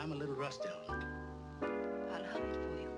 I'm a little rusty on it. I'll hum it for you.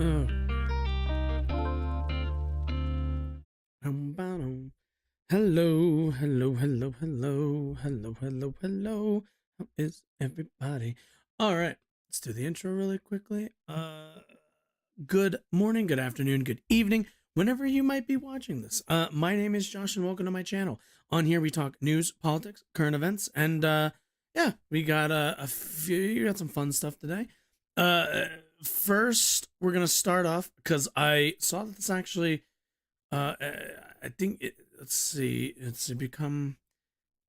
Hello, hello, hello, hello, hello, hello, hello, hello. How is everybody? All right, let's do the intro really quickly. Good morning, good afternoon, good evening, whenever you might be watching this. My name is Josh, and welcome to my channel. On here, we talk news, politics, current events, and yeah, we got some fun stuff today. First, we're gonna start off because I saw that this actually. I think let's see, it's become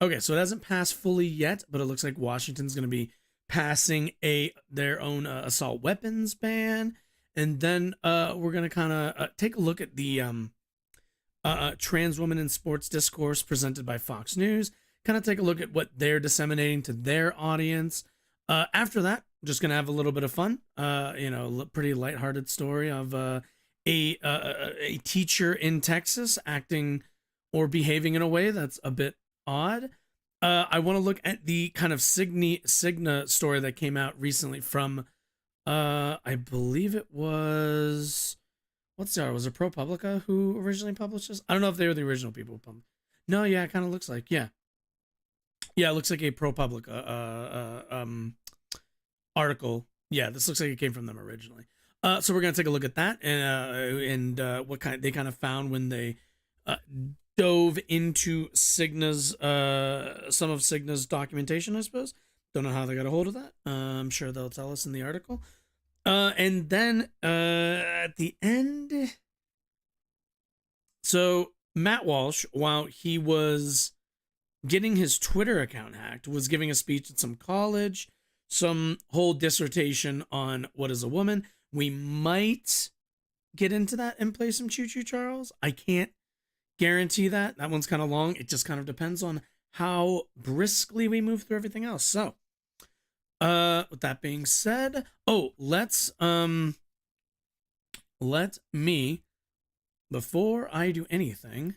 okay. So it hasn't passed fully yet, but it looks like Washington's going to be passing their own assault weapons ban, and then we're going to kind of take a look at the trans women in sports discourse presented by Fox News. Kind of take a look at what they're disseminating to their audience. After that, I'm just going to have a little bit of fun. Pretty lighthearted story of a teacher in Texas acting or behaving in a way that's a bit odd. I want to look at the kind of Cigna story that came out recently from, I believe it was, was it ProPublica who originally published this? I don't know if they were the original people who published. No, yeah, it kind of looks like, yeah. Yeah, it looks like a ProPublica article. Yeah, this looks like it came from them originally. So we're gonna take a look at that and what they kind of found when they dove into Cigna's some of Cigna's documentation. I suppose, don't know how they got a hold of that. I'm sure they'll tell us in the article. And then at the end, so Matt Walsh, while he was getting his Twitter account hacked, was giving a speech at some college, some whole dissertation on what is a woman. We might get into that and play some Choo Choo Charles. I can't guarantee that. That one's kind of long. It just kind of depends on how briskly we move through everything else. So, with that being said, let me, before I do anything,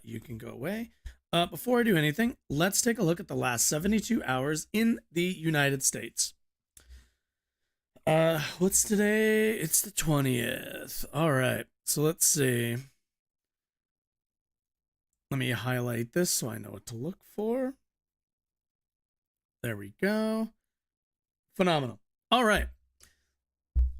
you can go away. Before I do anything, let's take a look at the last 72 hours in the United States. What's today? It's the 20th. All right. So let's see. Let me highlight this so I know what to look for. There we go. Phenomenal. All right.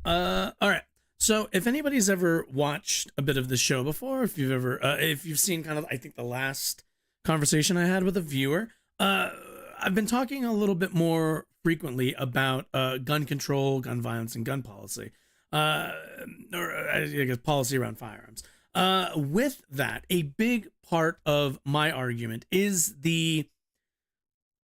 All right. So if anybody's ever watched a bit of the show before, if you've seen kind of, I think the last conversation I had with a viewer, I've been talking a little bit more frequently about gun control, gun violence, and gun policy, or I guess policy around firearms. With that, a big part of my argument is the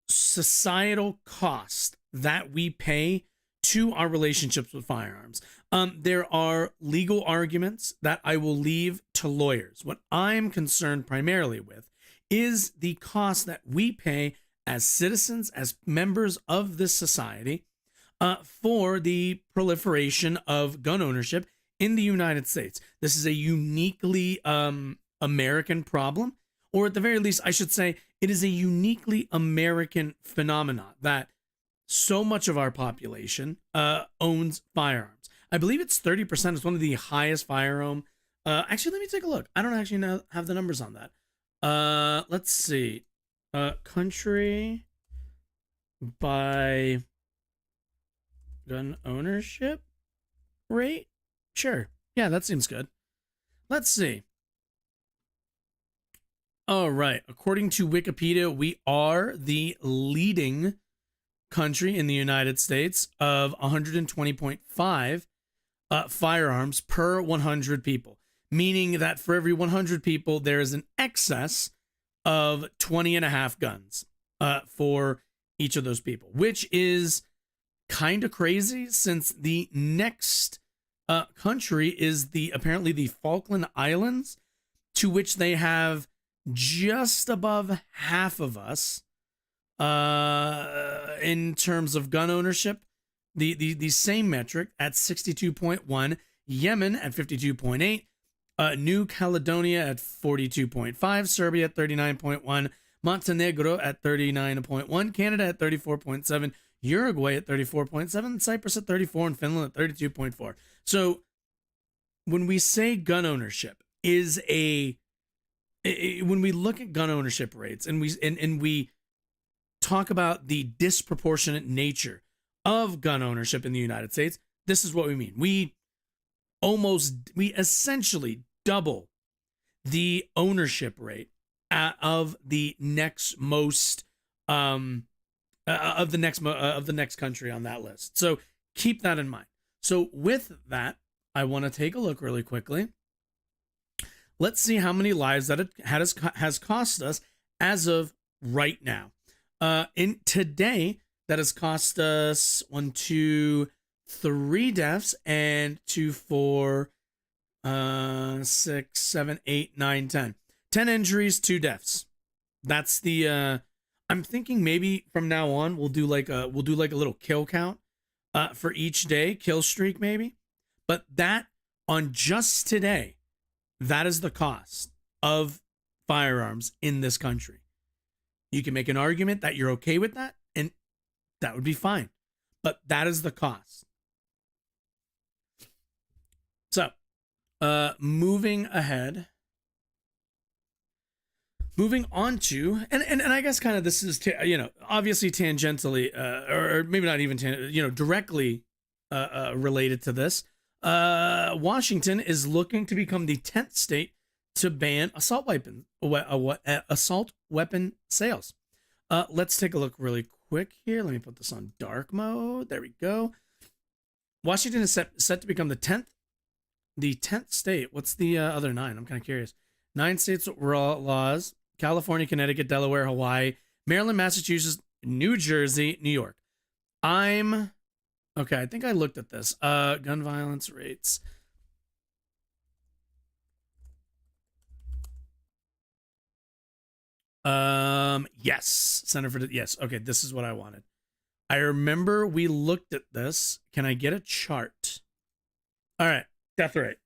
societal cost that we pay to our relationships with firearms. There are legal arguments that I will leave to lawyers. What I'm concerned primarily with is the cost that we pay as citizens, as members of this society, for the proliferation of gun ownership in the United States. This is a uniquely American problem, or at the very least, I should say, it is a uniquely American phenomenon that so much of our population owns firearms. I believe it's 30%. It's one of the highest firearm. Actually, let me take a look. I don't actually have the numbers on that. Let's see. Country by gun ownership rate? Sure. Yeah, that seems good. Let's see. All right. According to Wikipedia, we are the leading country in the United States of 120.5 firearms per 100 people, meaning that for every 100 people, there is an excess of 20 and a half guns for each of those people, which is kind of crazy since the next country is apparently the Falkland Islands, to which they have just above half of us in terms of gun ownership. The same metric at 62.1, Yemen at 52.8, New Caledonia at 42.5, Serbia at 39.1, Montenegro at 39.1, Canada at 34.7, Uruguay at 34.7, Cyprus at 34, and Finland at 32.4. So when we say gun ownership is when we look at gun ownership rates and we talk about the disproportionate nature of gun ownership in the United States, this is what we mean. We essentially double the ownership rate of the next most of the next country on that list. So keep that in mind. So with that, I want to take a look really quickly. Let's see how many lives that it has cost us as of right now. In today, that has cost us 1, 2, 3 deaths and 2, 4, 6, 7, 8, 9, 10. 10 injuries, 2 deaths. That's the I'm thinking maybe from now on we'll do like a little kill count for each day, kill streak maybe. But that on just today, that is the cost of firearms in this country. You can make an argument that you're okay with that, and that would be fine. But that is the cost. So, moving ahead. Moving on to, and I guess kind of this is, obviously tangentially, or maybe not even, directly related to this. Washington is looking to become the 10th state to ban assault weapon sales. Let's take a look really quick here. Let me put this on dark mode. There we go. Washington is set to become the 10th state. What's the other 9? I'm kind of curious. 9 states with laws: California, Connecticut, Delaware, Hawaii, Maryland, Massachusetts, New Jersey, New York. Okay, I think I looked at this. Gun violence rates. Yes. Yes. Okay, this is what I wanted. I remember we looked at this. Can I get a chart? All right, death rate.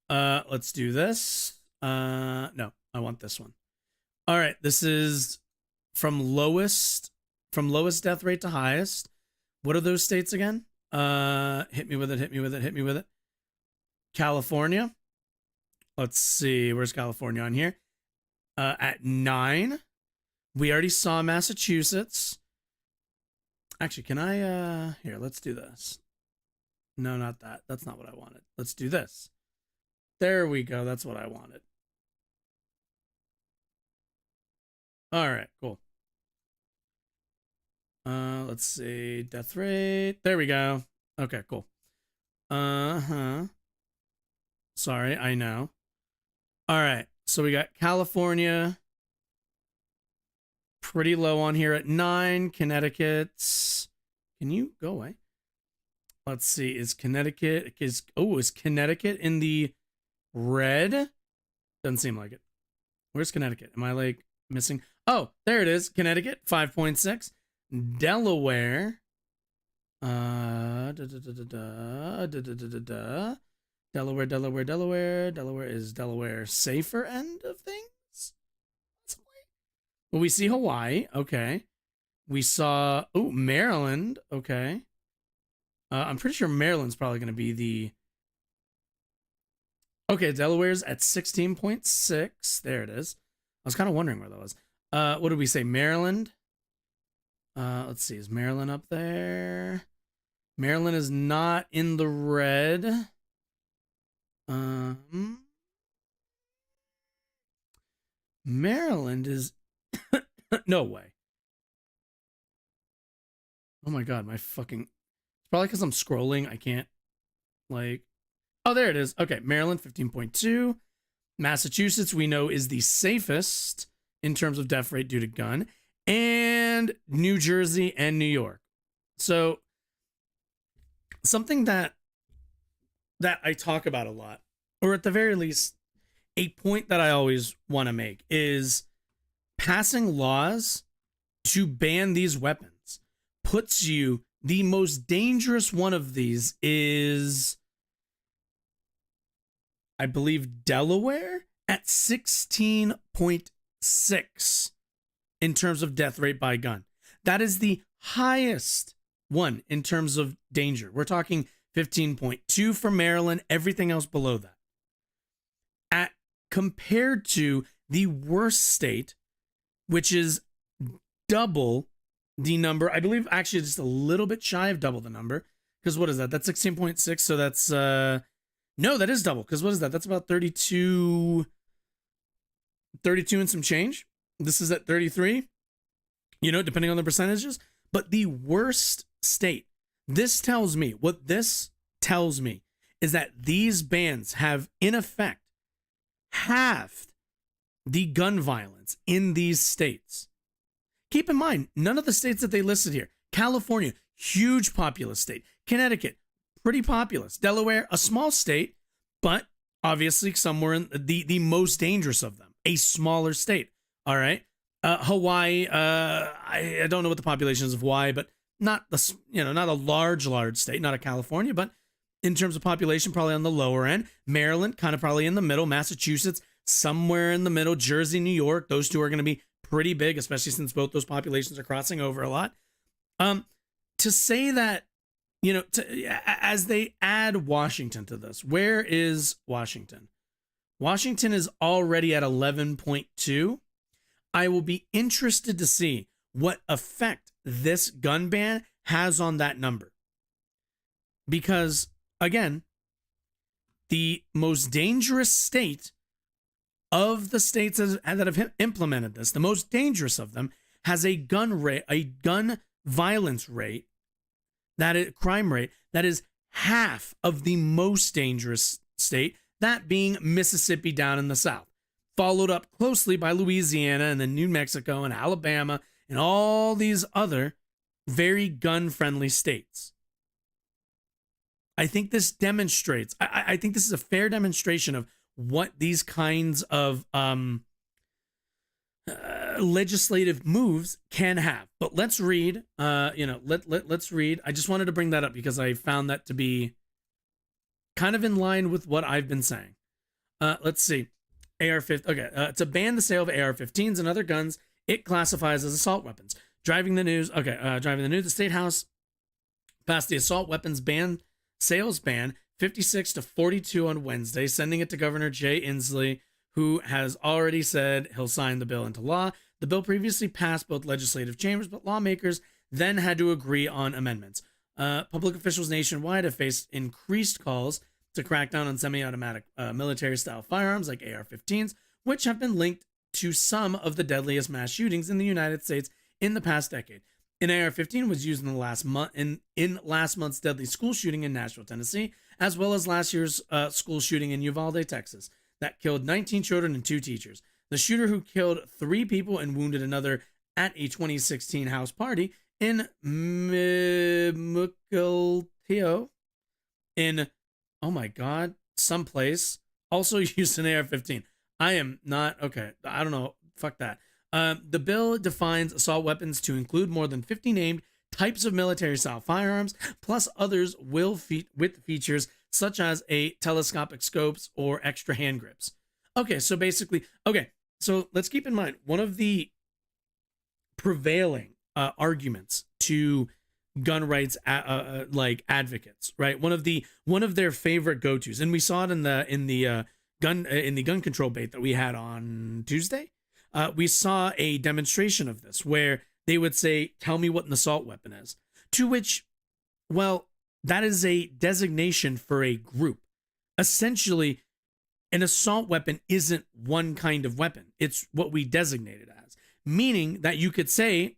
Let's do this. No, I want this one. All right, this is from lowest death rate to highest. What are those states again? Hit me with it. California. Let's see, where's California on here? At 9. We already saw Massachusetts. Actually, can I here, let's do this. No, not that. That's not what I wanted. Let's do this. There we go. That's what I wanted. All right, cool. Let's see. Death rate. There we go. Okay, cool. Sorry, I know. All right. So we got California pretty low on here at 9. Connecticut's. Can you go away? Let's see. Is Connecticut in the red? Doesn't seem like it. Where's Connecticut? Am I like missing? Oh, there it is. Connecticut 5.6. Delaware. Delaware. Is Delaware safer end of things? Well, we see Hawaii. Okay. We saw Maryland. Okay. I'm pretty sure Maryland's probably going to be the. Okay, Delaware's at 16.6. There it is. I was kind of wondering where that was. What did we say? Maryland. Let's see. Is Maryland up there? Maryland is not in the red. Maryland is no way. Oh my god, it's probably because I'm scrolling. I can't like. Oh, there it is. Okay, Maryland 15.2. Massachusetts we know is the safest in terms of death rate due to gun, and New Jersey and New York. So something that I talk about a lot, or at the very least, a point that I always want to make is passing laws to ban these weapons puts you. The most dangerous one of these is, I believe, Delaware at 16.6 in terms of death rate by gun. That is the highest one in terms of danger. We're talking 15.2 for Maryland, everything else below that. At compared to the worst state, which is double the number, I believe actually just a little bit shy of double the number. Because what is that? That's 16.6. So that's no, that is double. Because what is that? That's about 32 and some change. This is at 33, depending on the percentages. But the worst state, what this tells me is that these bans have, in effect, halved the gun violence in these states. Keep in mind, none of the states that they listed here, California, huge populous state. Connecticut, pretty populous. Delaware, a small state, but obviously somewhere in the most dangerous of them, a smaller state. All right. Hawaii, I don't know what the population is of Hawaii, but not a large state, not a California, but in terms of population, probably on the lower end. Maryland, kind of probably in the middle. Massachusetts, somewhere in the middle. Jersey, New York, those two are going to be pretty big, especially since both those populations are crossing over a lot. To say that, as they add Washington to this, where is Washington? Washington is already at 11.2. I will be interested to see what effect this gun ban has on that number. Because, again, the most dangerous state of the states that have implemented this, the most dangerous of them, has a gun violence rate, crime rate, that is half of the most dangerous state, that being Mississippi down in the South. Followed up closely by Louisiana and then New Mexico and Alabama and all these other very gun-friendly states. I think this demonstrates, I think this is a fair demonstration of what these kinds of legislative moves can have. But let's read, let's read. I just wanted to bring that up because I found that to be kind of in line with what I've been saying. Let's see. AR-15. Okay, to ban the sale of AR-15s and other guns, it classifies as assault weapons. Driving the news. The State House passed the assault weapons sales ban 56-42 on Wednesday, sending it to Governor Jay Inslee, who has already said he'll sign the bill into law. The bill previously passed both legislative chambers, but lawmakers then had to agree on amendments. Public officials nationwide have faced increased calls to crack down on semi-automatic military-style firearms like AR-15s, which have been linked to some of the deadliest mass shootings in the United States in the past decade. An AR-15 was used in last month's deadly school shooting in Nashville, Tennessee, as well as last year's school shooting in Uvalde, Texas, that killed 19 children and 2 teachers. The shooter, who killed 3 people and wounded another at a 2016 house party in Mukilteo in, oh my God, someplace, also used an AR-15. I am not, okay, I don't know, fuck that. The bill defines assault weapons to include more than 50 named types of military-style firearms, plus others with features such as a telescopic scopes or extra hand grips. Okay, so basically, so let's keep in mind, one of the prevailing arguments to gun rights advocates, right? One of their favorite go-tos, and we saw it in the gun control debate that we had on Tuesday. We saw a demonstration of this where they would say, "Tell me what an assault weapon is." To which, well, that is a designation for a group. Essentially, an assault weapon isn't one kind of weapon. It's what we designate it as. Meaning that you could say,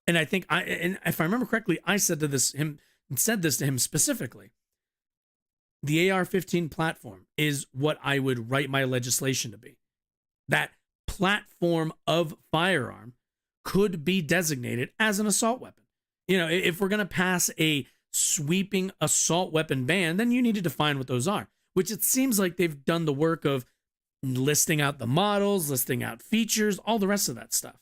and I think and if I remember correctly, I said this to him specifically. The AR-15 platform is what I would write my legislation to be. That platform of firearm could be designated as an assault weapon. If we're going to pass a sweeping assault weapon ban, then you need to define what those are, which it seems like they've done the work of listing out the models, listing out features, all the rest of that stuff.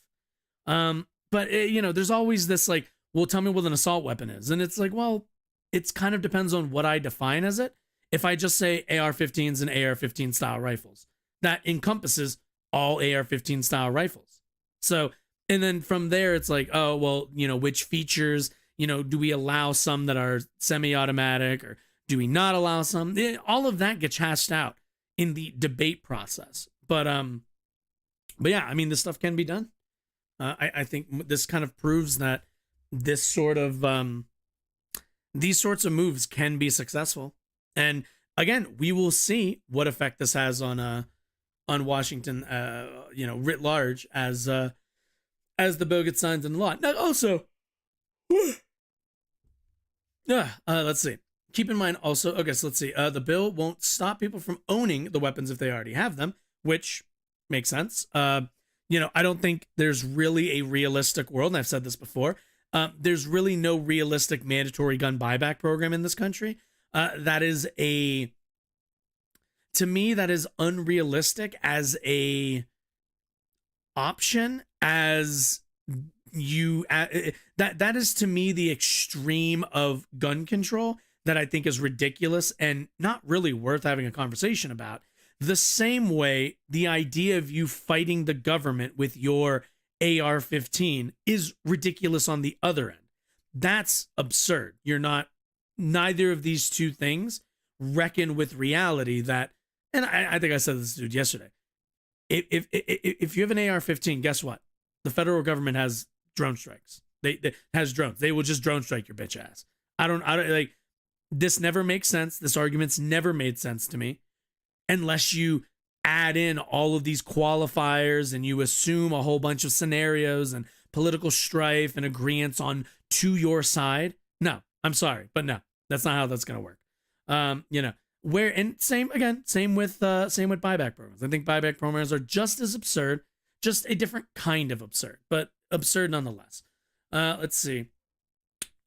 But there's always this like, well, tell me what an assault weapon is. And it's like, well, it kind of depends on what I define as it. If I just say AR-15s and AR-15 style rifles, that encompasses all AR-15 style rifles. So And then from there, it's like, oh, well, which features, do we allow some that are semi-automatic, or do we not allow some? All of that gets hashed out in the debate process. But yeah, I mean, this stuff can be done. I think this kind of proves that this sort of these sorts of moves can be successful. And again, we will see what effect this has on Washington, writ large, as the bill gets signed into law. Now, also, let's see. Keep in mind also, okay, so let's see. The bill won't stop people from owning the weapons if they already have them, which makes sense. I don't think there's really a realistic world, and I've said this before. There's really no realistic mandatory gun buyback program in this country. To me, that is unrealistic as a option, as that is to me the extreme of gun control that I think is ridiculous and not really worth having a conversation about. The same way the idea of you fighting the government with your AR-15 is ridiculous on the other end. That's absurd. Neither of these two things reckon with reality that, and I think I said this dude yesterday. If you have an AR-15, guess what? The federal government has drone strikes. They has drones. They will just drone strike your bitch ass. I don't like, this never makes sense. This argument's never made sense to me unless you add in all of these qualifiers and you assume a whole bunch of scenarios and political strife and agreements on to your side. No, I'm sorry, but no, that's not how that's going to work. Where, and same with buyback programs. I think buyback programs are just as absurd, just a different kind of absurd, but absurd nonetheless. Let's see.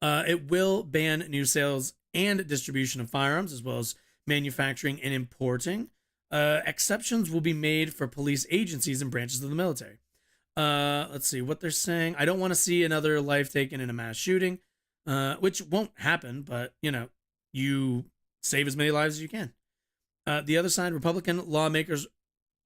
It will ban new sales and distribution of firearms, as well as manufacturing and importing. Exceptions will be made for police agencies and branches of the military. Let's see what they're saying. I don't want to see another life taken in a mass shooting, which won't happen, but you save as many lives as you can. The other side, Republican lawmakers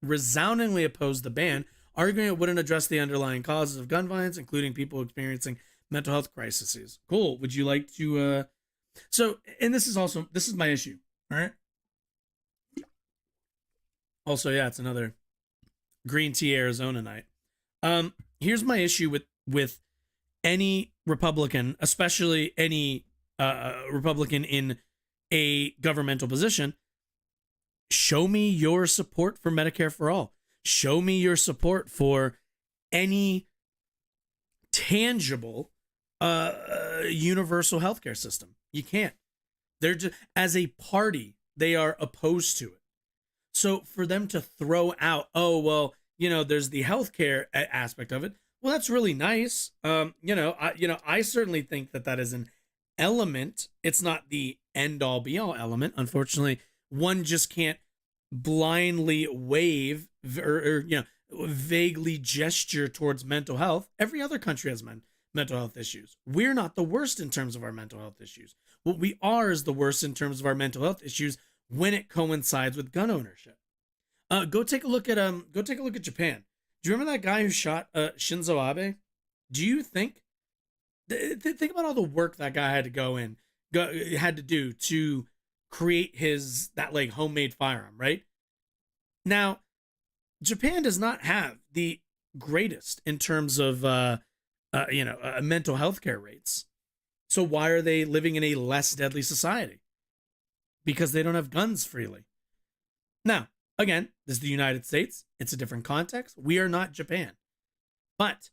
resoundingly opposed the ban, arguing it wouldn't address the underlying causes of gun violence, including people experiencing mental health crises. Cool. Would you like to? And this is my issue. All right. Also, yeah, it's another green tea Arizona night. Here's my issue with any Republican, especially any Republican in a governmental position. Show me your support for Medicare for all. Show me your support for any tangible universal healthcare system. You can't. They're just, as a party, they are opposed to it. So for them to throw out, oh, well, there's the healthcare aspect of it. Well, that's really nice. I certainly think that is an element. It's not the end all be all element. Unfortunately, one just can't blindly wave or vaguely gesture towards mental health. Every other country has mental health issues. We're not the worst in terms of our mental health issues. What we are is the worst in terms of our mental health issues when it coincides with gun ownership. Go take a look at Japan. Do you remember that guy who shot Shinzo Abe? Do you think think about all the work that guy had to do to create that like homemade firearm, right? Now, Japan does not have the greatest in terms of mental health care rates. So why are they living in a less deadly society? Because they don't have guns freely. Now, again, this is the United States. It's a different context. We are not Japan. But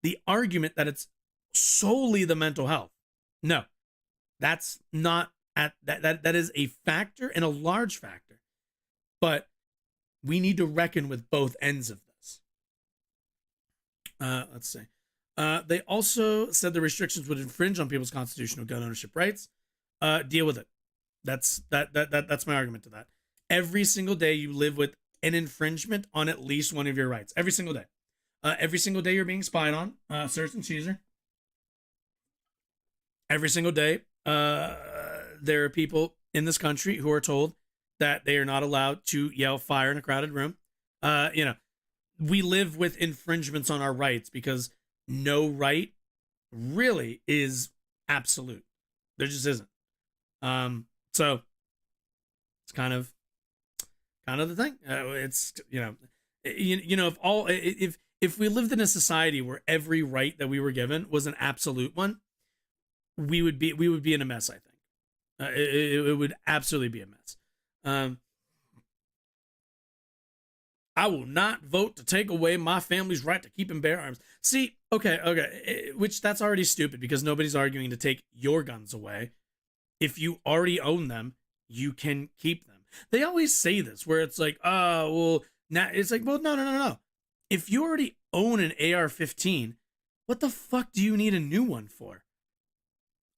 the argument that it's solely the mental health, no, that's not that is a factor and a large factor. But we need to reckon with both ends of this. Let's see. They also said the restrictions would infringe on people's constitutional gun ownership rights. Deal with it. That's my argument to that. Every single day you live with an infringement on at least one of your rights. Every single day. Every single day you're being spied on. Search and Caesar. Every single day, there are people in this country who are told that they are not allowed to yell fire in a crowded room. We live with infringements on our rights because no right really is absolute. There just isn't. So it's kind of the thing. It's if we lived in a society where every right that we were given was an absolute one, we would be in a mess. I think it would absolutely be a mess. I will not vote to take away my family's right to keep and bear arms. See, okay, which that's already stupid because nobody's arguing to take your guns away. If you already own them, you can keep them. They always say this where it's like, oh, well, now it's like, well, no. If you already own an AR-15, what the fuck do you need a new one for?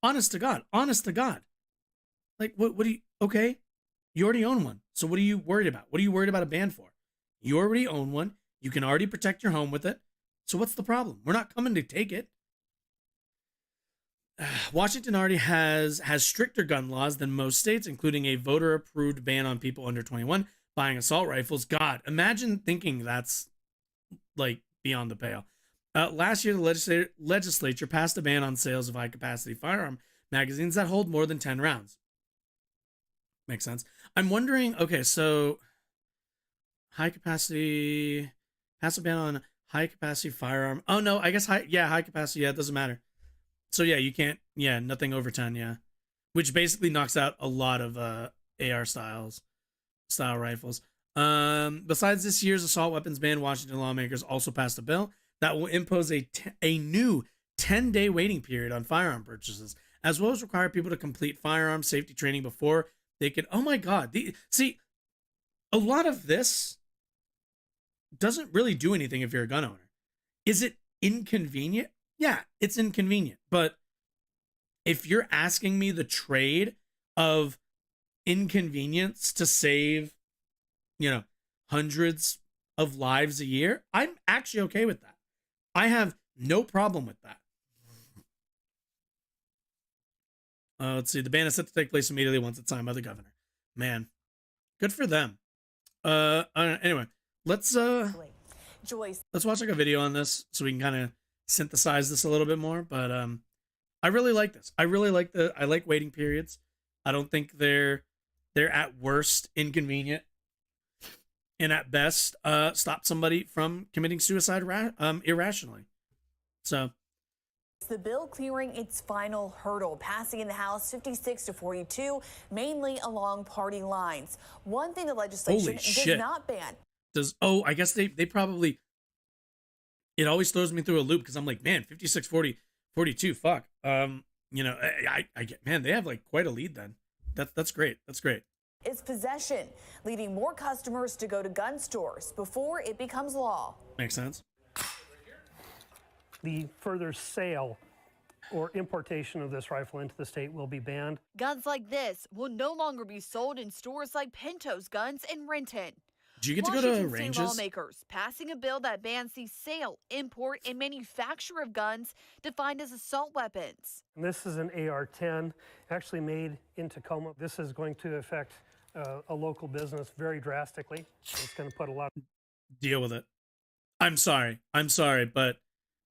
Honest to God. Like, what do you, okay, you already own one. So what are you worried about? What are you worried about a ban for? You already own one. You can already protect your home with it. So what's the problem? We're not coming to take it. Washington already has stricter gun laws than most states, including a voter-approved ban on people under 21 buying assault rifles. God, imagine thinking that's like beyond the pale. Last year, the legislature passed a ban on sales of high-capacity firearm magazines that hold more than 10 rounds. Makes sense. I'm wondering, okay, so high capacity, pass a ban on high capacity firearm. Oh no, I guess high capacity. Yeah, it doesn't matter. So yeah, you can't. Yeah, nothing over 10. Yeah, which basically knocks out a lot of AR style rifles. Besides this year's assault weapons ban, Washington lawmakers also passed a bill that will impose a new 10-day waiting period on firearm purchases, as well as require people to complete firearm safety training before they can. Oh my God! See, a lot of this doesn't really do anything if you're a gun owner. Is it inconvenient? Yeah, it's inconvenient. But if you're asking me the trade of inconvenience to save, hundreds of lives a year, I'm actually okay with that. I have no problem with that. Let's see. The ban is set to take place immediately once it's signed by the governor. Man, good for them. Anyway, let's watch like a video on this so we can kind of synthesize this a little bit more. But I really like this. I like waiting periods. I don't think they're at worst inconvenient, and at best stop somebody from committing suicide irrationally. So the bill clearing its final hurdle, passing in the House 56-42, mainly along party lines. One thing the legislation does not ban. I guess they probably, it always throws me through a loop because I'm like, man, 56-42, fuck. I get, man, they have like quite a lead then. That's great. Is possession, leading more customers to go to gun stores before it becomes law. Makes sense. The further sale or importation of this rifle into the state will be banned. Guns like this will no longer be sold in stores like Pinto's Guns in Renton. Do you get to go to ranges? State lawmakers passing a bill that bans the sale, import, and manufacture of guns defined as assault weapons. And this is an AR-10, actually made in Tacoma. This is going to affect a local business very drastically. It's going to put a lot of... Deal with it. I'm sorry, but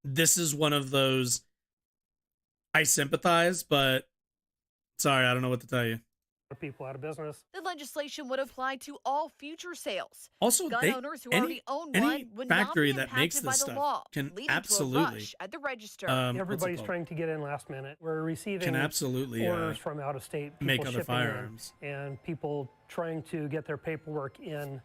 this is one of those, I sympathize, but sorry, I don't know what to tell you. People out of business. The legislation would apply to all future sales. Also, gun owners who already own one would factory not be that makes this by the stuff law, can leading absolutely to a rush at the register. Everybody's trying to get in last minute. We're receiving can absolutely orders from out of state, make other firearms, and people trying to get their paperwork in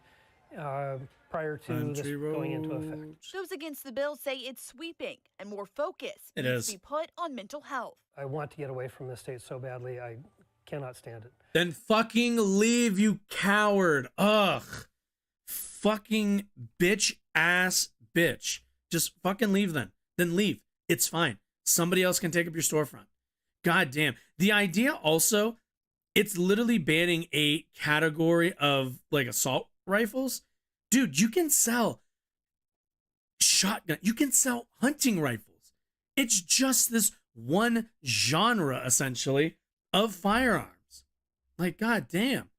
prior to this going into effect. Those against the bill say it's sweeping and more focus needs to be put on mental health. I want to get away from this state so badly. I cannot stand it. Then fucking leave, you coward. Ugh. Fucking bitch ass bitch. Just fucking leave then. Then leave. It's fine. Somebody else can take up your storefront. God damn. The idea also, it's literally banning a category of like assault rifles. Dude, you can sell shotgun. You can sell hunting rifles. It's just this one genre, essentially, of firearms. Like, god damn.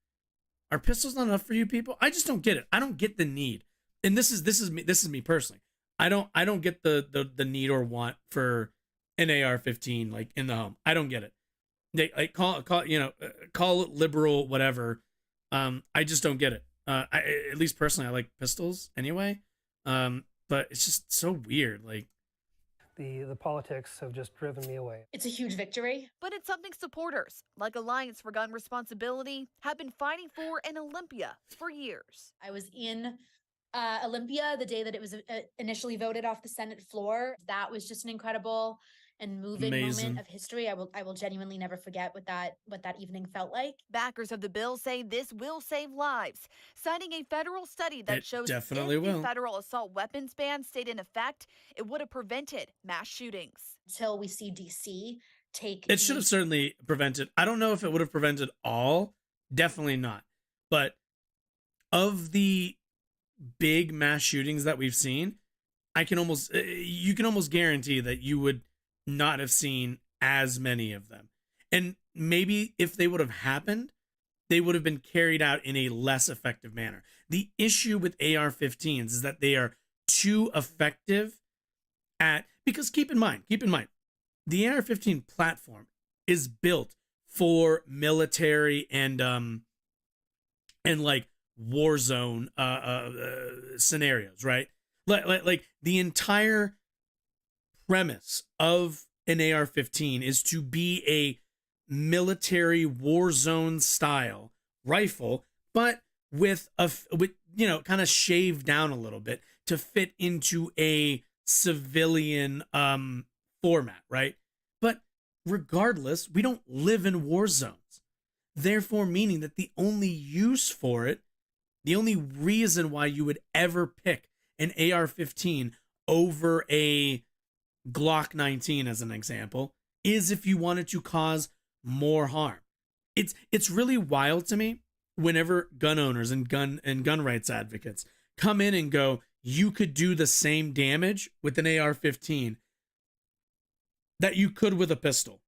Are pistols not enough for you people? I just don't get it. I don't get the need. And this is me personally. I don't get the need or want for an AR-15 like in the home. I don't get it. They like call it liberal, whatever. I just don't get it. At least personally, I like pistols anyway. But it's just so weird. Like The politics have just driven me away. It's a huge victory. But it's something supporters, like Alliance for Gun Responsibility, have been fighting for in Olympia for years. I was in Olympia the day that it was initially voted off the Senate floor. That was just an incredible and moving Amazing. moment of history. I will genuinely never forget what that evening felt like. Backers of the bill say this will save lives, citing a federal study that It shows definitely if will. the federal assault weapons ban stayed in effect, it would have prevented mass shootings. Until we see DC take It should have certainly prevented. I don't know if it would have prevented all. Definitely not. But of the big mass shootings that we've seen, you can almost guarantee that you would not have seen as many of them. And maybe if they would have happened, they would have been carried out in a less effective manner. The issue with AR-15s is that they are too effective because keep in mind, the AR-15 platform is built for military and like war zone scenarios, right? Like the entire premise of an AR-15 is to be a military war zone style rifle, but with kind of shaved down a little bit to fit into a civilian format, right? But regardless, we don't live in war zones. Therefore, meaning that the only use for it, the only reason why you would ever pick an AR-15 over a Glock 19 as an example is if you wanted to cause more harm. It's really wild to me whenever gun owners and gun rights advocates come in and go, you could do the same damage with an AR-15 that you could with a pistol.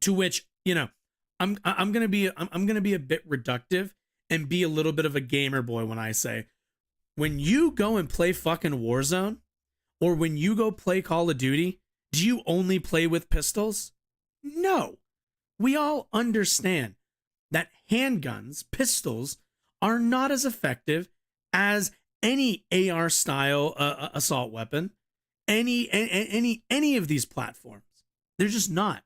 To which, I'm gonna be a bit reductive and be a little bit of a gamer boy when I say, when you go and play fucking Warzone, or when you go play Call of Duty, do you only play with pistols? No. We all understand that handguns, pistols, are not as effective as any AR style assault weapon, any of these platforms. They're just not.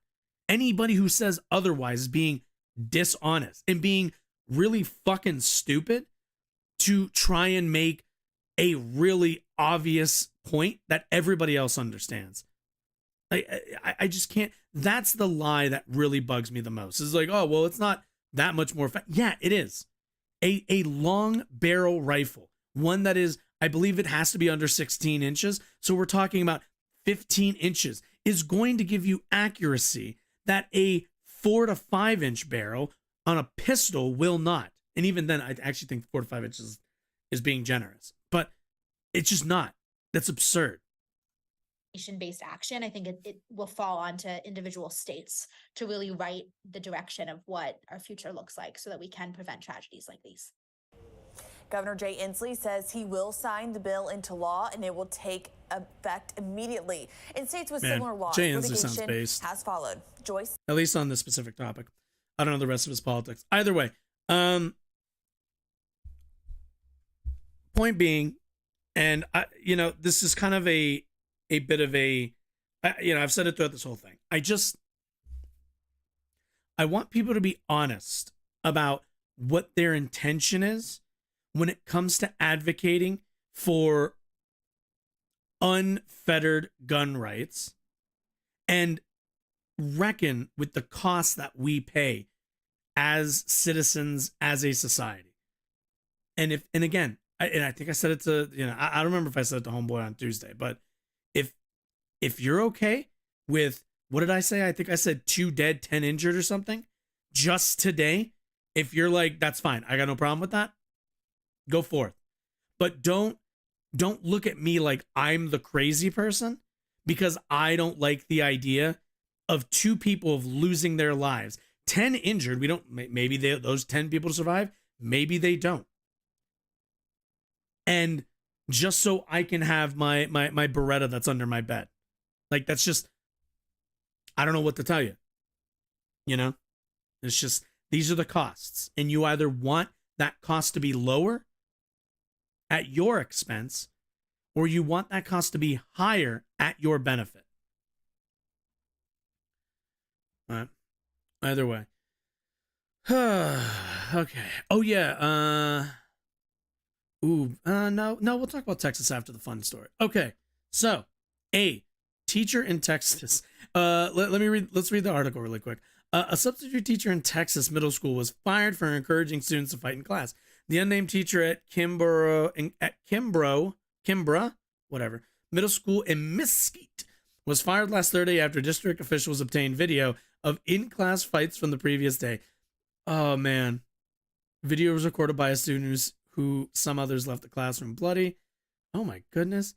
Anybody who says otherwise is being dishonest and being really fucking stupid to try and make a really obvious point that everybody else understands. I just can't. That's the lie that really bugs me the most. It's like, oh, well, it's not that much more. Yeah, it is. A long barrel rifle, one that is, I believe it has to be under 16 inches. So we're talking about 15 inches is going to give you accuracy that a 4 to 5 inch barrel on a pistol will not. And even then, I actually think 4 to 5 inches is being generous, but it's just not. That's absurd. Nation-based action, I think it will fall onto individual states to really write the direction of what our future looks like so that we can prevent tragedies like these. Governor Jay Inslee says he will sign the bill into law and it will take effect immediately. In states with similar laws, Jay Inslee sounds litigation based. has followed. Joyce? At least on this specific topic. I don't know the rest of his politics. Either way, point being, and this is kind of a bit of a, I've said it throughout this whole thing. I want people to be honest about what their intention is when it comes to advocating for unfettered gun rights and reckon with the costs that we pay as citizens, as a society. And again, I think I said it to, I don't remember if I said it to Homeboy on Tuesday, but if you're okay with, what did I say? I think I said 2 dead, 10 injured or something just today. If you're like, that's fine, I got no problem with that, go forth. But don't look at me like I'm the crazy person because I don't like the idea of 2 people of losing their lives. 10 injured, maybe those 10 people survive, maybe they don't. And just so I can have my Beretta that's under my bed. Like, that's just, I don't know what to tell you. You know, it's just, these are the costs. And you either want that cost to be lower at your expense, or you want that cost to be higher at your benefit. Either way. Okay. Oh yeah. No, we'll talk about Texas after the fun story. Okay. So, a teacher in Texas. Let's read the article really quick. A substitute teacher in Texas middle school was fired for encouraging students to fight in class. The unnamed teacher at Kimbra, whatever, middle school in Mesquite was fired last Thursday after district officials obtained video of in-class fights from the previous day. Oh man. Video was recorded by a student who some others left the classroom bloody. Oh my goodness.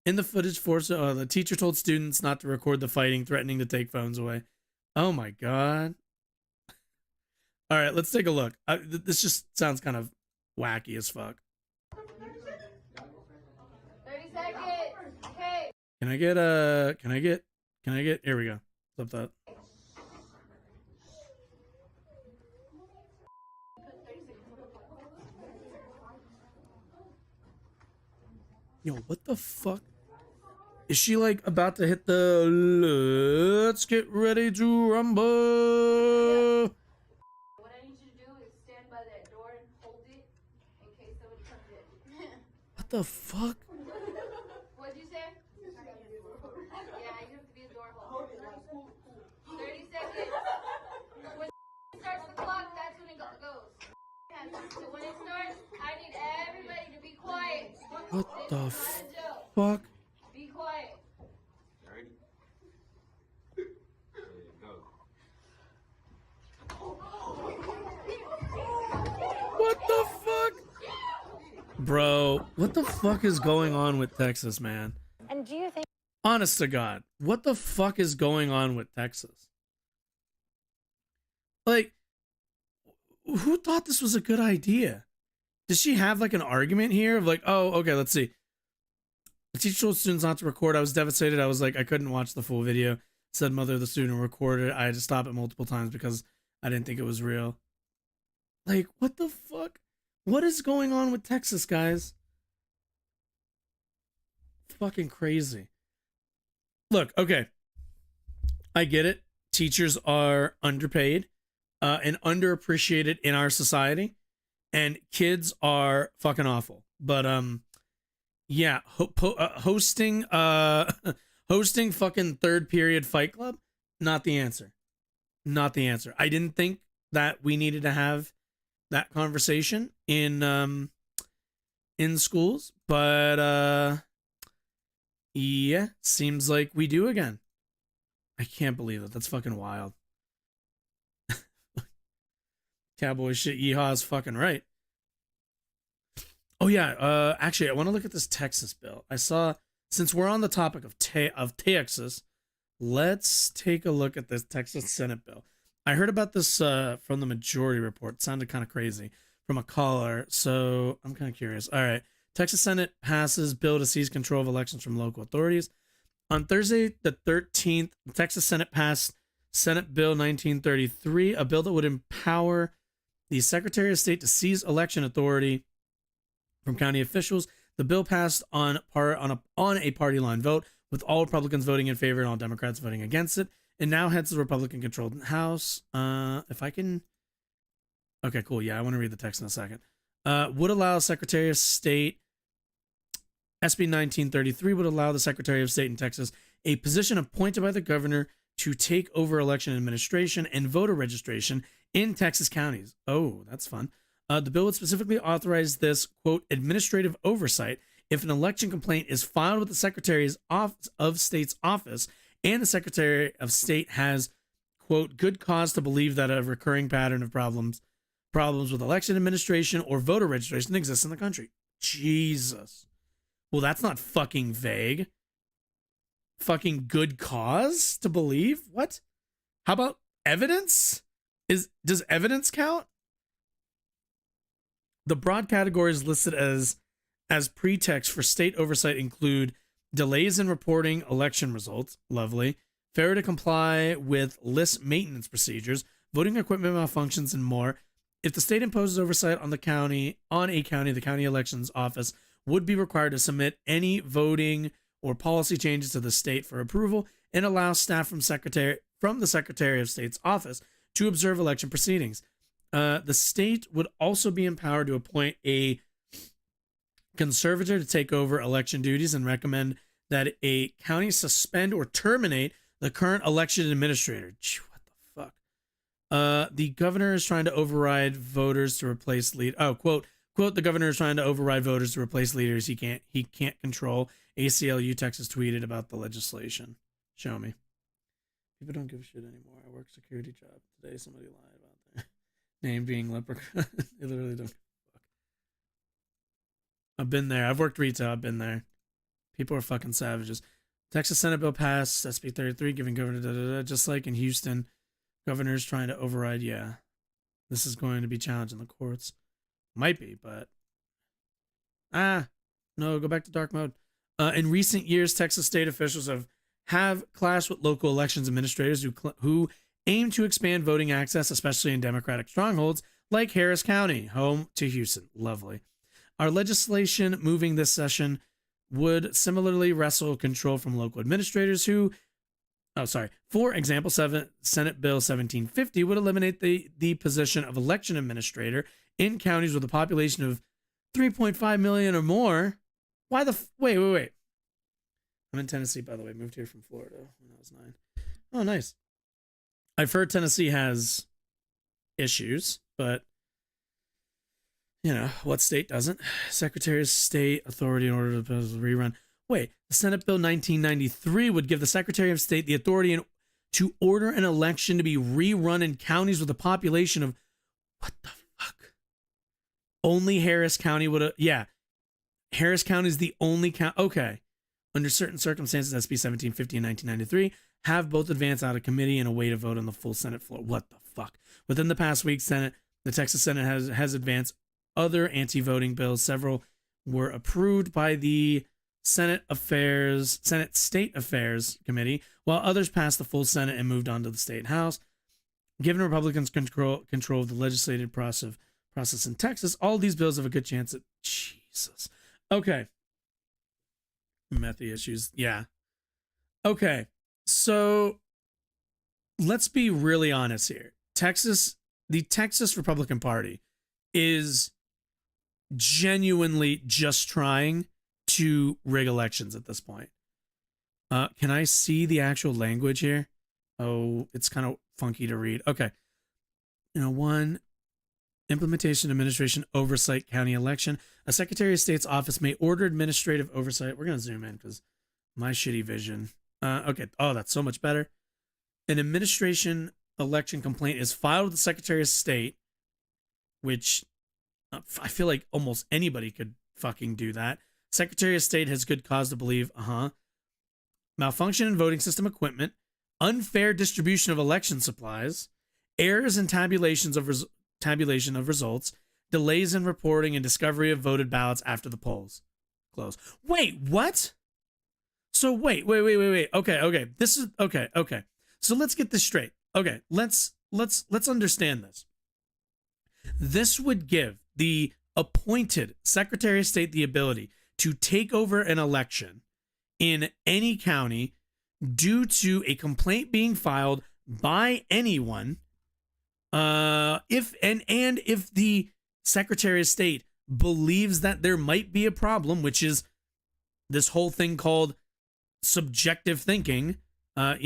In the footage, the teacher told students not to record the fighting, threatening to take phones away. Oh my God. All right, let's take a look. This just sounds kind of wacky as fuck. 30 seconds. Okay. Can I get, here we go. Flip that. Yo, what the fuck? Is she like about to hit the let's get ready to rumble? What I need you to do is stand by that door and hold it in case somebody comes in. What the fuck? What'd you say? Yeah, you have to be a door holder. 30 seconds. When starts the clock, that's when it goes. So when it starts, I need everybody to be quiet. What the This is not a joke. fuck? Be quiet. What the fuck? Bro, what the fuck is going on with Texas, man? And do you think Honest to God, what the fuck is going on with Texas? Like, who thought this was a good idea? Does she have like an argument here of like, oh, okay, let's see. The teacher told students not to record. I was devastated. I was like, I couldn't watch the full video. Said mother of the student recorded it. I had to stop it multiple times because I didn't think it was real. Like, what the fuck? What is going on with Texas, guys? Fucking crazy. Look, okay. I get it. Teachers are underpaid and underappreciated in our society. And kids are fucking awful. But, yeah, hosting hosting fucking third period Fight Club, not the answer. Not the answer. I didn't think that we needed to have that conversation in schools, but yeah, seems like we do again. I can't believe it. That's fucking wild. Cowboy shit, yeehaw is fucking right. Oh yeah, actually, I want to look at this Texas bill. I saw, since we're on the topic of Texas, let's take a look at this Texas Senate bill. I heard about this from the Majority Report. It sounded kind of crazy from a caller, so I'm kind of curious. All right, Texas Senate passes bill to seize control of elections from local authorities. On Thursday, the 13th, the Texas Senate passed Senate Bill 1933, a bill that would empower the Secretary of State to seize election authority from county officials. The bill passed on a party line vote, with all Republicans voting in favor and all Democrats voting against it. It now heads to the Republican-controlled House. If I can... Okay, cool. Yeah, I want to read the text in a second. Would allow Secretary of State... SB 1933 would allow the Secretary of State in Texas a position appointed by the governor to take over election administration and voter registration in Texas counties. Oh, that's fun. The bill would specifically authorize this, quote, administrative oversight if an election complaint is filed with the Secretary of State's office and the Secretary of State has, quote, good cause to believe that a recurring pattern of problems with election administration or voter registration exists in the country. Jesus. Well, that's not fucking vague. Fucking good cause to believe? What? How about evidence? Does evidence count? The broad categories listed as as pretext for state oversight include delays in reporting election results, lovely, failure to comply with list maintenance procedures, voting equipment malfunctions, and more. If the state imposes oversight on the county, the county elections office would be required to submit any voting or policy changes to the state for approval and allow staff from the Secretary of State's office to observe election proceedings. The state would also be empowered to appoint a conservator to take over election duties and recommend that a county suspend or terminate the current election administrator. What the fuck? The governor is trying to override voters to replace lead. Oh, quote, the governor is trying to override voters to replace leaders he can't control. ACLU Texas tweeted about the legislation. Show me. People don't give a shit anymore. I work security job. Today somebody lied about their name being leprechaun. They literally don't give a fuck. I've been there. I've worked retail. I've been there. People are fucking savages. Texas Senate bill passed, SB 33, giving governor just like in Houston. Governor's trying to override. Yeah. This is going to be challenged in the courts. Might be, but no, go back to dark mode. In recent years, Texas state officials have clashed with local elections administrators who aim to expand voting access, especially in Democratic strongholds like Harris County, home to Houston. Lovely. Our legislation moving this session would similarly wrestle control from local administrators for example, Senate Bill 1750 would eliminate the position of election administrator in counties with a population of 3.5 million or more. Why the wait. I'm in Tennessee, by the way. Moved here from Florida when I was 9. Oh, nice. I've heard Tennessee has issues, but what state doesn't? Secretary of State authority in order to rerun. Wait, the Senate Bill 1993 would give the Secretary of State the authority to order an election to be rerun in counties with a population of what the fuck? Only Harris County would Harris County is the only county. Okay. Under certain circumstances, SB 1750 and 1993 have both advanced out of committee and a way to vote on the full Senate floor. What the fuck? Within the past week, the Texas Senate has advanced other anti-voting bills. Several were approved by the Senate State Affairs Committee, while others passed the full Senate and moved on to the State House. Given Republicans control of the legislative process in Texas, all these bills have a good chance at Jesus. Okay. Methy issues. Yeah. Okay. So let's be really honest here. The Texas Republican Party is genuinely just trying to rig elections at this point. Can I see the actual language here? Oh, it's kind of funky to read. Okay. One, implementation, administration, oversight, county election. A Secretary of State's office may order administrative oversight. We're going to zoom in because my shitty vision. Okay. Oh, that's so much better. An administration election complaint is filed with the Secretary of State, which I feel like almost anybody could fucking do that. Secretary of State has good cause to believe, malfunction in voting system equipment, unfair distribution of election supplies, errors in tabulation of results, delays in reporting and discovery of voted ballots after the polls close. Wait, what? So wait. Okay. This is okay. So let's get this straight. Okay, let's understand this. This would give the appointed Secretary of State the ability to take over an election in any county due to a complaint being filed by anyone. If the Secretary of State believes that there might be a problem, which is this whole thing called subjective thinking, okay,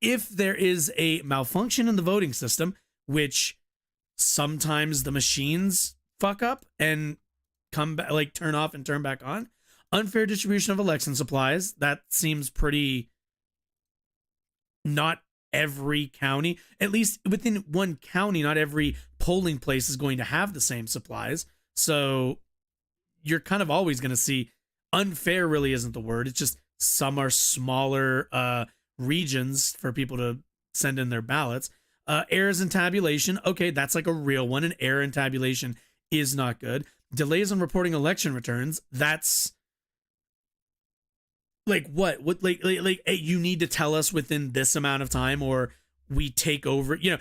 if there is a malfunction in the voting system, which sometimes the machines fuck up and come back, like turn off and turn back on, unfair distribution of election supplies, that seems pretty, not every county, at least within one county, not every polling place is going to have the same supplies. So you're kind of always going to see, unfair really isn't the word. It's just some are smaller regions for people to send in their ballots. Errors in tabulation. Okay, that's like a real one. An error in tabulation is not good. Delays on reporting election returns, that's like what hey, you need to tell us within this amount of time or we take over. You know,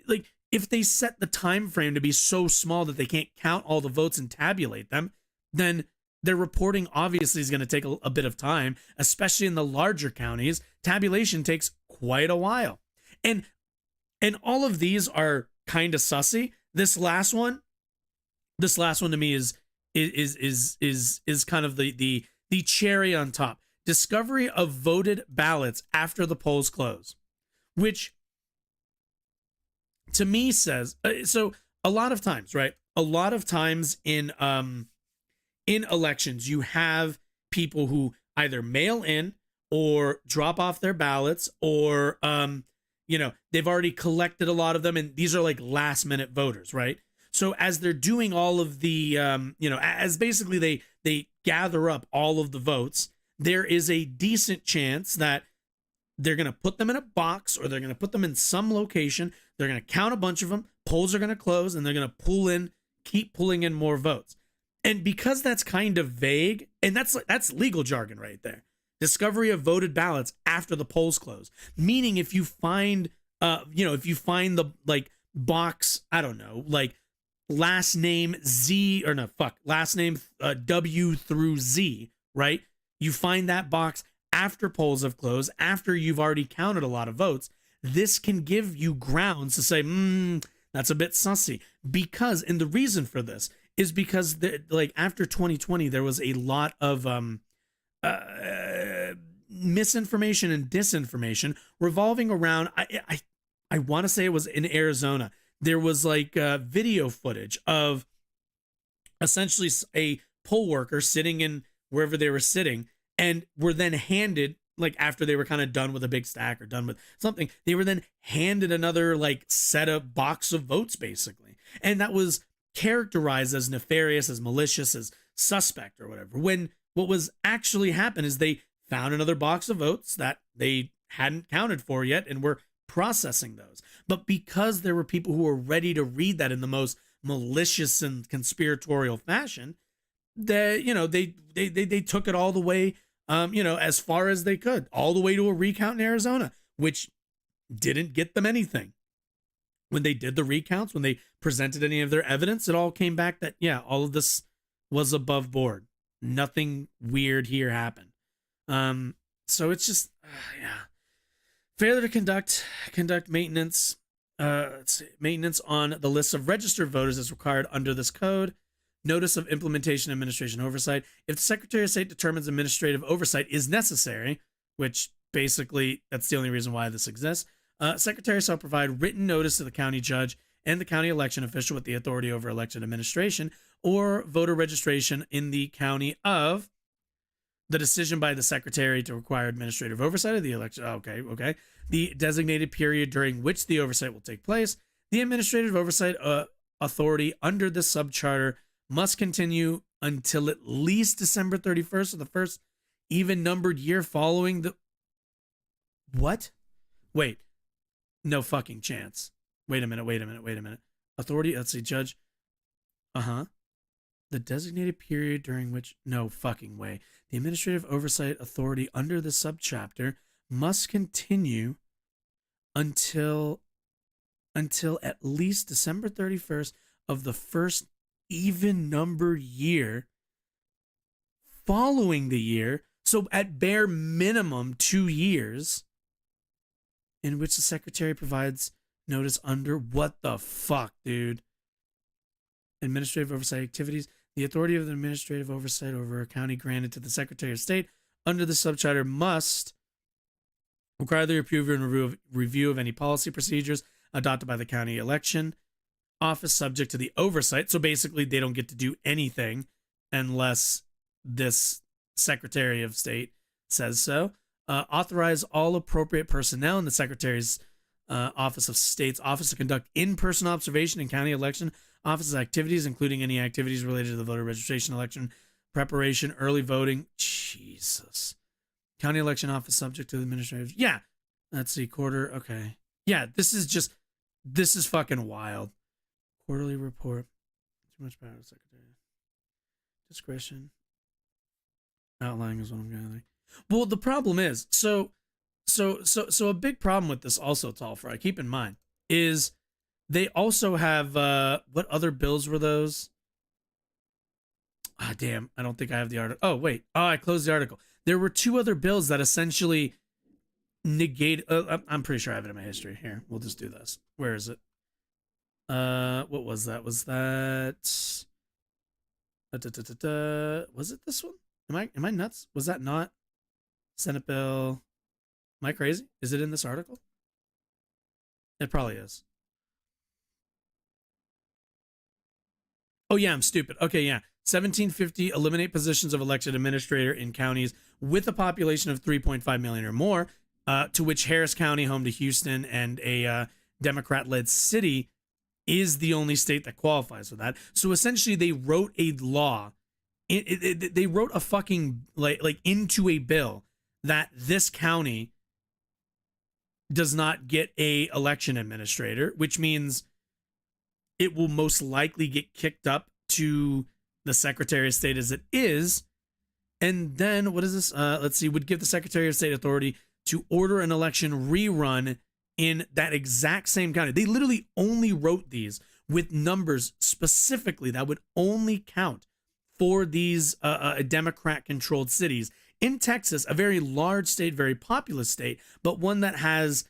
like if they set the time frame to be so small that they can't count all the votes and tabulate them, then their reporting obviously is going to take a bit of time, especially in the larger counties. Tabulation takes quite a while. And all of these are kind of sussy. This last one to me is kind of the cherry on top. Discovery of voted ballots after the polls close, which to me says, so a lot of times, right? A lot of times in elections, you have people who either mail in or drop off their ballots, or you know, they've already collected a lot of them, and these are like last minute voters, right? So as they're doing all of the you know, as basically they gather up all of the votes, there is a decent chance that they're going to put them in a box, or they're going to put them in some location. They're going to count a bunch of them. Polls are going to close, and they're going to keep pulling in more votes. And because that's kind of vague, and that's legal jargon right there. Discovery of voted ballots after the polls close. Meaning if you find, you know, if you find the like box, I don't know, like last name W through Z, right? You find that box after polls have closed, after you've already counted a lot of votes. This can give you grounds to say, that's a bit sussy. Because, and the reason for this is because like after 2020, there was a lot of misinformation and disinformation revolving around, I want to say it was in Arizona. There was like video footage of essentially a poll worker sitting in wherever they were sitting, and were then handed, like after they were kind of done with a big stack or done with something, they were then handed another like set of box of votes basically. And that was characterized as nefarious, as malicious, as suspect or whatever. When what was actually happened is they found another box of votes that they hadn't counted for yet and were processing those. But because there were people who were ready to read that in the most malicious and conspiratorial fashion, that, you know, they took it all the way, you know, as far as they could, all the way to a recount in Arizona, which didn't get them anything. When they did the recounts, when they presented any of their evidence, it all came back that, yeah, all of this was above board. Nothing weird here happened. So it's just, yeah. Failure to conduct maintenance, maintenance on the list of registered voters as required under this code. Notice of implementation, administration, oversight. If the Secretary of State determines administrative oversight is necessary, which basically that's the only reason why this exists, Secretary shall provide written notice to the county judge and the county election official with the authority over election administration or voter registration in the county of the decision by the Secretary to require administrative oversight of the election. Okay. The designated period during which the oversight will take place. The administrative oversight authority under the subcharter must continue until at least December 31st of the first even numbered year following the... What? Wait. No fucking chance. Wait a minute. Authority, let's see, judge. The designated period during which... No fucking way. The administrative oversight authority under the subchapter must continue until at least December 31st of the first even numbered year following the year. So at bare minimum 2 years in which the Secretary provides notice under... What the fuck, dude? Administrative oversight activities. The authority of the administrative oversight over a county granted to the Secretary of State under the subcharter must require the approval and review of any policy procedures adopted by the county election office subject to the oversight. So basically, they don't get to do anything unless this Secretary of State says so. Authorize all appropriate personnel in the Secretary's Office of State's office to conduct in-person observation in county election offices activities, including any activities related to the voter registration, election preparation, early voting. Jesus. County election office subject to the administrative. Yeah. Let's see. Quarter. Okay. Yeah. This is fucking wild. Quarterly report. Too much power to secretary. Discretion. Outlying is what I'm gathering. Well, the problem is, so a big problem with this also, Talfry, keep in mind, is they also have, what other bills were those? Ah, damn, I don't think I have the article. Oh, wait. Oh, I closed the article. There were two other bills that essentially negate. I'm pretty sure I have it in my history. Here, we'll just do this. Where is it? What was that? Was that? Was it this one? Am I nuts? Was that not Senate bill? Am I crazy? Is it in this article? It probably is. Oh yeah, I'm stupid. Okay, yeah. 1750, eliminate positions of elected administrator in counties with a population of 3.5 million or more, to which Harris County, home to Houston and a Democrat-led city, is the only state that qualifies for that. So essentially, they wrote a law. They wrote a fucking like into a bill that this county does not get a election administrator, which means it will most likely get kicked up to the Secretary of State as it is. And then what is this? Let's see, would give the Secretary of State authority to order an election rerun in that exact same county. They literally only wrote these with numbers specifically that would only count for these Democrat-controlled cities. In Texas, a very large state, very populous state, but one that has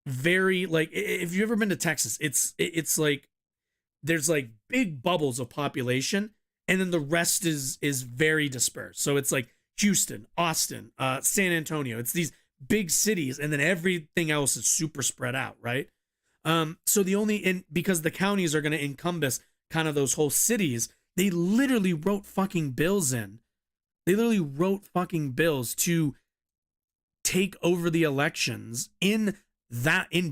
very, like, if you've ever been to Texas, it's like there's like big bubbles of population, and then the rest is very dispersed. So it's like Houston, Austin, San Antonio. It's these big cities, and then everything else is super spread out, right? So because the counties are going to encompass kind of those whole cities, they literally wrote fucking bills in. They literally wrote fucking bills to take over the elections in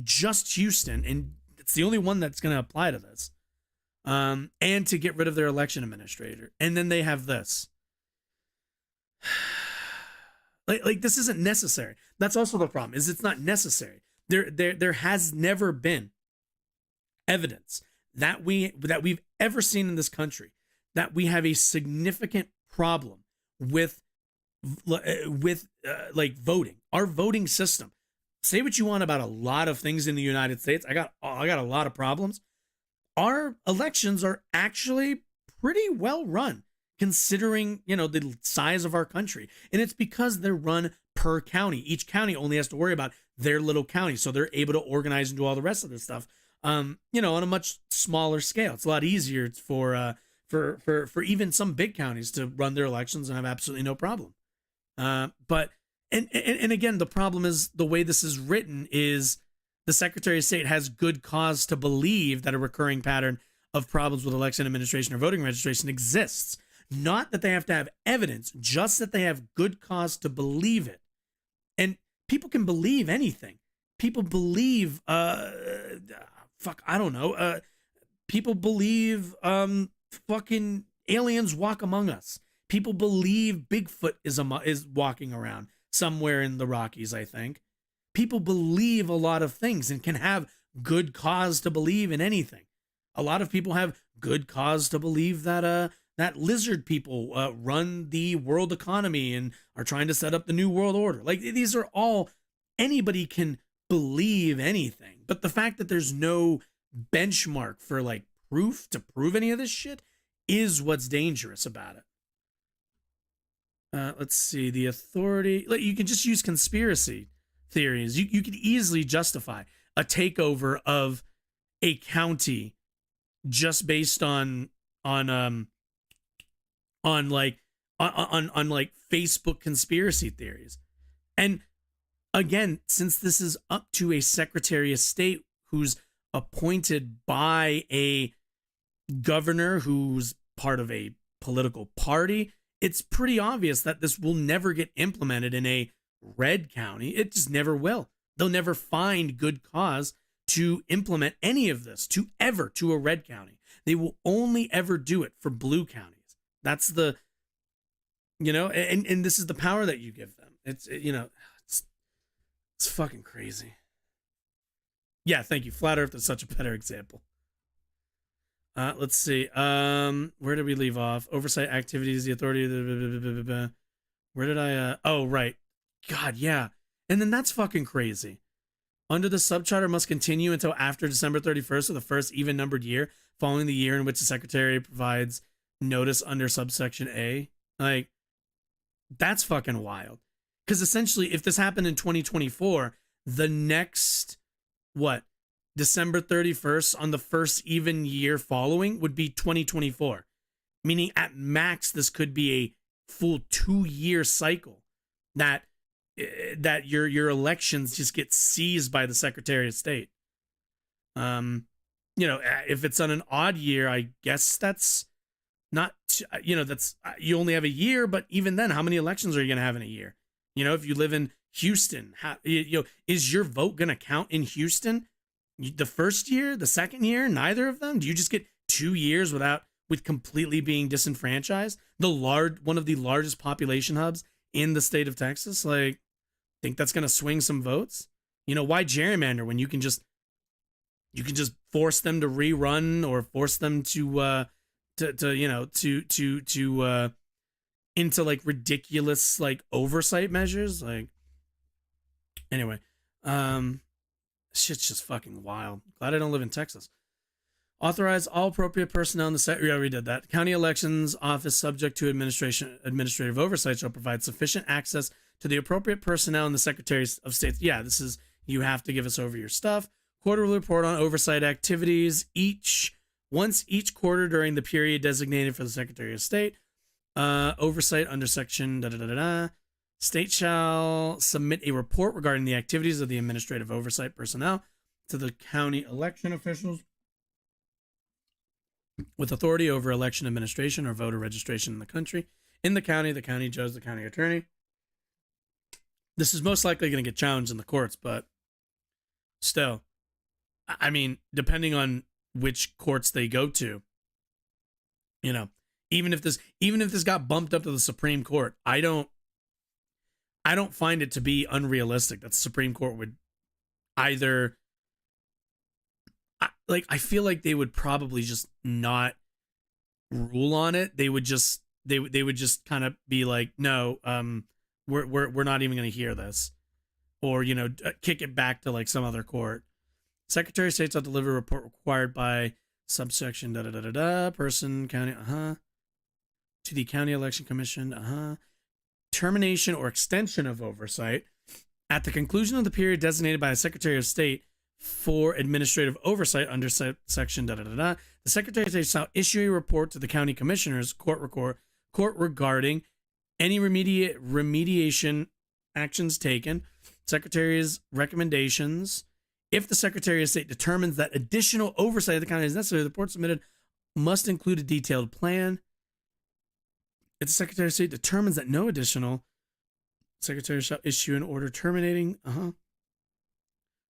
just Houston, and it's the only one that's going to apply to this. And to get rid of their election administrator. And then they have this. Like this isn't necessary. That's also the problem, is it's not necessary. There has never been evidence that we've ever seen in this country that we have a significant problem with like voting. Our voting system. Say what you want about a lot of things in the United States. I got a lot of problems. Our elections are actually pretty well run, considering, the size of our country. And it's because they're run per county. Each county only has to worry about their little county. So they're able to organize and do all the rest of this stuff, on a much smaller scale. It's a lot easier for even some big counties to run their elections and have absolutely no problem. But again, the problem is the way this is written is the Secretary of State has good cause to believe that a recurring pattern of problems with election administration or voting registration exists. Not that they have to have evidence, just that they have good cause to believe it. And people can believe anything. People believe, people believe fucking aliens walk among us. People believe Bigfoot is walking around somewhere in the Rockies, I think. People believe a lot of things and can have good cause to believe in anything. A lot of people have good cause to believe that that lizard people run the world economy and are trying to set up the new world order. Like, these are all, anybody can believe anything. But the fact that there's no benchmark for like proof to prove any of this shit is what's dangerous about it. Let's see, the authority, like, you can just use conspiracy theories. You could easily justify a takeover of a county just based on like Facebook conspiracy theories. And again, since this is up to a Secretary of State who's appointed by a governor who's part of a political party, it's pretty obvious that this will never get implemented in a red county. It just never will. They'll never find good cause to implement any of this to a red county. They will only ever do it for blue counties. That's the, and this is the power that you give them. It's fucking crazy. Yeah, thank you. Flat Earth is such a better example. Let's see. Where did we leave off? Oversight activities, the authority. Where did I? Oh, right. God, yeah. And then that's fucking crazy. Under the subcharter must continue until after December 31st of the first even numbered year following the year in which the secretary provides notice under subsection A. Like, that's fucking wild. Because essentially, if this happened in 2024, the next, what, December 31st on the first even year following would be 2024. Meaning at max, this could be a full 2-year cycle that your elections just get seized by the Secretary of State. If it's on an odd year, I guess that's not, that's, you only have a year, but even then, how many elections are you going to have in a year? If you live in Houston, is your vote going to count in Houston? The first year, the second year, neither of them? Do you just get 2 years with completely being disenfranchised? One of the largest population hubs in the state of Texas? Like, think that's going to swing some votes? Why gerrymander when you can just force them to rerun or force them into like ridiculous like oversight measures? Like, anyway, shit's just fucking wild. Glad I don't live in Texas. Authorize all appropriate personnel in the we already did that. County elections office subject to administrative oversight shall provide sufficient access to the appropriate personnel in the Secretary of State. Yeah, this is, you have to give us over your stuff. Quarterly report on oversight activities once each quarter during the period designated for the Secretary of State. Oversight under section State shall submit a report regarding the activities of the administrative oversight personnel to the county election officials with authority over election administration or voter registration in the county, the county judge, the county attorney. This is most likely going to get challenged in the courts, but still, I mean, depending on which courts they go to, even if this got bumped up to the Supreme Court, I don't find it to be unrealistic that the Supreme Court would either, I feel like they would probably just not rule on it. They would just kind of be like, no, we're not even going to hear this, or kick it back to like some other court. Secretary of State shall deliver a report required by subsection person county to the county election commission termination or extension of oversight at the conclusion of the period designated by the Secretary of State for administrative oversight under section the Secretary of State shall issue a report to the county commissioners court regarding any remediation actions taken, Secretary's recommendations. If the Secretary of State determines that additional oversight of the county is necessary, the report submitted must include a detailed plan. If the Secretary of State determines that no additional, Secretary shall issue an order terminating.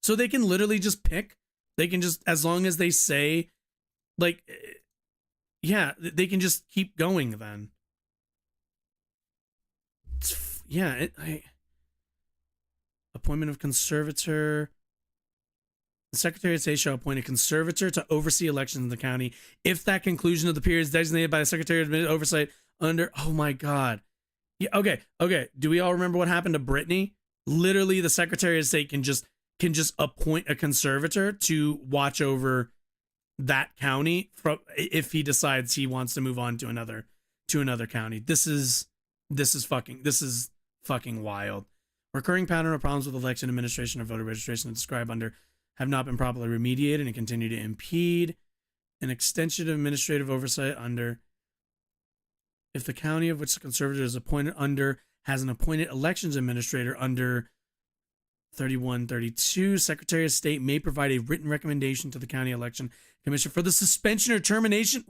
So they can literally just pick. They can just, as long as they say, like, yeah, they can just keep going then. Appointment of conservator. The Secretary of State shall appoint a conservator to oversee elections in the county if that conclusion of the period is designated by the Secretary of Oversight under, oh my God. Yeah, okay. Do we all remember what happened to Brittany? Literally, the Secretary of State can just appoint a conservator to watch over that county if he decides he wants to move on to another county. This is fucking wild. Recurring pattern of problems with election administration or voter registration described under have not been properly remediated and continue to impede an extension of administrative oversight under if the county of which the conservator is appointed under has an appointed elections administrator under 3132, Secretary of State may provide a written recommendation to the county election commission for the suspension or termination.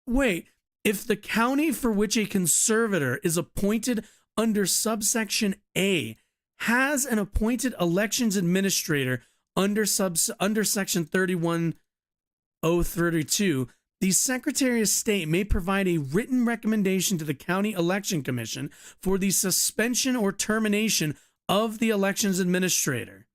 Wait, if the county for which a conservator is appointed under subsection A has an appointed elections administrator under section 31032, the Secretary of State may provide a written recommendation to the county election commission for the suspension or termination of the elections administrator.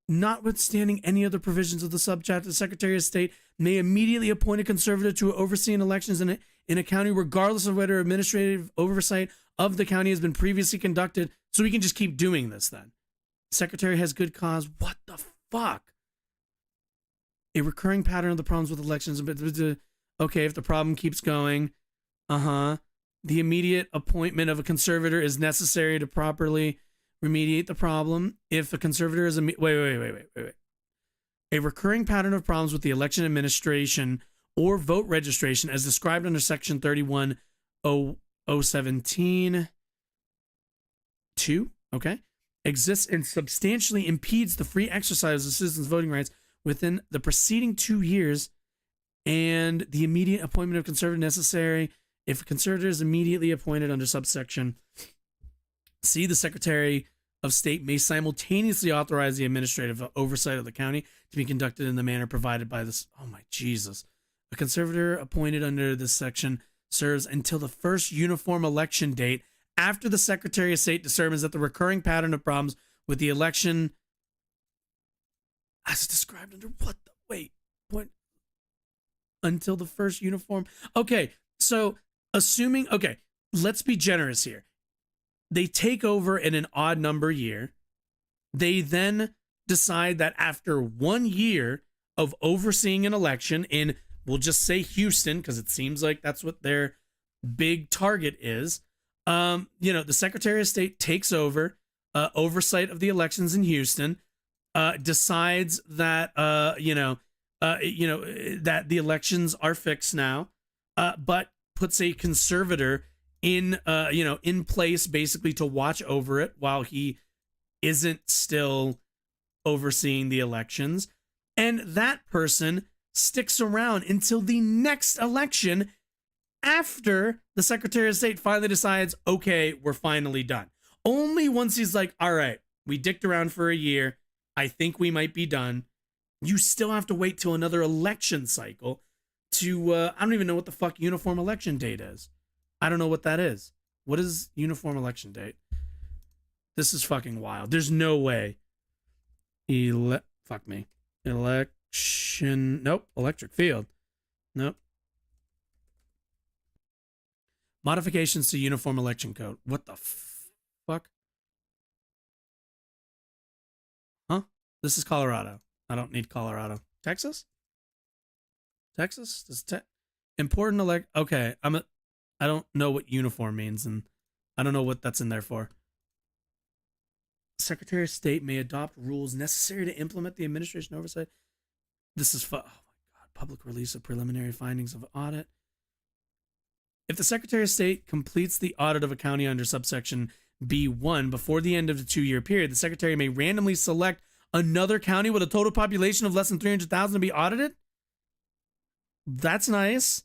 Notwithstanding any other provisions of the subchapter, the Secretary of State may immediately appoint a conservator to oversee elections in a county, regardless of whether administrative oversight of the county has been previously conducted. So we can just keep doing this then. Secretary has good cause. What the fuck? A recurring pattern of the problems with elections. Okay, if the problem keeps going, the immediate appointment of a conservator is necessary to properly remediate the problem. If a conservator is wait. A recurring pattern of problems with the election administration or vote registration, as described under Section 31.017(2), okay, exists and substantially impedes the free exercise of citizens' voting rights within the preceding 2 years, and the immediate appointment of conservator necessary. If a conservator is immediately appointed under subsection C, the Secretary of State may simultaneously authorize the administrative oversight of the county to be conducted in the manner provided by this. Oh my Jesus. A conservator appointed under this section serves until the first uniform election date after the Secretary of State determines that the recurring pattern of problems with the election as described under what the what until the first uniform. Okay, so assuming, okay, let's be generous here. They take over in an odd number year. They then decide that after 1 year of overseeing an election in, we'll just say Houston, because it seems like that's what their big target is. The Secretary of State takes over oversight of the elections in Houston, decides that that the elections are fixed now, but puts a conservator in place basically to watch over it while he isn't still overseeing the elections. And that person sticks around until the next election after the Secretary of State finally decides, okay, we're finally done. Only once he's like, all right, we dicked around for a year. I think we might be done. You still have to wait till another election cycle to, I don't even know what the fuck uniform election date is. I don't know what that is. What is uniform election date? This is fucking wild. There's no way. Fuck me. Election. Nope. Electric field. Nope. Modifications to uniform election code. What the fuck? Huh? This is Colorado. I don't need Colorado. Texas? Texas? Important okay. I don't know what uniform means, and I don't know what that's in there for. Secretary of State may adopt rules necessary to implement the administration oversight. This is oh my God. Public release of preliminary findings of audit. If the Secretary of State completes the audit of a county under subsection B1 before the end of the 2-year period, the Secretary may randomly select another county with a total population of less than 300,000 to be audited. That's nice.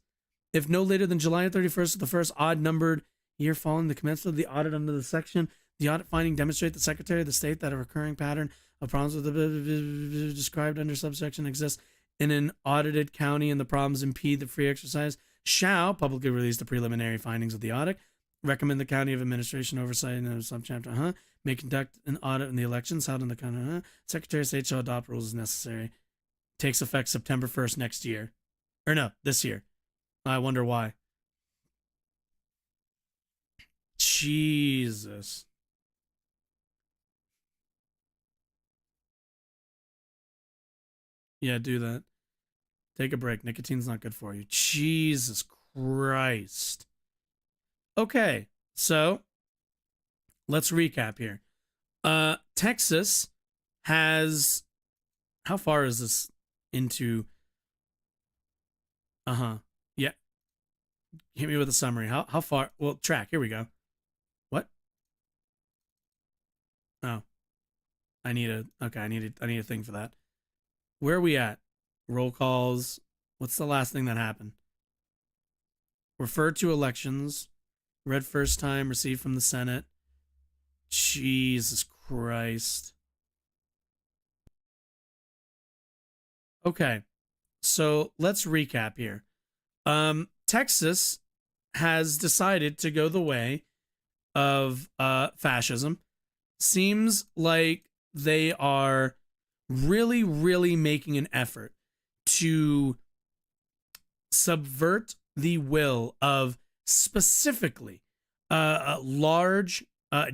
If no later than July 31st of the first odd-numbered year following the commencement of the audit under the section, the audit finding demonstrate the Secretary of the State that a recurring pattern of problems with the described under subsection exists in an audited county and the problems impede the free exercise, shall publicly release the preliminary findings of the audit, recommend the county of administration oversight in the subchapter, may conduct an audit in the elections held in the county, Secretary of State shall adopt rules as necessary. Takes effect September 1st next year. Or no, this year. I wonder why. Jesus. Yeah, do that. Take a break. Nicotine's not good for you. Jesus Christ. Okay, so let's recap here. Texas has, how far is this into? Yeah. Hit me with a summary. How far? Well, track. Here we go. What? Oh, I need a thing for that. Where are we at? Roll calls. What's the last thing that happened? Referred to elections. Read first time. Received from the Senate. Jesus Christ. Okay. So let's recap here. Texas has decided to go the way of fascism. Seems like they are really, really making an effort to subvert the will of specifically large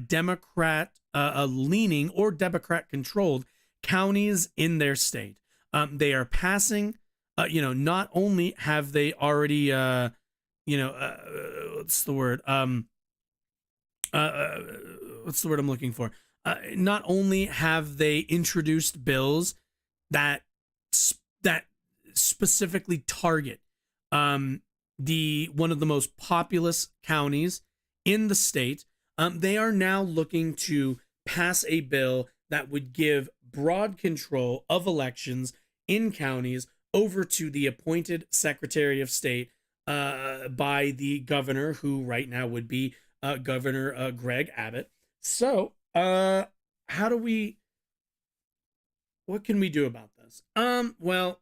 Democrat leaning or Democrat controlled counties in their state. They are passing, not only have they already, what's the word? What's the word I'm looking for? Not only have they introduced bills that specifically target the one of the most populous counties in the state, they are now looking to pass a bill that would give broad control of elections in counties over to the appointed Secretary of State by the governor, who right now would be Governor Greg Abbott. So, what can we do about this? Well,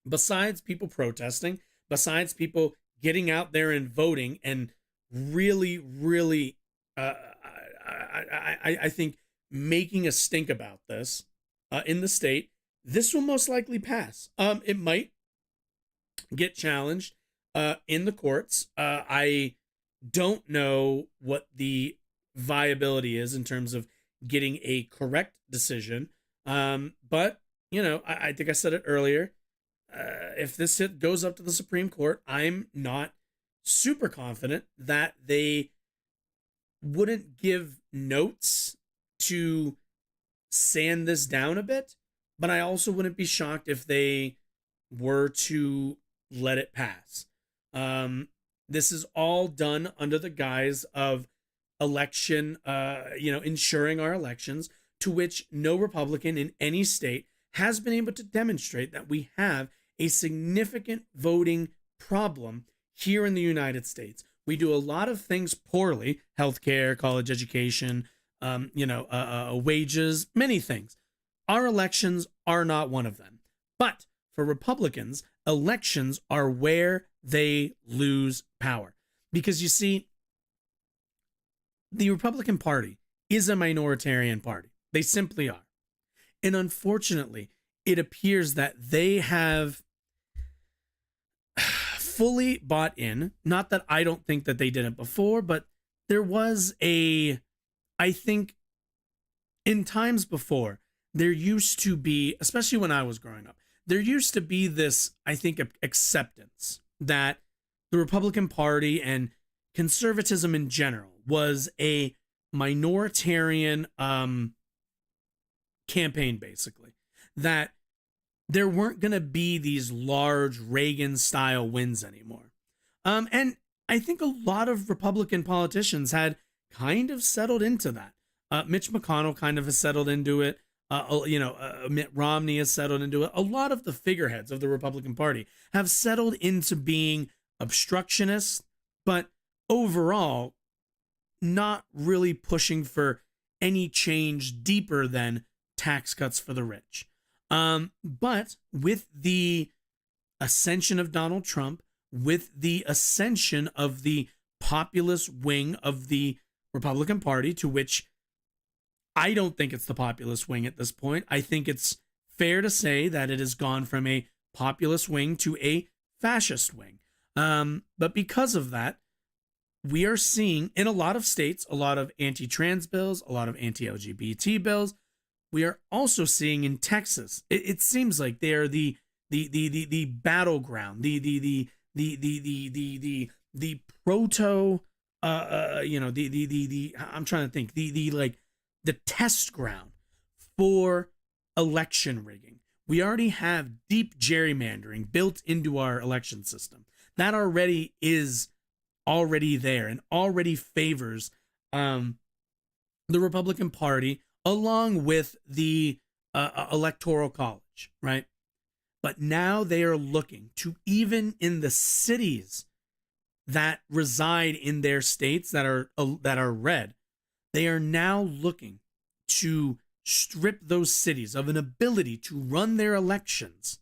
besides people protesting, besides people getting out there and voting and really, really, I think making a stink about this in the state, this will most likely pass. It might get challenged in the courts. I don't know what the viability is in terms of getting a correct decision. But, I think I said it earlier. If this goes up to the Supreme Court, I'm not super confident that they wouldn't give notes to sand this down a bit, but I also wouldn't be shocked if they were to let it pass. This is all done under the guise of election, ensuring our elections, to which no Republican in any state has been able to demonstrate that we have a significant voting problem here in the United States. We do a lot of things poorly: healthcare, college education, wages, many things. Our elections are not one of them. But for Republicans, elections are where they lose power. Because you see, the Republican Party is a minoritarian party. They simply are. And unfortunately, it appears that they have fully bought in. Not that I don't think that they didn't before, but there was I think in times before, there used to be, especially when I was growing up, there used to be this, I think, acceptance that the Republican Party and conservatism in general was a minoritarian campaign, basically. That there weren't going to be these large Reagan-style wins anymore. And I think a lot of Republican politicians had kind of settled into that. Mitch McConnell kind of has settled into it. Mitt Romney has settled into it. A lot of the figureheads of the Republican Party have settled into being obstructionists, but overall not really pushing for any change deeper than tax cuts for the rich. But with the ascension of Donald Trump, with the ascension of the populist wing of the Republican Party, to which I don't think it's the populist wing at this point. I think it's fair to say that it has gone from a populist wing to a fascist wing. But because of that, we are seeing in a lot of states a lot of anti-trans bills, a lot of anti-LGBT bills. We are also seeing in Texas, it seems like they are the battleground, the proto, I'm trying to think, the test ground for election rigging. We already have deep gerrymandering built into our election system. That already is there and already favors the Republican Party along with the Electoral College, right? But now they are looking to, even in the cities that reside in their states that are red, they are now looking to strip those cities of an ability to run their elections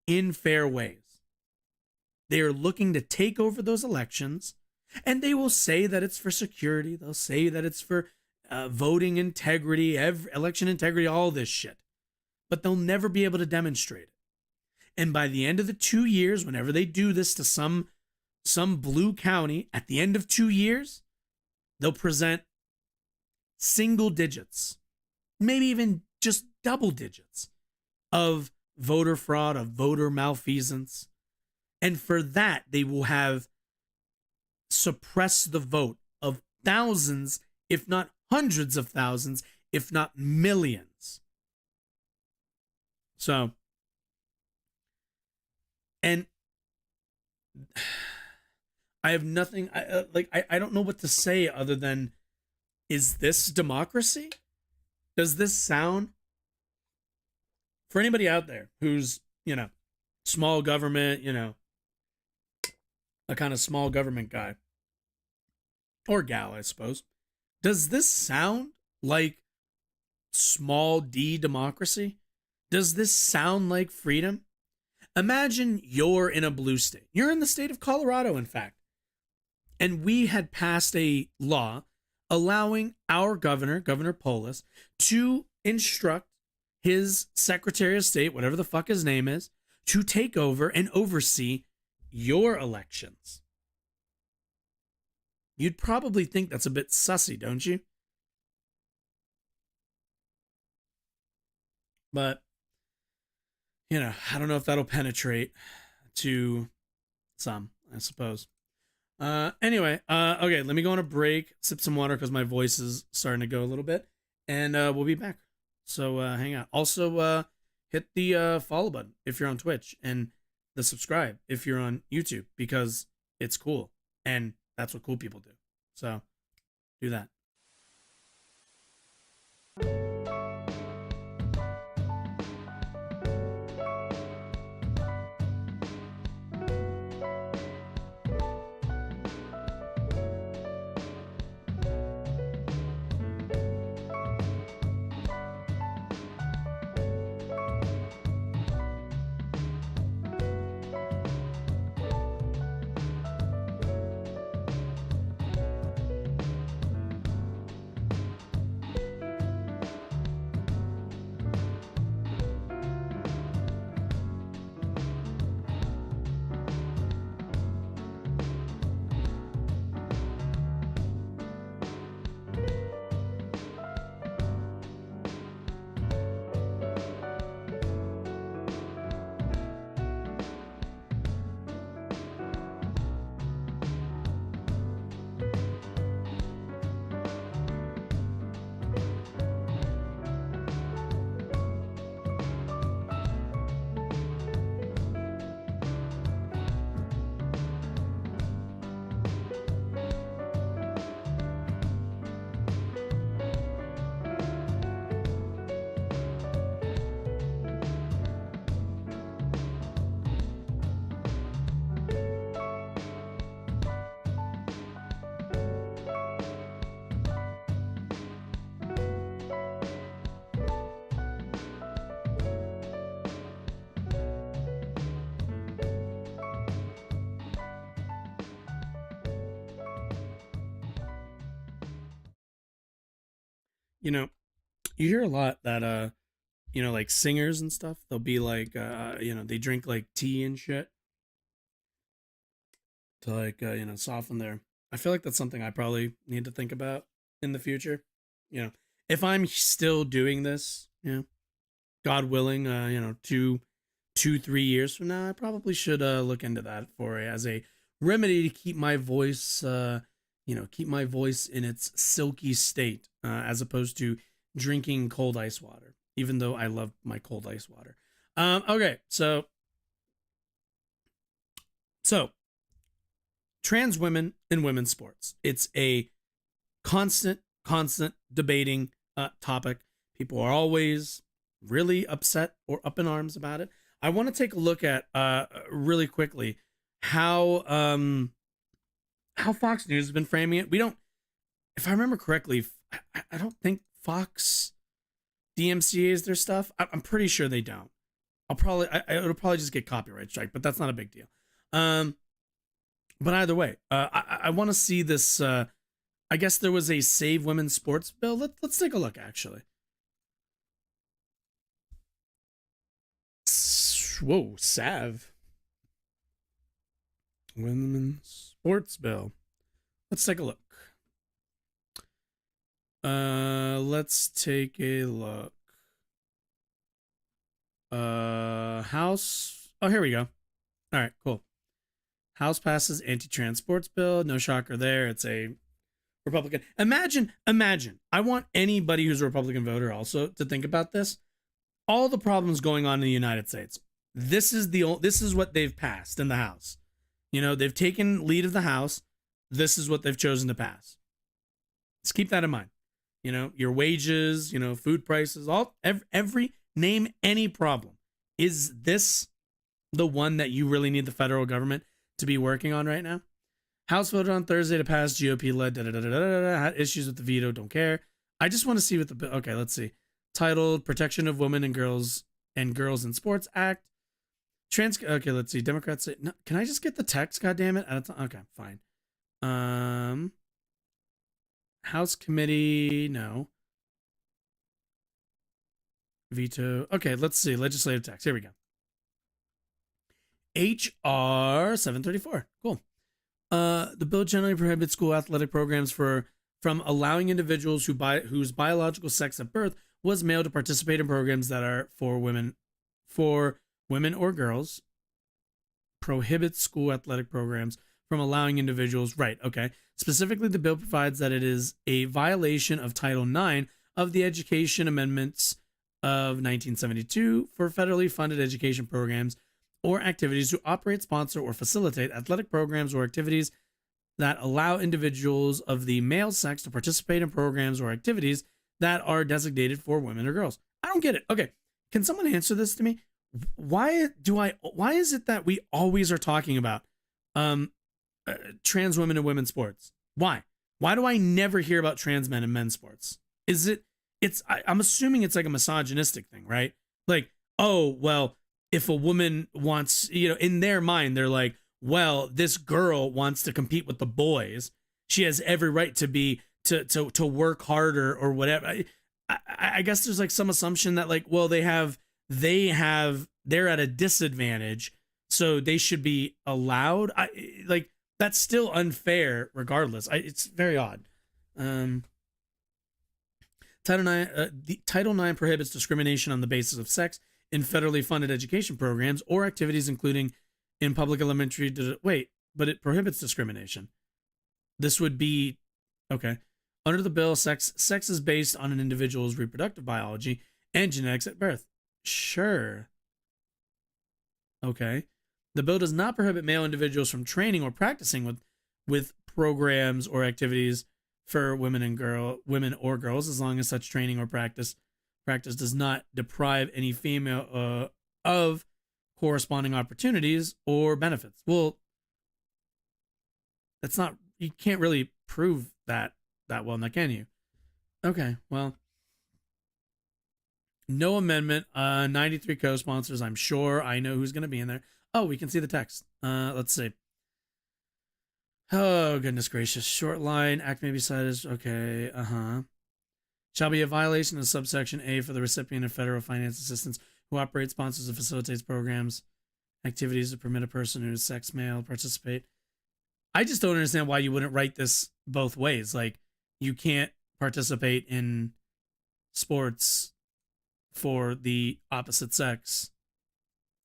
in fair ways. They are looking to take over those elections, and they will say that it's for security. They'll say that it's for voting integrity, election integrity, all this shit. but they'll never be able to demonstrate it. And by the end of the 2 years, whenever they do this to some blue county, at the end of 2 years, they'll present single digits, maybe even just double digits of voter fraud, of voter malfeasance. And for that, they will have suppressed the vote of thousands, if not hundreds of thousands, if not millions. So, and I have nothing, I don't know what to say other than, is this democracy? Does this sound, for anybody out there who's, small government, a kind of small government guy or gal, I suppose, does this sound like small d democracy? Does this sound like freedom? Imagine you're in a blue state. You're in the state of Colorado, in fact. And we had passed a law allowing our governor, Governor Polis, to instruct his Secretary of State, whatever the fuck his name is, to take over and oversee your elections. You'd probably think that's a bit sussy, don't you? But, I don't know if that'll penetrate to some, I suppose. Anyway, okay, let me go on a break, sip some water because my voice is starting to go a little bit, and we'll be back. So hang out. Also, hit the follow button if you're on Twitch, and the subscribe if you're on YouTube, because it's cool, and that's what cool people do. So do that. You hear a lot that like singers and stuff, they'll be like they drink like tea and shit to like soften their, I feel like that's something I probably need to think about in the future. If I'm still doing this, God willing, 2-3 years from now, I probably should look into that as a remedy to keep my voice keep my voice in its silky state, as opposed to drinking cold ice water, even though I love my cold ice water. Okay, so trans women in women's sports. It's a constant debating topic. People are always really upset or up in arms about it. I want to take a look at really quickly how Fox News has been framing it. We don't, if I remember correctly, I don't think Fox DMCA's their stuff. I'm pretty sure they don't. It'll probably just get copyright strike, but that's not a big deal. But either way, I want to see this. I guess there was a Save Women's Sports bill. Let's take a look, actually. Whoa, Sav. Women's sports bill. Let's take a look. Let's take a look. House. Oh, here we go. All right, cool. House passes anti-trans sports bill. No shocker there. It's a Republican. Imagine. I want anybody who's a Republican voter also to think about this. All the problems going on in the United States. This is what they've passed in the House. You know, they've taken lead of the House. This is what they've chosen to pass. Let's keep that in mind. You know, your wages, you know, food prices, every name any problem. Is this the one that you really need the federal government to be working on right now? House voted on Thursday to pass GOP-led had issues with the veto, don't care. I just want to see what the okay, let's see. Titled Protection of Women and Girls in Sports Act. Okay, let's see. Democrats say no, can I just get the text, god damn it? Okay, fine. House committee, no. Veto. Okay, let's see. Legislative text. Here we go. HR 734. Cool. The bill generally prohibits school athletic programs from allowing individuals whose biological sex at birth was male to participate in programs that are for women or girls. Prohibits school athletic programs from allowing individuals. Right. Okay. Specifically, the bill provides that it is a violation of Title IX of the Education Amendments of 1972 for federally funded education programs or activities to operate, sponsor, or facilitate athletic programs or activities that allow individuals of the male sex to participate in programs or activities that are designated for women or girls. I don't get it. Okay, can someone answer this to me? Why is it that we always are talking about trans women in women's sports? Why do I never hear about trans men in men's sports? I'm assuming it's like a misogynistic thing, right? Like, oh, well, if a woman wants, you know, in their mind, they're like, well, this girl wants to compete with the boys. She has every right to work harder or whatever. I guess there's like some assumption that like, well, they're at a disadvantage, so they should be allowed. That's still unfair regardless. It's very odd. Title IX prohibits discrimination on the basis of sex in federally funded education programs or activities, including in public elementary. But it prohibits discrimination. This would be, okay. Under the bill, sex is based on an individual's reproductive biology and genetics at birth. Sure. Okay. The bill does not prohibit male individuals from training or practicing with programs or activities for women or girls, as long as such training or practice does not deprive any female of corresponding opportunities or benefits. Well, you can't really prove that well, now can you? Okay, well, no amendment. 93 co-sponsors. I'm sure I know who's going to be in there. Oh, we can see the text. Let's see. Oh, goodness gracious. Short line. Act may be cited as, okay. Shall be a violation of subsection A for the recipient of federal finance assistance who operates, sponsors, and facilitates programs, activities to permit a person who is sex male participate. I just don't understand why you wouldn't write this both ways. Like, you can't participate in sports for the opposite sex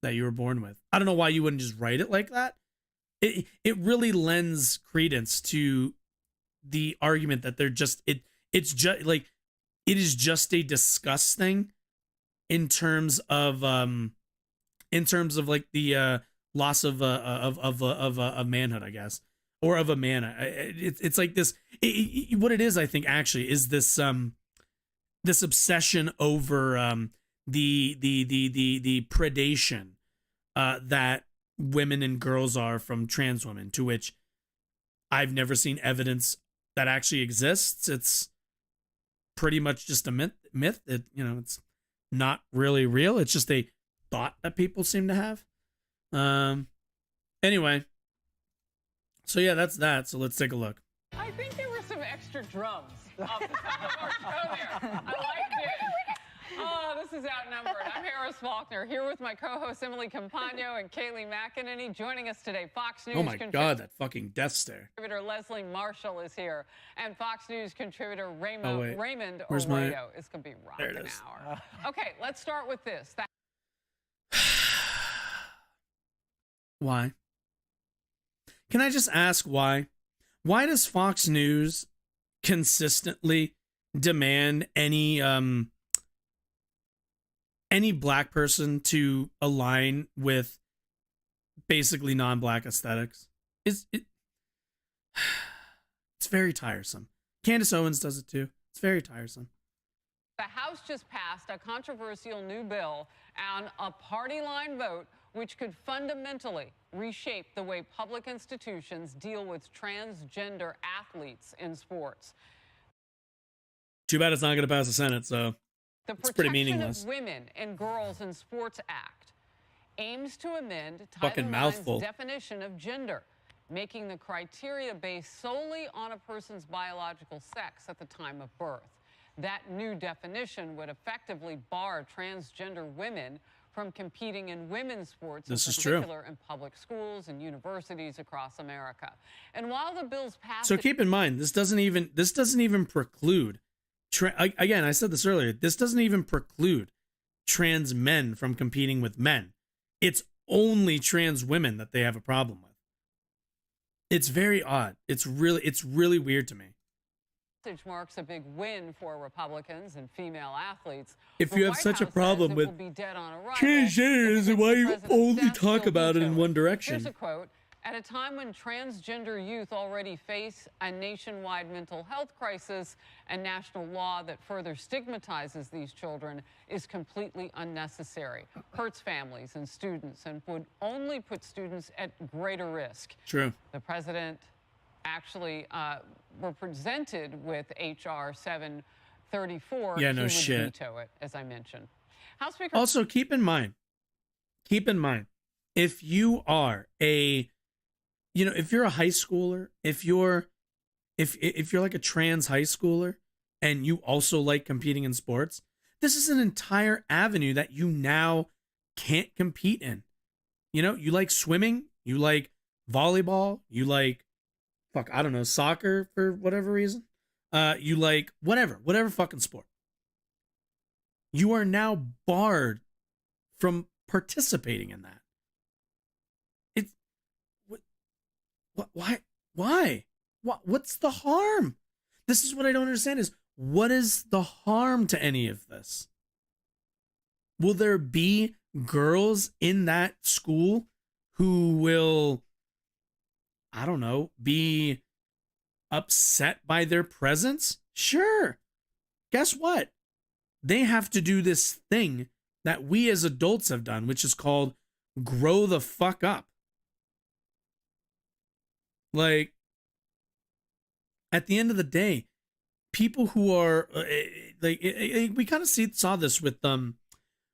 that you were born with. I don't know why you wouldn't just write it like that. It really lends credence to the argument that it's just like it is just a discuss thing in terms of like the loss of manhood, I guess, or of a man. It's like this. What it is, I think, actually, is this this obsession over the predation that women and girls are from trans women, to which I've never seen evidence that actually exists. It's pretty much just a myth. It's not really real. It's just a thought that people seem to have. Anyway, so yeah, that's that. So let's take a look. I think there were some extra drums off the top of our show there. I liked it. Oh, this is outnumbered. I'm Harris Faulkner, here with my co-hosts Emily Campagno and Kaylee McEnany. Joining us today, Fox News Oh my God, that fucking death stare. contributor Leslie Marshall is here, and Fox News contributor Oh, wait. Raymond Where's my- Arroyo is going to be There it rocking is. hour. Okay, let's start with this. Why? Can I just ask why? Why does Fox News consistently demand any black person to align with basically non-black aesthetics? It's very tiresome. Candace Owens does it too. It's very tiresome. The House just passed a controversial new bill on a party line vote which could fundamentally reshape the way public institutions deal with transgender athletes in sports. Too bad it's not going to pass the Senate, so The it's pretty Protection meaningless. of Women and Girls in Sports Act aims to amend Fucking Title mouthful. IX's definition of gender, making the criteria based solely on a person's biological sex at the time of birth. That new definition would effectively bar transgender women from competing in women's sports, This in is true. particular in public schools and universities across America. And while the bill's passage, So keep in mind, this doesn't even preclude. Again, I said this earlier. This doesn't even preclude trans men from competing with men. It's only trans women that they have a problem with. It's very odd. It's really weird to me. marks a big win for Republicans and female athletes. If The you have White such a House problem says it with will be dead on arrival transgenders, if then it why gets you the president's only desk, talk he'll about it in veto one direction? Here's a quote. At a time when transgender youth already face a nationwide mental health crisis, a national law that further stigmatizes these children is completely unnecessary, hurts families and students, and would only put students at greater risk. True. The president actually were presented with H.R. 734. Yeah, no he would shit. veto it, as I mentioned. House Speaker. Also, keep in mind, if you are if you're a high schooler, if you're like a trans high schooler and you also like competing in sports, this is an entire avenue that you now can't compete in. You know, you like swimming, you like volleyball, you like, I don't know, soccer for whatever reason. You like whatever fucking sport. You are now barred from participating in that. Why? What's the harm? This is what I don't understand is, what is the harm to any of this? Will there be girls in that school who will, I don't know, be upset by their presence? Sure. Guess what? They have to do this thing that we as adults have done, which is called grow the fuck up. Like, at the end of the day, people who are we kind of saw this with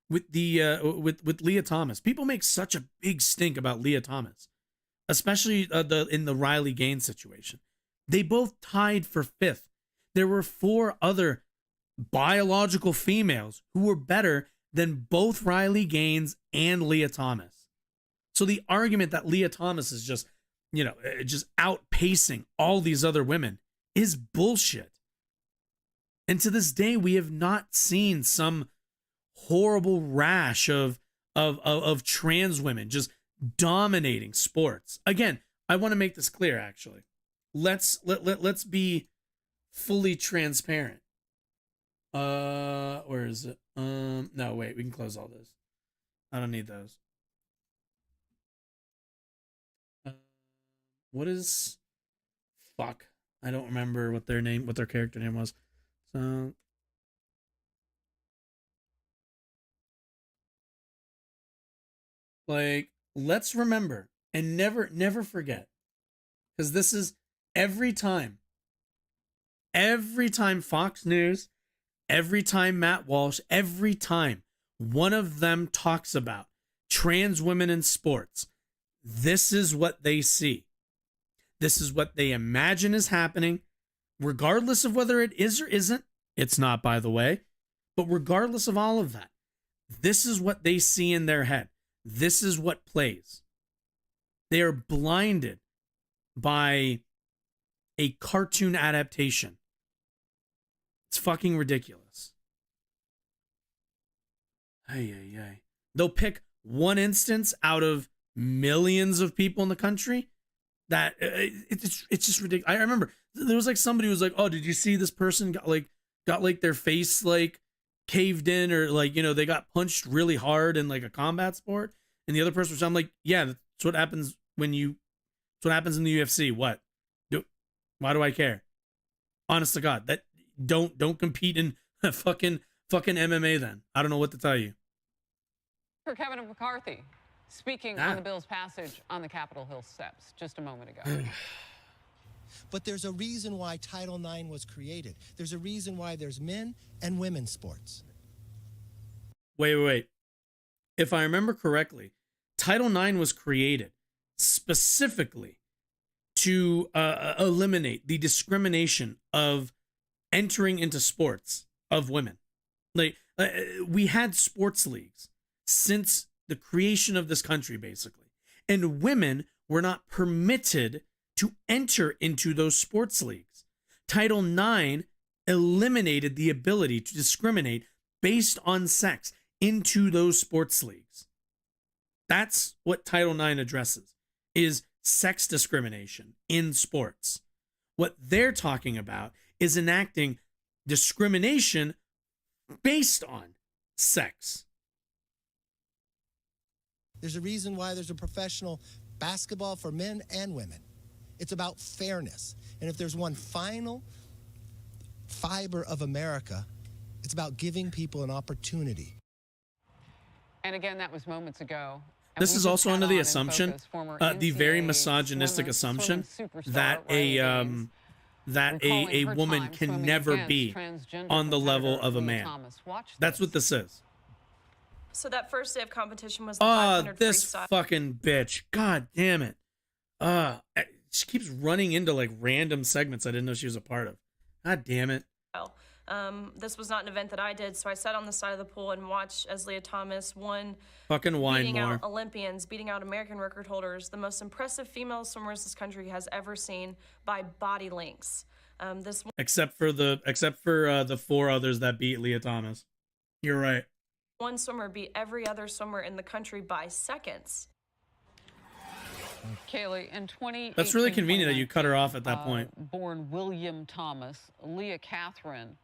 Leah Thomas. People make such a big stink about Leah Thomas, especially in the Riley Gaines situation. They both tied for 5th. There were 4 other biological females who were better than both Riley Gaines and Leah Thomas. So the argument that Leah Thomas is just outpacing all these other women is bullshit. And to this day, we have not seen some horrible rash of trans women just dominating sports. Again, I want to make this clear, actually. Let's be fully transparent. Where is it? No, wait, we can close all this. I don't need those. What is fuck? I don't remember what their character name was. So let's remember and never forget. Because this is every time Fox News, every time Matt Walsh, every time one of them talks about trans women in sports, this is what they see. This is what they imagine is happening, regardless of whether it is or isn't. It's not, by the way. But regardless of all of that, this is what they see in their head. This is what plays. They are blinded by a cartoon adaptation. It's fucking ridiculous. Ay, ay, ay. They'll pick one instance out of millions of people in the country that it's just ridiculous. I remember there was like somebody who was like, "Oh, did you see this person got like their face like caved in, or like, you know, they got punched really hard in like a combat sport?" And the other person was, I'm like, "Yeah, that's what happens that's what happens in the UFC. What? Why do I care? Honest to God, that don't compete in fucking MMA then. I don't know what to tell you." For Kevin McCarthy, speaking on the bill's passage on the Capitol Hill steps just a moment ago. But there's a reason why Title IX was created. There's a reason why there's men and women's sports. Wait. If I remember correctly, Title IX was created specifically to eliminate the discrimination of entering into sports of women. Like, we had sports leagues since the creation of this country, basically, and women were not permitted to enter into those sports leagues. Title IX eliminated the ability to discriminate based on sex into those sports leagues. That's what Title IX addresses, is sex discrimination in sports. What they're talking about is enacting discrimination based on sex. There's a reason why there's a professional basketball for men and women. It's about fairness. And if there's one final fiber of America, it's about giving people an opportunity. And again, that was moments ago. This is also under the assumption, the very misogynistic assumption that a woman can never be on the level of a man. That's what this is. So that first day of competition was the Oh, 500 this freestyle. fucking bitch. God damn it. She keeps running into like random segments I didn't know she was a part of. God damn it. This was not an event that I did, so I sat on the side of the pool and watched as Leah Thomas won, Fucking whine beating more. out Olympians, beating out American record holders, the most impressive female swimmers this country has ever seen by body lengths. This Except for the four others that beat Leah Thomas. You're right. one swimmer beat every other swimmer in the country by seconds. Kaylee, in 2018, That's really convenient that you cut her off at that point. Born William Thomas, Leah Catherine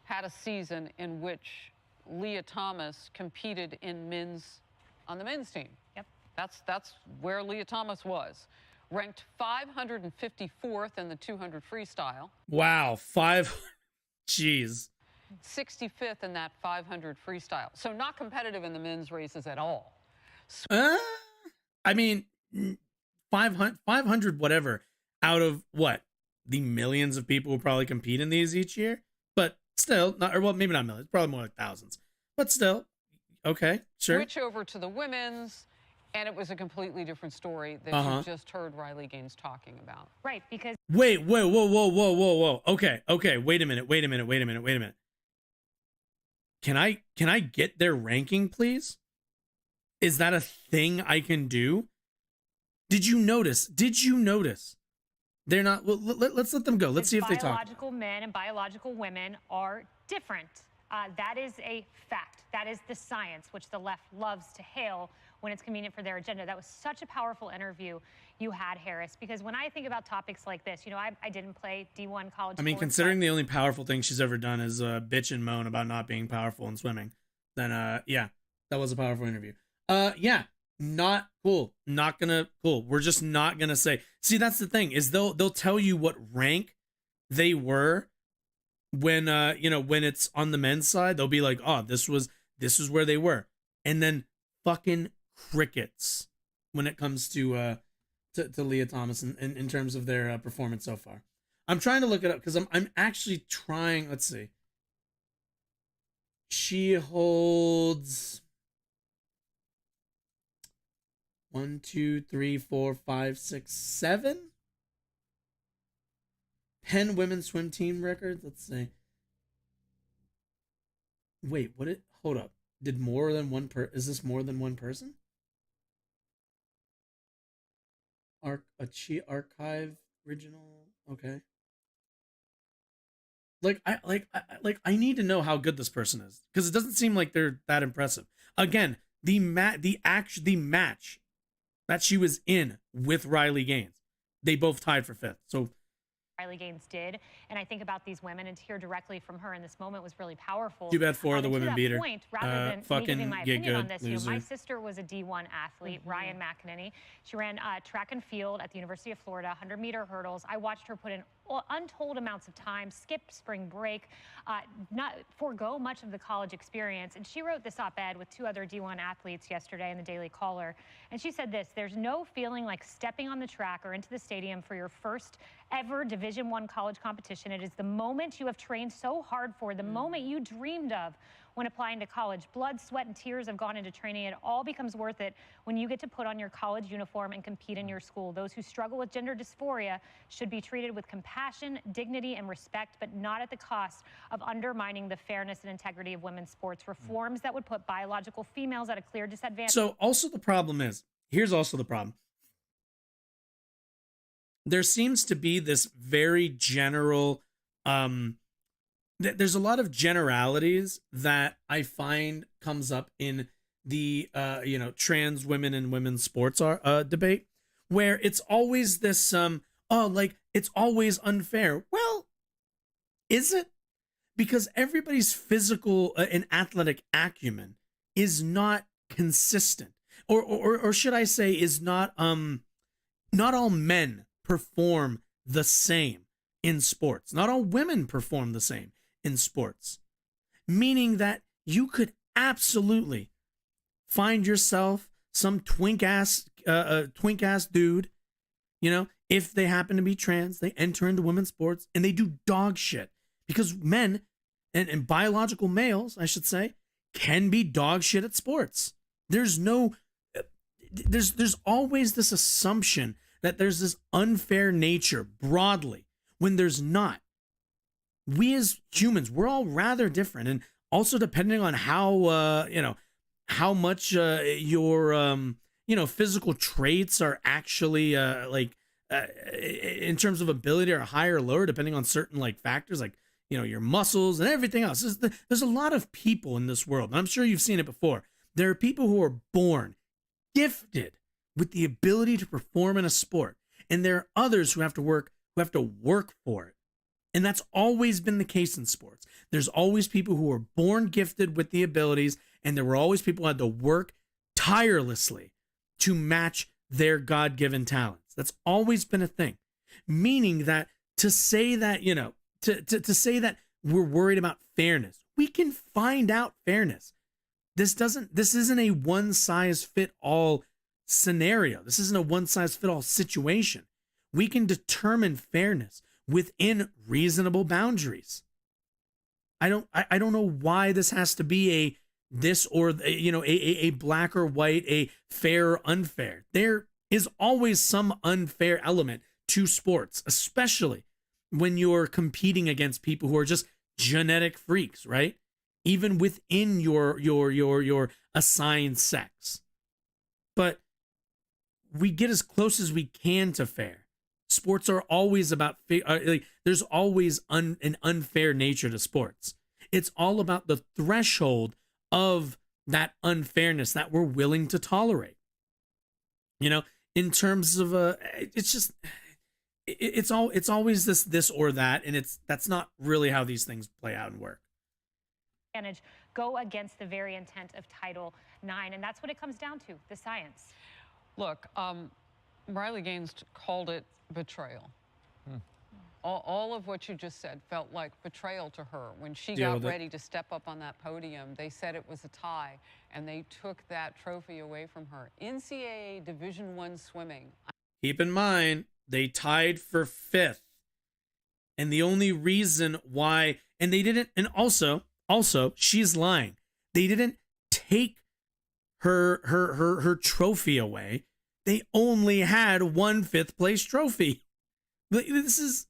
had a season in which Leah Thomas competed on the men's team. Yep. That's where Leah Thomas was. Ranked 554th in the 200 freestyle. Wow, jeez. 65th in that 500 freestyle. So not competitive in the men's races at all. I mean, 500 whatever out of what? The millions of people who probably compete in these each year? But still, maybe not millions, probably more like thousands. But still, okay, sure. Switch over to the women's, and it was a completely different story that you just heard Riley Gaines talking about. Right, because Wait, whoa. Okay, wait a minute. Can I get their ranking, please? Is that a thing I can do? Did you notice? They're not. Well, let's let them go. Let's see if they talk. biological men and biological women are different. That is a fact. That is the science, which the left loves to hail when it's convenient for their agenda. That was such a powerful interview you had, Harris, because when I think about topics like this, you know, I didn't play D1 college I mean, sports, considering the only powerful thing she's ever done is bitch and moan about not being powerful in swimming, then yeah, that was a powerful interview. Yeah, not cool. Not gonna cool. We're just not gonna say. See, that's the thing, is they'll tell you what rank they were when when it's on the men's side. They'll be like, oh, this is where they were, and then fucking crickets when it comes to Leah Thomas in terms of their performance so far. I'm trying to look it up because I'm actually trying. Let's see. She holds 1, 2, 3, 4, 5, 6, 7 Penn women's swim team records. Let's see. Wait, what it hold up. Did more than one is this more than one person? Archive original. Okay. I need to know how good this person is because it doesn't seem like they're that impressive. Again, the match that she was in with Riley Gaines, they both tied for 5th. So Riley Gaines did. And I think about these women, and to hear directly from her in this moment was really powerful. too bad 4 of the And to women that beat her. point, rather than me Fucking giving my get opinion on good, this, you know, my loser. sister was a D1 athlete, Ryan McEnany. She ran track and field at the University of Florida, 100-meter hurdles. I watched her put in untold amounts of time, skip spring break, not forego much of the college experience. And she wrote this op-ed with 2 other D1 athletes yesterday in the Daily Caller. And she said this: there's no feeling like stepping on the track or into the stadium for your first ever Division I college competition. It is the moment you have trained so hard for, the moment you dreamed of when applying to college. Blood, sweat, and tears have gone into training. It all becomes worth it when you get to put on your college uniform and compete in your school. Those who struggle with gender dysphoria should be treated with compassion, dignity, and respect, but not at the cost of undermining the fairness and integrity of women's sports. Reforms that would put biological females at a clear disadvantage. So also the problem is, here's also the problem. There seems to be this very general, there's a lot of generalities that I find comes up in the, trans women and women's sports debate, where it's always this, it's always unfair. Well, is it? Because everybody's physical and athletic acumen is not consistent, or should I say, is not all men perform the same in sports. Not all women perform the same in sports. Meaning that you could absolutely find yourself some twink ass dude, if they happen to be trans, they enter into women's sports and they do dog shit. Because men and biological males, I should say, can be dog shit at sports. There's always this assumption that there's this unfair nature broadly when there's not. We as humans, we're all rather different. And also depending on how, how much your, physical traits are actually in terms of ability are higher or lower, depending on certain factors like, your muscles and everything else. There's a lot of people in this world. And I'm sure you've seen it before. There are people who are born gifted with the ability to perform in a sport, and there are others who have to work for it. And that's always been the case in sports. There's always people who are born gifted with the abilities, and there were always people who had to work tirelessly to match their God-given talents. That's always been a thing. Meaning that to say that, to say that we're worried about fairness, we can find out fairness. This isn't a one-size-fit-all scenario. This isn't a one-size-fit-all situation. We can determine fairness within reasonable boundaries. I don't know why this has to be a black or white, a fair or unfair. There is always some unfair element to sports, especially when you're competing against people who are just genetic freaks, right? Even within your assigned sex. But we get as close as we can to fair. Sports are always about there's always an unfair nature to sports. It's all about the threshold of that unfairness that we're willing to tolerate. In terms of it's always this or that, and that's not really how these things play out and work. Go against the very intent of Title IX, and that's what it comes down to, the science. Look, Riley Gaines called it betrayal. All of what you just said felt like betrayal to her. When she got ready to step up on that podium, they said it was a tie, and they took that trophy away from her. NCAA Division I swimming. Keep in mind, they tied for 5th. And the only reason why, and they didn't, and also, she's lying. They didn't take her trophy away. They only had one 5th place trophy. This is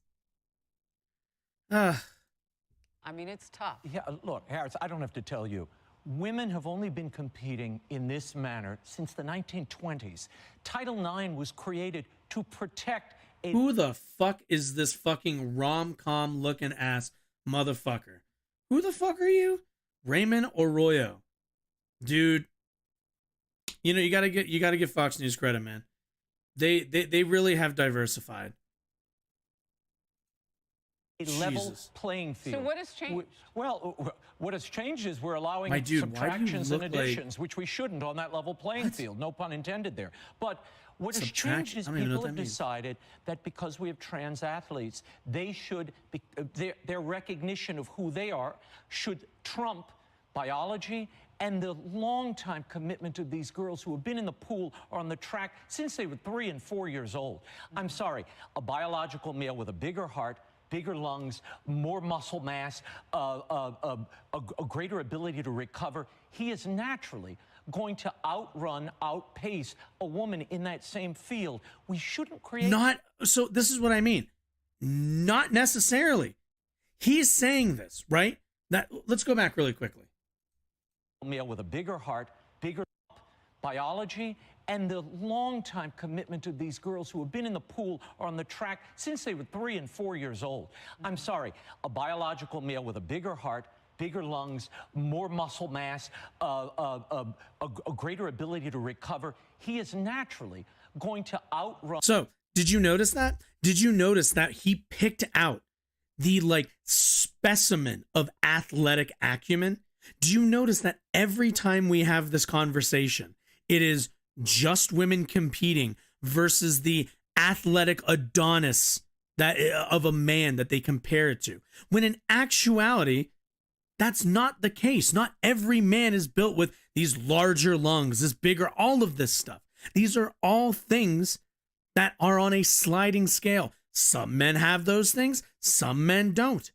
I mean, it's tough. Yeah, look, Harris, I don't have to tell you. Women have only been competing in this manner since the 1920s. Title IX was created to protect a... Who the fuck is this fucking rom-com looking ass motherfucker? Who the fuck are you? Raymond Arroyo. Dude, you know, you gotta give Fox News credit, man. They really have diversified. A level Jesus. playing field. So what has changed? Well, what has changed is we're allowing My dude, why do you subtractions look and like- additions, which we shouldn't on that level playing field. No pun intended there. But what has changed Subtraction? is I don't even know people what have that means. decided that because we have trans athletes, they should be, their recognition of who they are should trump biology and the long-time commitment of these girls who have been in the pool or on the track since they were 3 and 4 years old. I'm sorry, a biological male with a bigger heart, bigger lungs, more muscle mass, a greater ability to recover, he is naturally going to outpace a woman in that same field. We shouldn't create... So this is what I mean. Not necessarily. He's saying this, right? Let's go back really quickly. Male with a bigger heart, bigger biology, and the long-time commitment of these girls who have been in the pool or on the track since they were 3 and 4 years old. I'm sorry, a biological male with a bigger heart, bigger lungs, more muscle mass, a greater ability to recover, he is naturally going to outrun... So, did you notice that? Did you notice that he picked out the like specimen of athletic acumen? Do you notice that every time we have this conversation, it is just women competing versus the athletic Adonis that of a man that they compare it to? When in actuality, that's not the case. Not every man is built with these larger lungs, this bigger, all of this stuff. These are all things that are on a sliding scale. Some men have those things, some men don't.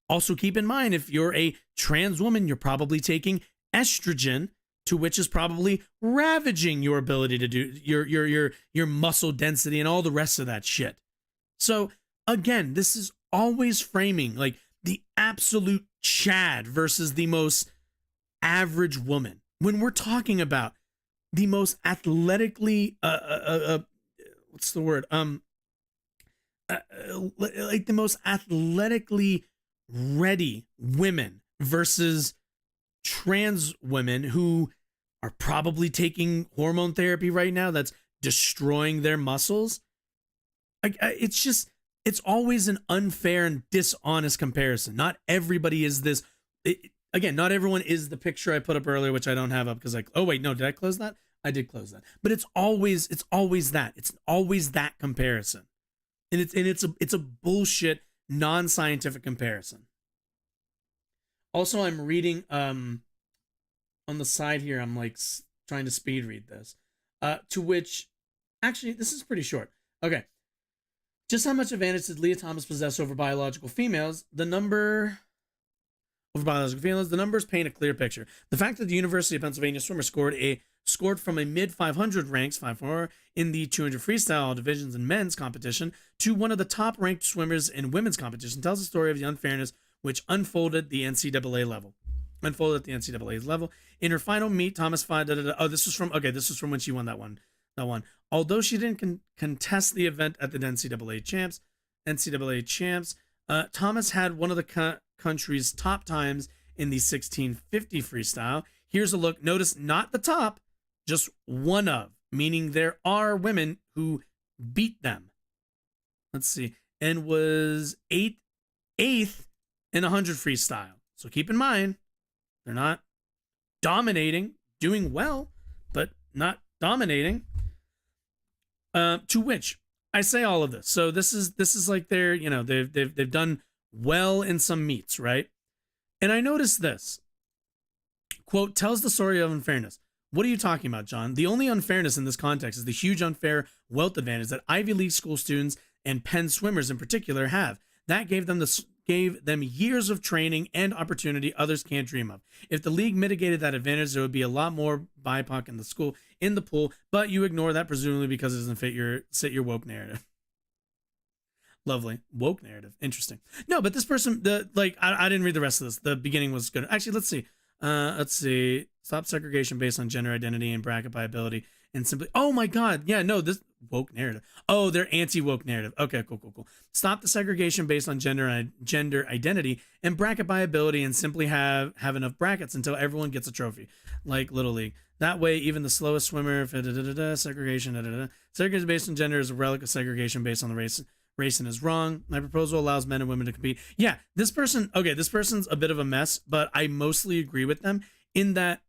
Also keep in mind, if you're a trans woman, you're probably taking estrogen, to which is probably ravaging your ability to do your muscle density and all the rest of that shit. So again, this is always framing like the absolute Chad versus the most average woman. When we're talking about the most athletically, what's the word? Like the most athletically ready women versus trans women who are probably taking hormone therapy right now that's destroying their muscles. It's always an unfair and dishonest comparison. Not everybody is this. Again, not everyone is the picture I put up earlier, which I don't have up because like, oh wait, no, did I close that? I did close that. But it's always that. It's always that comparison. And it's a bullshit, non-scientific comparison. Also, I'm reading on the side here, I'm like trying to speed read this. To which, actually, this is pretty short. Okay. Just how much advantage did Leah Thomas possess over biological females? The numbers paint a clear picture. The fact that the University of Pennsylvania swimmer scored from a mid 500 ranks, 5'4", in the 200 freestyle divisions in men's competition to one of the top ranked swimmers in women's competition tells the story of the unfairness which unfolded at the NCAA level. In her final meet, Thomas oh, this was from when she won that one. Although she didn't contest the event at the NCAA champs, Thomas had one of the country's top times in the 1650 freestyle. Here's a look. Notice not the top, just one of, meaning there are women who beat them. Let's see. And was eighth in 100 freestyle. So keep in mind, they're not dominating, doing well, but not dominating. To which I say all of this. So this is like they're, they've done well in some meets, right? And I noticed this. Quote, tells the story of unfairness. What are you talking about, John? The only unfairness in this context is the huge unfair wealth advantage that Ivy League school students and Penn swimmers in particular have. That gave them years of training and opportunity others can't dream of. If the league mitigated that advantage, there would be a lot more BIPOC in the pool, but you ignore that presumably because it doesn't fit your woke narrative. Lovely. Woke narrative. Interesting. No, but this person, I didn't read the rest of this. The beginning was good. Actually, let's see. Let's see. Stop segregation based on gender identity and bracket by ability. And simply, oh my God. Yeah, no, this woke narrative. Oh, they're anti-woke narrative. Okay, cool. Stop the segregation based on gender identity and bracket by ability, and simply have enough brackets until everyone gets a trophy, like Little League. That way, even the slowest swimmer, segregation, segregation based on gender is a relic of segregation based on the race. Racing is wrong. My proposal allows men and women to compete. Yeah, this person's a bit of a mess, but I mostly agree with them in that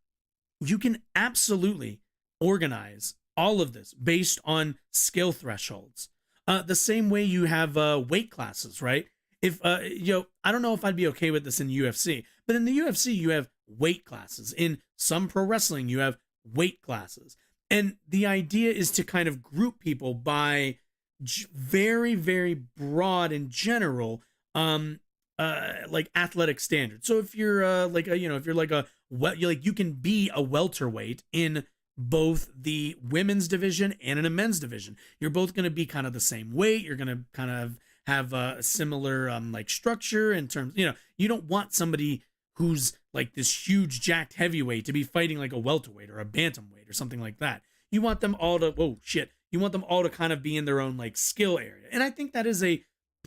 you can absolutely organize all of this based on skill thresholds. The same way you have weight classes, right? If I don't know if I'd be okay with this in UFC, but in the UFC you have weight classes. In some pro wrestling you have weight classes, and the idea is to kind of group people by very, very broad and general like athletic standards. So if you're you can be a welterweight in both the women's division and in a men's division. You're both going to be kind of the same weight. You're going to kind of have a similar like structure in terms, you don't want somebody who's like this huge jacked heavyweight to be fighting like a welterweight or a bantamweight or something like that. You want them all to you want them all to kind of be in their own like skill area. And I think that is a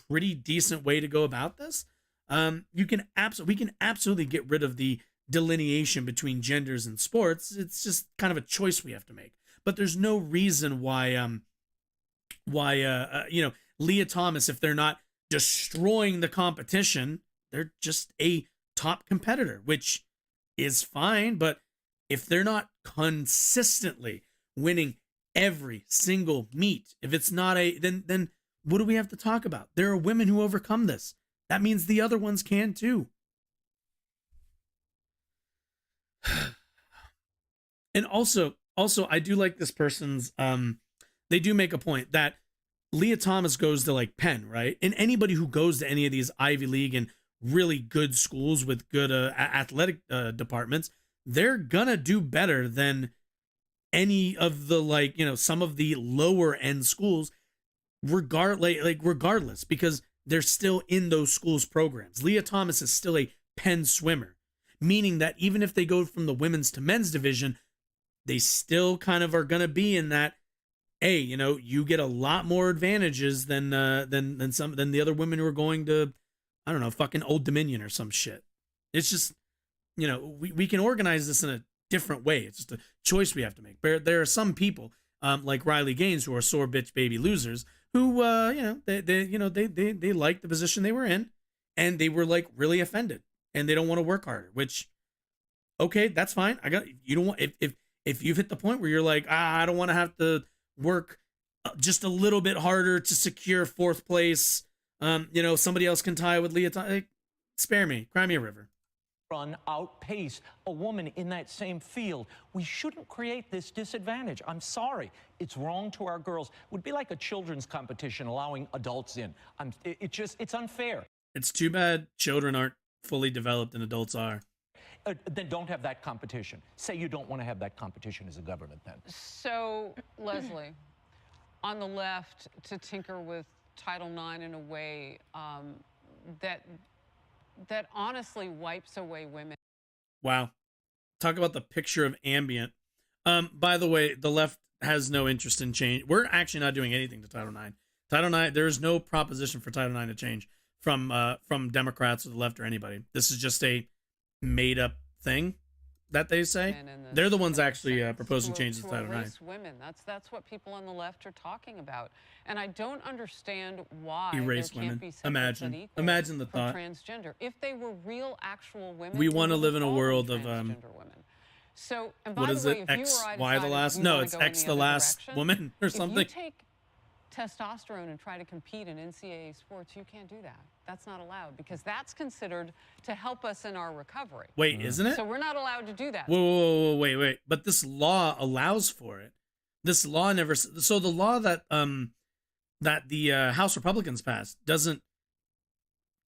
pretty decent way to go about this. We can absolutely get rid of the delineation between genders in sports. It's just kind of a choice we have to make. But there's no reason why Leah Thomas, if they're not destroying the competition, they're just a top competitor, which is fine. But if they're not consistently winning every single meet, if it's not then what do we have to talk about? There are women who overcome this. That means the other ones can too. And also I do like this person's they do make a point that Leah Thomas goes to like Penn, right? And anybody who goes to any of these Ivy League and really good schools with good athletic departments, they're gonna do better than any of the some of the lower end schools, regardless, because they're still in those schools' programs. Leah Thomas is still a Penn swimmer, meaning that even if they go from the women's to men's division, they still kind of are gonna be in that. Hey, you get a lot more advantages than the other women who are going to, I don't know, fucking Old Dominion or some shit. It's just, we can organize this in a different way. It's just a choice we have to make. There are some people like Riley Gaines who are sore bitch baby losers who they like the position they were in and they were like really offended and they don't want to work harder, which okay, that's fine. You don't want if you've hit the point where you're like, I don't want to have to work just a little bit harder to secure fourth place. Somebody else can tie with Leah. Spare me, cry me a river. Run outpace a woman in that same field. We shouldn't create this disadvantage. I'm sorry. It's wrong to our girls. It would be like a children's competition allowing adults in. It's unfair. It's too bad children aren't fully developed and adults are. Then don't have that competition. Say you don't want to have that competition as a government then. So, Leslie, on the left, to tinker with Title IX in a way that honestly wipes away women. Wow. Talk about the picture of ambient. By the way, the left has no interest in change. We're actually not doing anything to Title IX. Title IX, there is no proposition for Title IX to change from Democrats or the left or anybody. This is just a made up thing that they say. They're the ones actually proposing changes to Title IX. Women. That's what people on the left are talking about. And I don't understand why erase there women. Can't be Imagine the thought. Transgender. If they were real, actual women, we want to live in a world of women. So, and by what is the way, it? X, Y the last? No, it's X the last woman or something. If you take testosterone and try to compete in NCAA sports, you can't do that. That's not allowed because that's considered to help us in our recovery. Wait, isn't it? So we're not allowed to do that. Whoa, wait. But this law allows for it. This law never. So the law that the House Republicans passed doesn't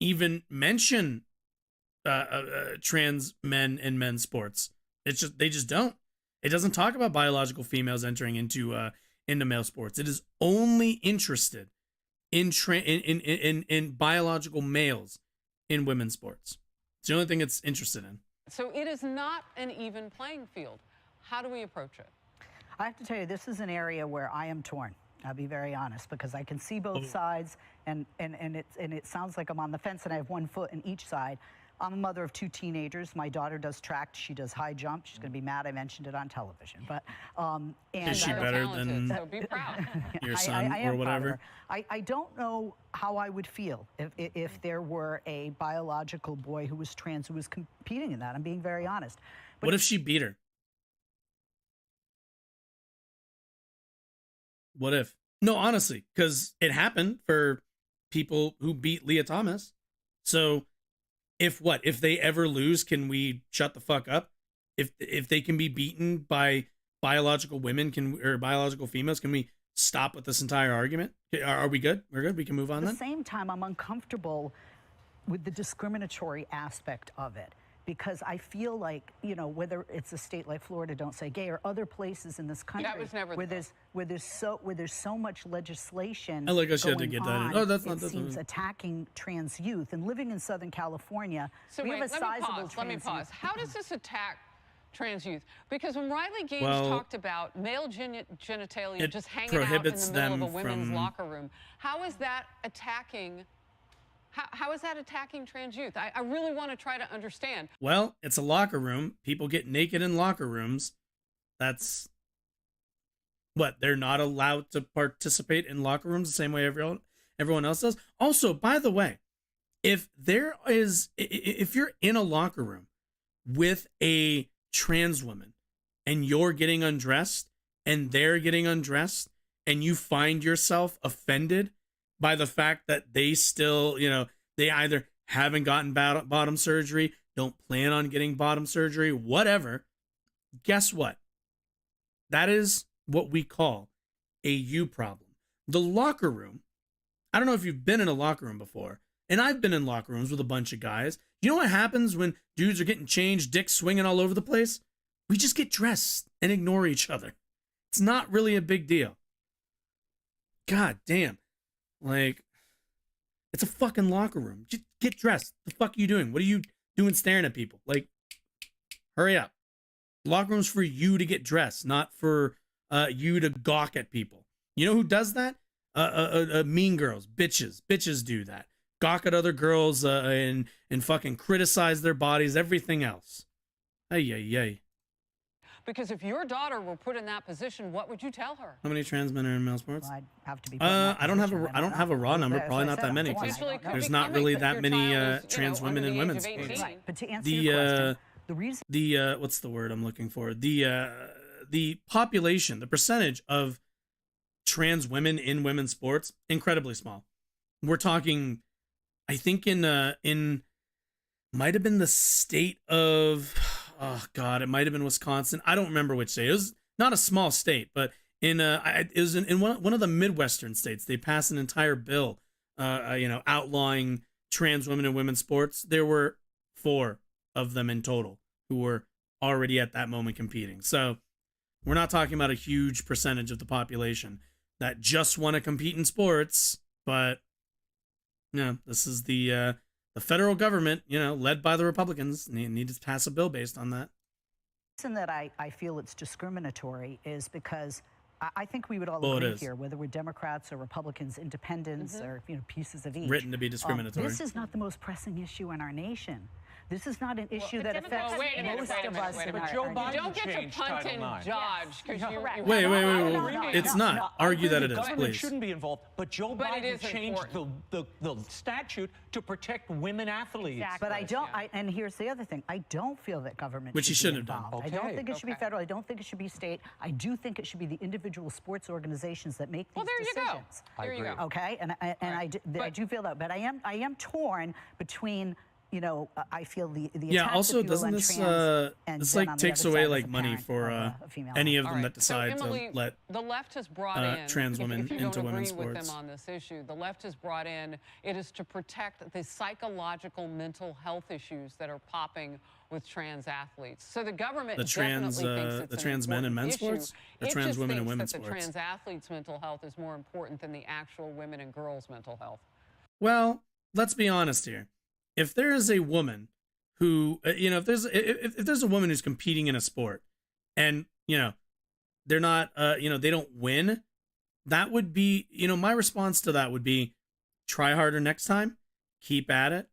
even mention trans men in men's sports. They just don't. It doesn't talk about biological females entering into male sports. It is only interested in biological males in women's sports. It's the only thing it's interested in. So it is not an even playing field. How do we approach it? I have to tell you, this is an area where I am torn. I'll be very honest, because I can see both sides, and it sounds like I'm on the fence, and I have one foot in each side. I'm a mother of 2 teenagers. My daughter does track. She does high jump. She's going to be mad I mentioned it on television. But is she better than so be proud. your son I am or whatever? I don't know how I would feel if there were a biological boy who was trans who was competing in that. I'm being very honest. But What if she beat her? What if? No, honestly, because it happened for people who beat Leah Thomas. So if they ever lose, can we shut the fuck up? If they can be beaten by biological women, or biological females, can we stop with this entire argument? Are we good? We're good. We can move on At then. the same time, I'm uncomfortable with the discriminatory aspect of it, because I feel like, whether it's a state like Florida, don't say gay, or other places in this country That was never where there's so much legislation I like how she had to going get that in. on, Oh, that's not- it that's seems not- attacking trans youth. And living in Southern California, So we wait, have a sizable let me trans pause. youth. How does this attack trans youth? Because when Riley Gaines Well, talked about male genitalia it just hanging out in the prohibits middle of a them women's from- locker room, how is that attacking? How is that attacking trans youth? I really want to try to understand. Well, it's a locker room. People get naked in locker rooms. That's what, they're not allowed to participate in locker rooms the same way everyone else does. Also, by the way, if you're in a locker room with a trans woman and you're getting undressed and they're getting undressed, and you find yourself offended by the fact that they still, they either haven't gotten bottom surgery, don't plan on getting bottom surgery, whatever, guess what? That is what we call a you problem. The locker room, I don't know if you've been in a locker room before, and I've been in locker rooms with a bunch of guys. You know what happens when dudes are getting changed, dicks swinging all over the place? We just get dressed and ignore each other. It's not really a big deal. God damn. Like, it's a fucking locker room. Just get dressed. The fuck are you doing? What are you doing staring at people? Like, hurry up. Locker room's for you to get dressed, not for you to gawk at people. You know who does that? Mean girls, bitches. Bitches do that. Gawk at other girls and fucking criticize their bodies, everything else. Ay, ay, ay. Because if your daughter were put in that position, what would you tell her? How many trans men are in male sports? Well, I'd have to be put in that I don't have position. a raw number. As Probably I not said, that many. I'm torn. 'Cause I don't know. there's not really that many trans women in women's sports. Right. But to answer your question, the reason What's the word I'm looking for? The population, the percentage of trans women in women's sports, incredibly small. We're talking, I think in might have been the state of, oh God, it might have been Wisconsin. I don't remember which state. It was not a small state, but it was in one of the Midwestern states. They passed an entire bill, outlawing trans women in women's sports. There were 4 of them in total who were already at that moment competing. So we're not talking about a huge percentage of the population that just want to compete in sports, but this is the federal government, led by the Republicans, need to pass a bill based on that. reason that I feel it's discriminatory is because I think we would all Well, it agree is. here, whether we're Democrats or Republicans, independents or pieces of each. Written to be discriminatory. This is not the most pressing issue in our nation. This is not an issue that Democrats- affects wait a minute, most wait a of minute, us wait a in minute. our Joe our Biden nation. Don't get to changed punt Title and IX. dodge because you correct. Wait. No, It's not. I Argue agree that it the is, government please. shouldn't be involved, but Joe But it Biden is changed the statute to protect women athletes. Exactly. But I don't, and here's the other thing, I don't feel that government Which he should be shouldn't have done. involved. I don't Okay. think it should be federal. I don't think it should be state. I do think it should be the individual sports organizations that make these Well, there you go. decisions. There you agree. go. Okay, and I do feel that, but I am torn between you know, I feel the Yeah. attacks, Also, if you will, doesn't on this trans, and this then like on the takes other away side as like a money parent for of a female. any of All them right. that So, decide Emily, to let the left has brought in, trans women if you into don't women's agree with sports? them on this issue, the left has brought in, it is to protect the psychological mental health issues that are popping with trans athletes. So the government The trans definitely thinks it's the an trans men and important men's issue. sports, or It trans just women and thinks women's that the sports. trans athletes' mental health is more important than the actual women and girls' mental health. Well, let's be honest here. If there is a woman who, you know, if there's a woman who's competing in a sport, and you know, they're not, you know, they don't win, that would be, you know, my response to that would be, try harder next time, keep at it.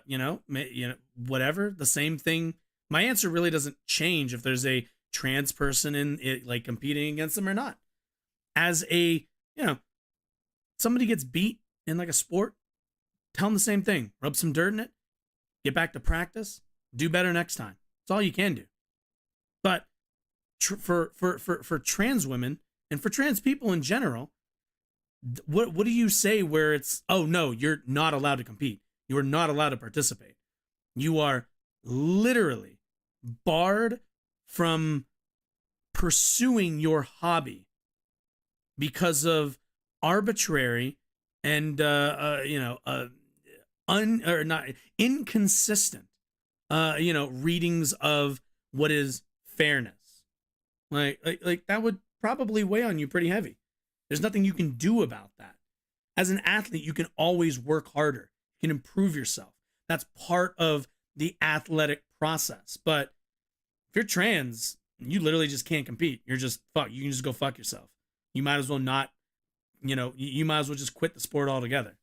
You know, whatever. The same thing. My answer really doesn't change if there's a trans person in it, like competing against them or not. As a, you know, somebody gets beat in like a sport, tell them the same thing. Rub some dirt in it, get back to practice, do better next time. That's all you can do. But for trans women and for trans people in general, what do you say where it's, oh no, you're not allowed to compete. You are not allowed to participate. You are literally barred from pursuing your hobby because of arbitrary and you know, inconsistent you know, readings of what is fairness. Like that would probably weigh on you pretty heavy. There's nothing you can do about that. As an athlete, you can always work harder. You can improve yourself. That's part of the athletic process. But if you're trans, you literally just can't compete. You're just fuck. You can just go fuck yourself. You might as well not, you know, you might as well just quit the sport altogether.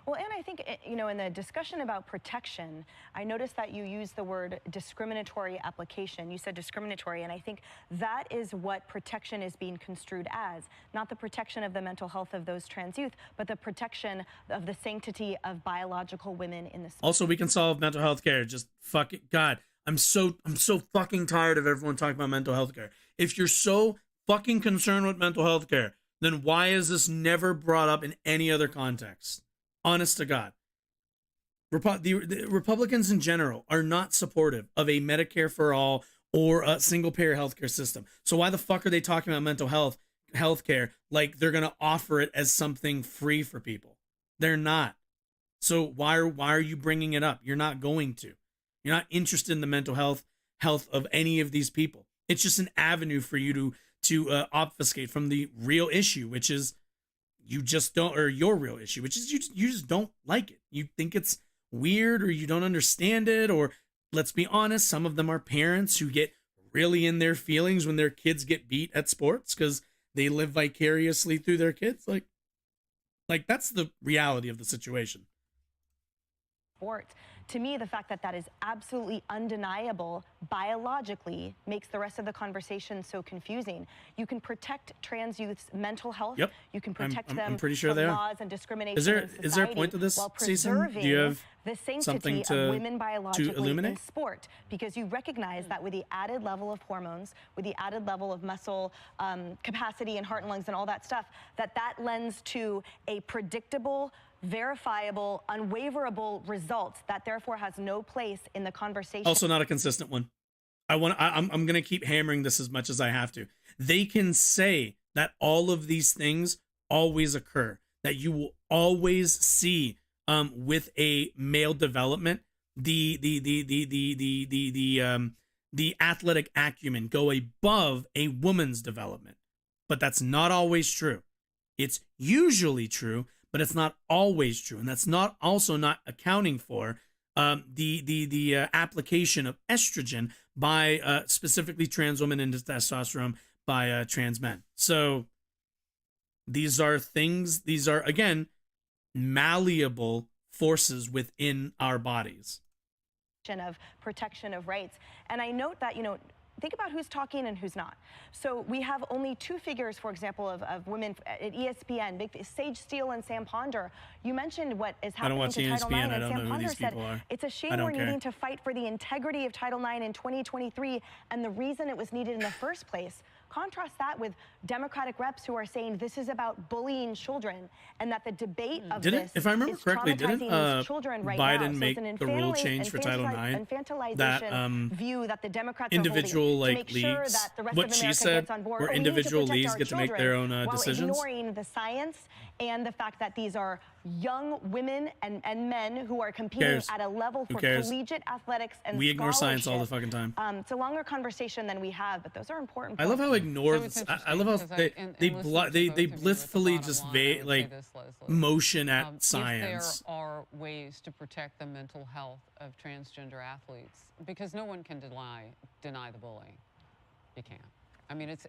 Well, and I think, you know, in the discussion about protection, I noticed that you used the word discriminatory application. You said discriminatory, and I think that is what protection is being construed as. Not the protection of the mental health of those trans youth, but the protection of the sanctity of biological women in the sport. Also, we can solve mental health care. Just fuck it. God, I'm so fucking tired of everyone talking about mental health care. If you're so fucking concerned with mental health care, then why is this never brought up in any other context? Honest to God. The Republicans in general are not supportive of a Medicare for all or a single payer healthcare system. So why the fuck are they talking about mental health care like they're going to offer it as something free for people? They're not. So why are you bringing it up? You're not going to. You're not interested in the mental health of any of these people. It's just an avenue for you to obfuscate from the real issue, which is you just don't, or your real issue, which is you just don't like it. You think it's weird, or you don't understand it, or let's be honest, some of them are parents who get really in their feelings when their kids get beat at sports because they live vicariously through their kids. Like that's the reality of the situation. Sports. To me, the fact that that is absolutely undeniable biologically makes the rest of the conversation so confusing. You can protect trans youth's mental health. Yep. You can protect them I'm pretty sure from they are. laws and discrimination Is there in society, is there a point to this while season? Do you have the something sanctity of women biologically in illuminate? sport? Because you recognize that with the added level of hormones, with the added level of muscle capacity and heart and lungs and all that stuff, that lends to a predictable, verifiable, unwaverable result that therefore has no place in the conversation. Also not a consistent one. I'm going to keep hammering this as much as I have to. They can say that all of these things always occur, that you will always see with a male development the athletic acumen go above a woman's development. But that's not always true. It's usually true, but it's not always true. And that's not accounting for the application of estrogen by specifically trans women and testosterone by trans men. So these are things, these are, again, malleable forces within our bodies. Of protection of rights. And I note that, you know, think about who's talking and who's not. So we have only two figures, for example, of women at ESPN, Sage Steele and Sam Ponder. You mentioned what is happening to Title IX, and Sam Ponder said, it's a shame we're needing to fight for the integrity of Title IX in 2023, and the reason it was needed in the first place Contrast that with Democratic reps who are saying this is about bullying children, and that the debate of Didn't, this if I remember is correctly, traumatizing didn't these children right Biden now. So make it's an the rule change for Title IX infantilization that view that the Democrats individual are holding like to make sure leagues, that the rest what of she America said, gets on board. where Oh, we need to individual protect leagues our get to make children, their own while decisions? ignoring the science and the fact that these are young women and men who are competing at a level for collegiate athletics and we ignore science all the scholarship. fucking time. It's a longer conversation than we have, but those are important I points. love how ignored. So it's I love how interesting, they because I- and they listening to both of you at the blissfully bottom just line, I would say like this, Leslie. motion at science. If there are ways to protect the mental health of transgender athletes, because no one can deny the bullying. You can't. I mean, it's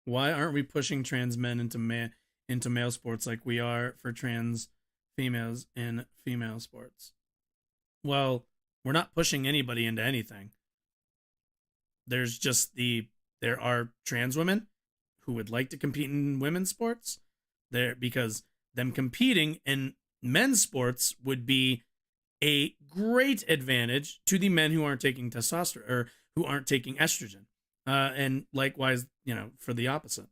Why aren't we pushing trans men into male sports like we are for trans females in female sports? Well, we're not pushing anybody into anything. There are trans women who would like to compete in women's sports because them competing in men's sports would be a great advantage to the men who aren't taking testosterone or who aren't taking estrogen. And likewise, for the opposite.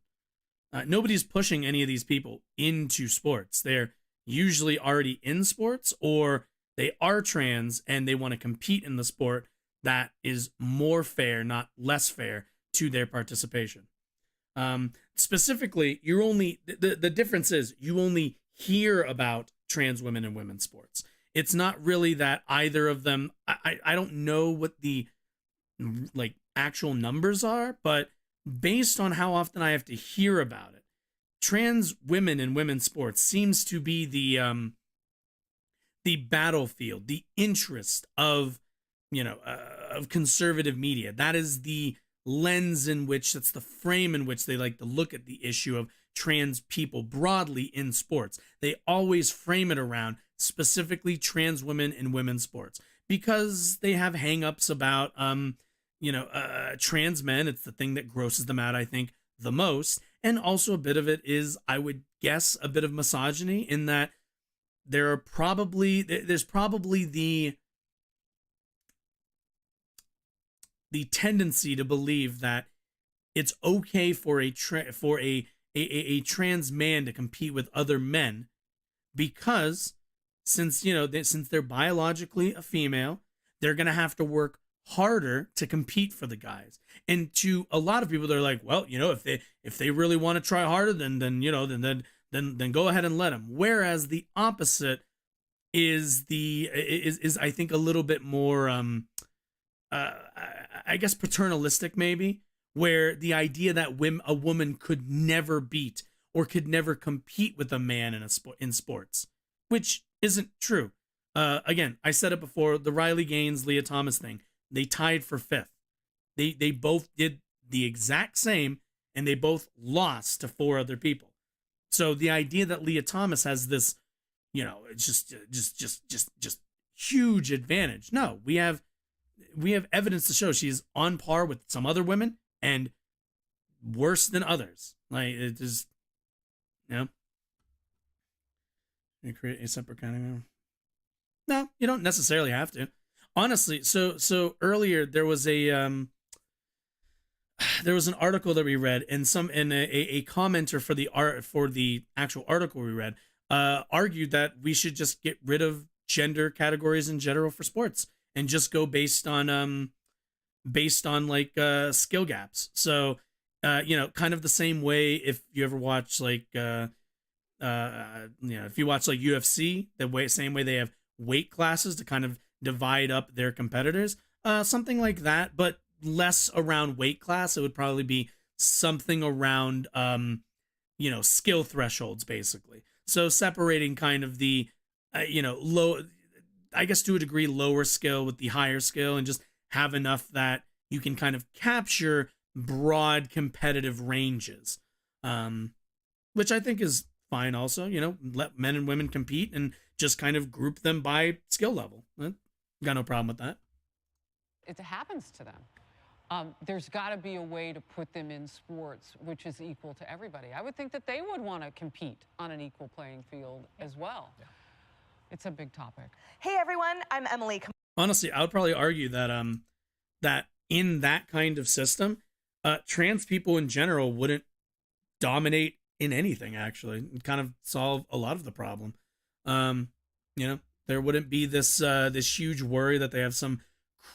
Nobody's pushing any of these people into sports. They're usually already in sports, or they are trans and they want to compete in the sport that is more fair, not less fair, to their participation. Specifically, the difference is you only hear about trans women in women's sports. It's not really that either of them. I don't know what the actual numbers are, but based on how often I have to hear about it, trans women in women's sports seems to be the battlefield, the interest of of conservative media. That is the lens in which, that's the frame in which they like to look at the issue of trans people broadly in sports. They always frame it around specifically trans women in women's sports because they have hangups about trans men. It's the thing that grosses them out, I think, the most. And also a bit of it is, I would guess, a bit of misogyny in that there's probably the tendency to believe that it's okay for a trans man to compete with other men because since they're biologically a female, they're going to have to work harder to compete for the guys. And to a lot of people, they're like, well, if they really want to try harder, then go ahead and let them. Whereas the opposite is I think a little bit more I guess paternalistic, maybe, where the idea that a woman could never beat or could never compete with a man in sports, which isn't true. Again, I said it before, the Riley Gaines, Leah Thomas thing, they tied for 5th. They both did the exact same, and they both lost to 4 other people. So the idea that Leah Thomas has this, it's just huge advantage. No, we have evidence to show she's on par with some other women and worse than others. Like, it is, you create a separate category. No, you don't necessarily have to. Honestly, so earlier there was an article that we read, and a commenter for the actual article we read argued that we should just get rid of gender categories in general for sports and just go based on skill gaps. So kind of the same way if you ever watch if you watch like UFC, same way they have weight classes to kind of divide up their competitors, something like that, but less around weight class. It would probably be something around skill thresholds, basically. So separating kind of the low, I guess to a degree, lower skill with the higher skill, and just have enough that you can kind of capture broad competitive ranges, which I think is fine. Also, let men and women compete and just kind of group them by skill level. Got no problem with that. It happens to them. There's got to be a way to put them in sports which is equal to everybody. I would think that they would want to compete on an equal playing field as well. Yeah. It's a big topic. Hey everyone, I'm Emily. Honestly, I would probably argue that that in that kind of system, trans people in general wouldn't dominate in anything, actually, and kind of solve a lot of the problem. You know, there wouldn't be this this huge worry that they have some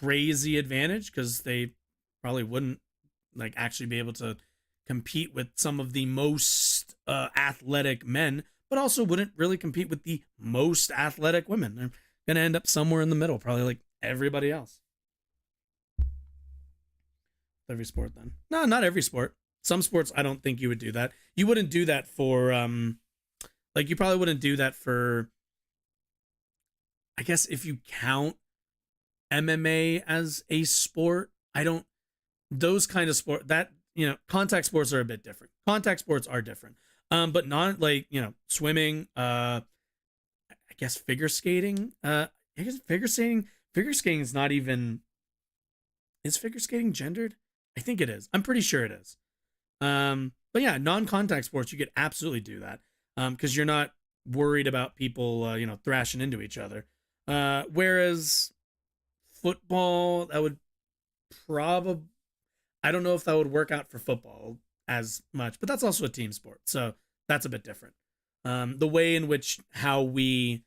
crazy advantage, because they probably wouldn't like actually be able to compete with some of the most athletic men, but also wouldn't really compete with the most athletic women. They're gonna end up somewhere in the middle, probably like everybody else. Every sport, then. No, not every sport. Some sports, I don't think you would do that. You wouldn't do that for like, you probably wouldn't do that for, I guess, if you count MMA as a sport. I don't, those kind of sport, that, you know, contact sports are a bit different. Contact sports are different. But not like, you know, swimming, I guess figure skating. I guess figure skating is not even, is figure skating gendered? I think it is. I'm pretty sure it is. But yeah, non-contact sports, you could absolutely do that. Because you're not worried about people, you know, thrashing into each other. Whereas football, that would probably, I don't know if that would work out for football as much, but that's also a team sport, so that's a bit different. The way in which we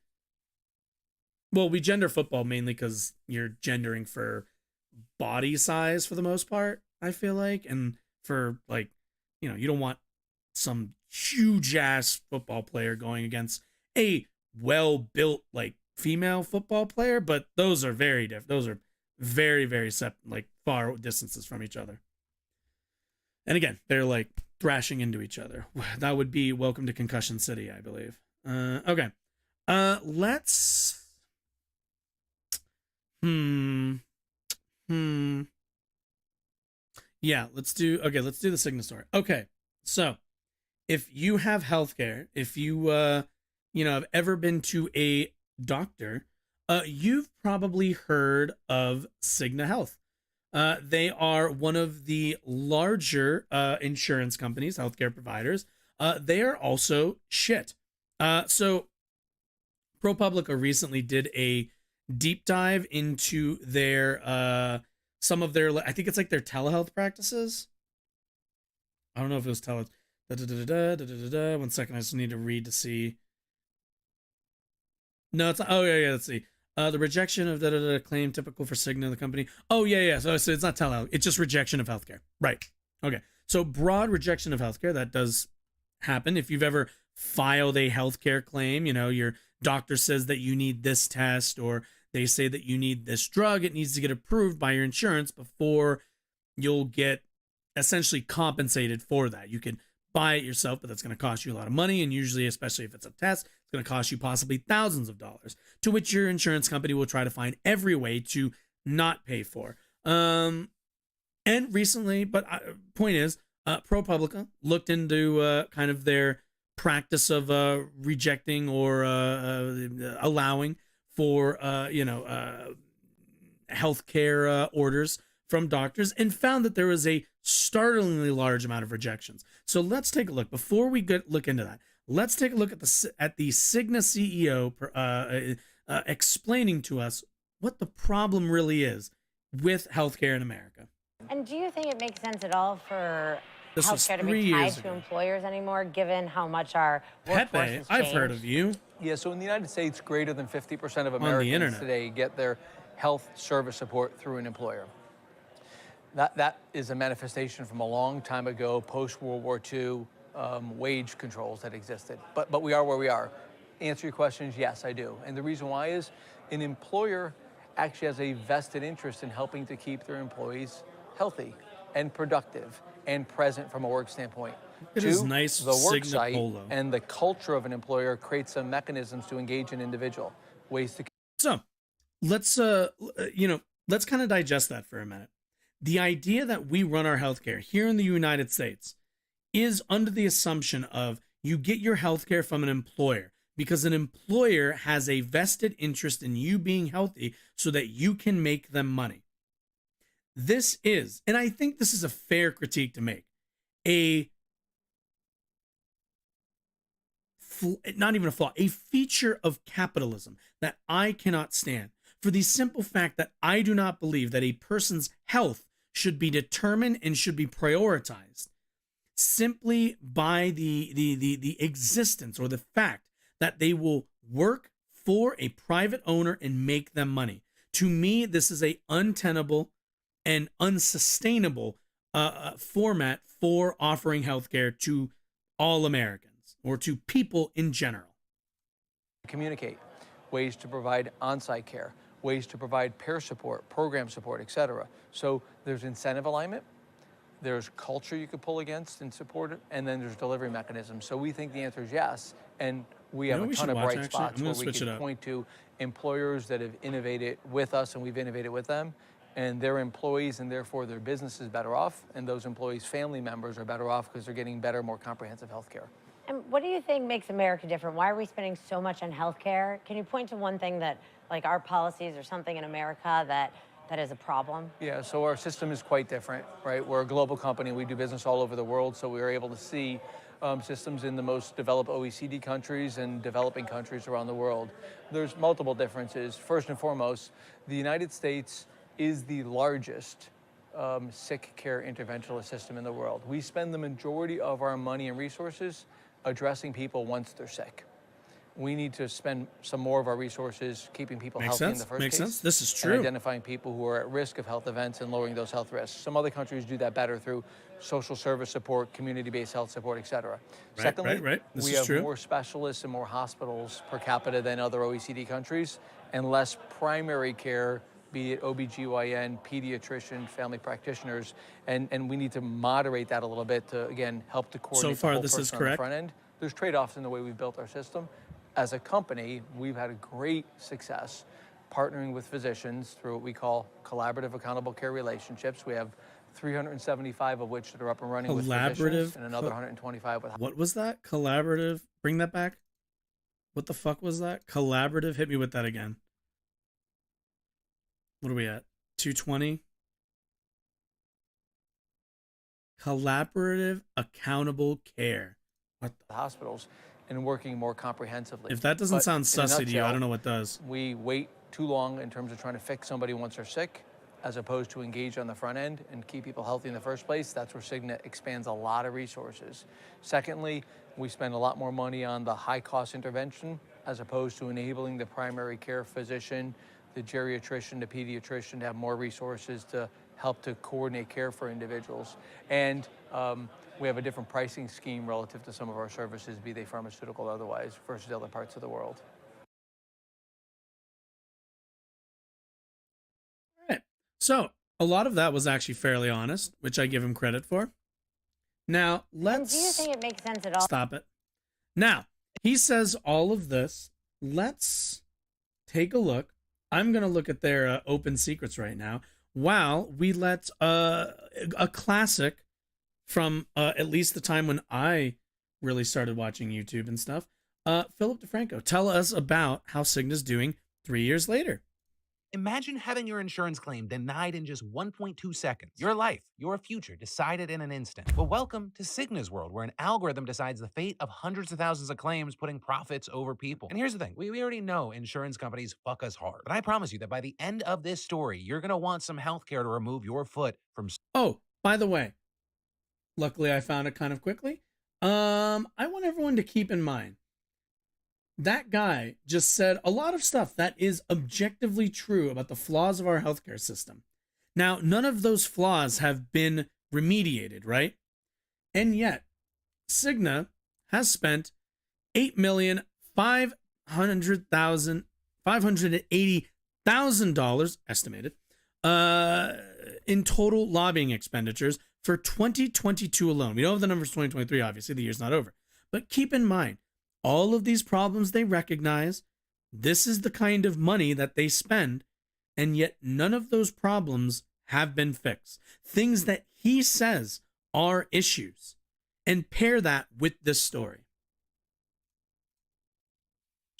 gender football mainly because you're gendering for body size for the most part, I feel like, and for, like, you know, you don't want some huge ass football player going against a well-built like female football player, but those are very different. Those are very, very like far distances from each other. And again, they're like thrashing into each other. That would be Welcome to Concussion City, I believe. Okay. Let's yeah, let's do the Cigna story. Okay. So, if you have healthcare, if you you know, have ever been to a doctor, you've probably heard of Cigna Health. They are one of the larger insurance companies, healthcare providers. They are also shit. So ProPublica recently did a deep dive into their some of their, I think it's like their telehealth practices. I don't know if it was telehealth. 1 second, I just need to read to see. No, it's not. Oh yeah, let's see. The rejection of claim typical for Cigna, the company. Oh yeah. So it's not telehealth. It's just rejection of healthcare. Right. Okay. So broad rejection of healthcare, that does happen. If you've ever filed a healthcare claim, you know, your doctor says that you need this test, or they say that you need this drug, it needs to get approved by your insurance before you'll get essentially compensated for that. You can buy it yourself, but that's going to cost you a lot of money. And usually, especially if it's a test, it's going to cost you possibly thousands of dollars, to which your insurance company will try to find every way to not pay for. And recently, but point is, ProPublica looked into kind of their practice of rejecting or allowing for, healthcare orders from doctors, and found that there was a startlingly large amount of rejections. So let's take a look. Before we look into that, let's take a look at the Cigna CEO explaining to us what the problem really is with healthcare in America. And do you think it makes sense at all for This was healthcare to 3 be years tied to ago. employers anymore, given how much our workforce Pepe, has I've changed? heard of you. Yeah, so in the United States, greater than 50% of the Americans internet. today get their health service support through an employer. That is a manifestation from a long time ago, post-World War II, wage controls that existed. But we are where we are. Answer your questions, yes, I do. And the reason why is an employer actually has a vested interest in helping to keep their employees healthy and productive and present from a work standpoint. It is nice the work Cigna site polo. and the culture of an employer creates some mechanisms to engage an individual, ways to. So let's let's kind of digest that for a minute. The idea that we run our healthcare here in the United States is under the assumption of you get your healthcare from an employer, because an employer has a vested interest in you being healthy so that you can make them money. This is, and I think this is a fair critique to make, not even a flaw, a feature of capitalism that I cannot stand, for the simple fact that I do not believe that a person's health should be determined and should be prioritized simply by the existence or the fact that they will work for a private owner and make them money. To me, this is a untenable and unsustainable format for offering healthcare to all Americans or to people in general. Communicate, ways to provide on-site care, ways to provide peer support, program support, et cetera. So there's incentive alignment, there's culture you could pull against and support it, and then there's delivery mechanisms. So we think the answer is yes, and we have a ton of bright spots where we can point to employers that have innovated with us and we've innovated with them, and their employees and therefore their business is better off, and those employees' family members are better off because they're getting better, more comprehensive health care. And what do you think makes America different? Why are we spending so much on healthcare? Can you point to one thing that, like our policies or something in America that is a problem? Yeah, so our system is quite different, right? We're a global company. We do business all over the world, so we are able to see systems in the most developed OECD countries and developing countries around the world. There's multiple differences. First and foremost, the United States is the largest sick care interventionalist system in the world. We spend the majority of our money and resources addressing people once they're sick. We need to spend some more of our resources keeping people healthy in the first Makes case. sense. This is And true. identifying people who are at risk of health events and lowering those health risks. Some other countries do that better through social service support, community-based health support, et cetera. Secondly, This we is have true. more specialists and more hospitals per capita than other OECD countries, and less primary care, be it OBGYN, pediatrician, family practitioners, and we need to moderate that a little bit to, again, help to coordinate So far, the whole this is person on the correct. front end. There's trade-offs in the way we've built our system. As a company, we've had a great success partnering with physicians through what we call collaborative accountable care relationships. We have 375 of which that are up and running with physicians and another 125 with... What was that? Collaborative? Bring that back. What the fuck was that? Collaborative? Hit me with that again. What are we at? 220? Collaborative accountable care. What the hospitals and working more comprehensively. If that doesn't But sound in a sussy to you, I nutshell, don't know what does. We wait too long in terms of trying to fix somebody once they're sick, as opposed to engage on the front end and keep people healthy in the first place. That's where Cigna expands a lot of resources. Secondly, we spend a lot more money on the high-cost intervention, as opposed to enabling the primary care physician, the geriatrician, the pediatrician to have more resources to help to coordinate care for individuals. And we have a different pricing scheme relative to some of our services, be they pharmaceutical or otherwise, versus other parts of the world. All right. So a lot of that was actually fairly honest, which I give him credit for. Now, let's... Do you think it makes sense at all? Stop it. Now, he says all of this. Let's take a look. I'm going to look at their open secrets right now while we let a classic from at least the time when I really started watching YouTube and stuff, Philip DeFranco, tell us about how Cigna's doing 3 years later. Imagine having your insurance claim denied in just 1.2 seconds. Your life, your future, decided in an instant. Well, welcome to Cigna's world, where an algorithm decides the fate of hundreds of thousands of claims, putting profits over people. And here's the thing. We already know insurance companies fuck us hard. But I promise you that by the end of this story, you're going to want some healthcare to remove your foot from... Oh, by the way, luckily I found it kind of quickly. I want everyone to keep in mind, that guy just said a lot of stuff that is objectively true about the flaws of our healthcare system. Now, none of those flaws have been remediated, right? And yet, Cigna has spent $580,000 estimated in total lobbying expenditures for 2022 alone. We don't have the numbers for 2023, obviously, the year's not over. But keep in mind, all of these problems they recognize, this is the kind of money that they spend, and yet none of those problems have been fixed. Things that he says are issues. And pair that with this story.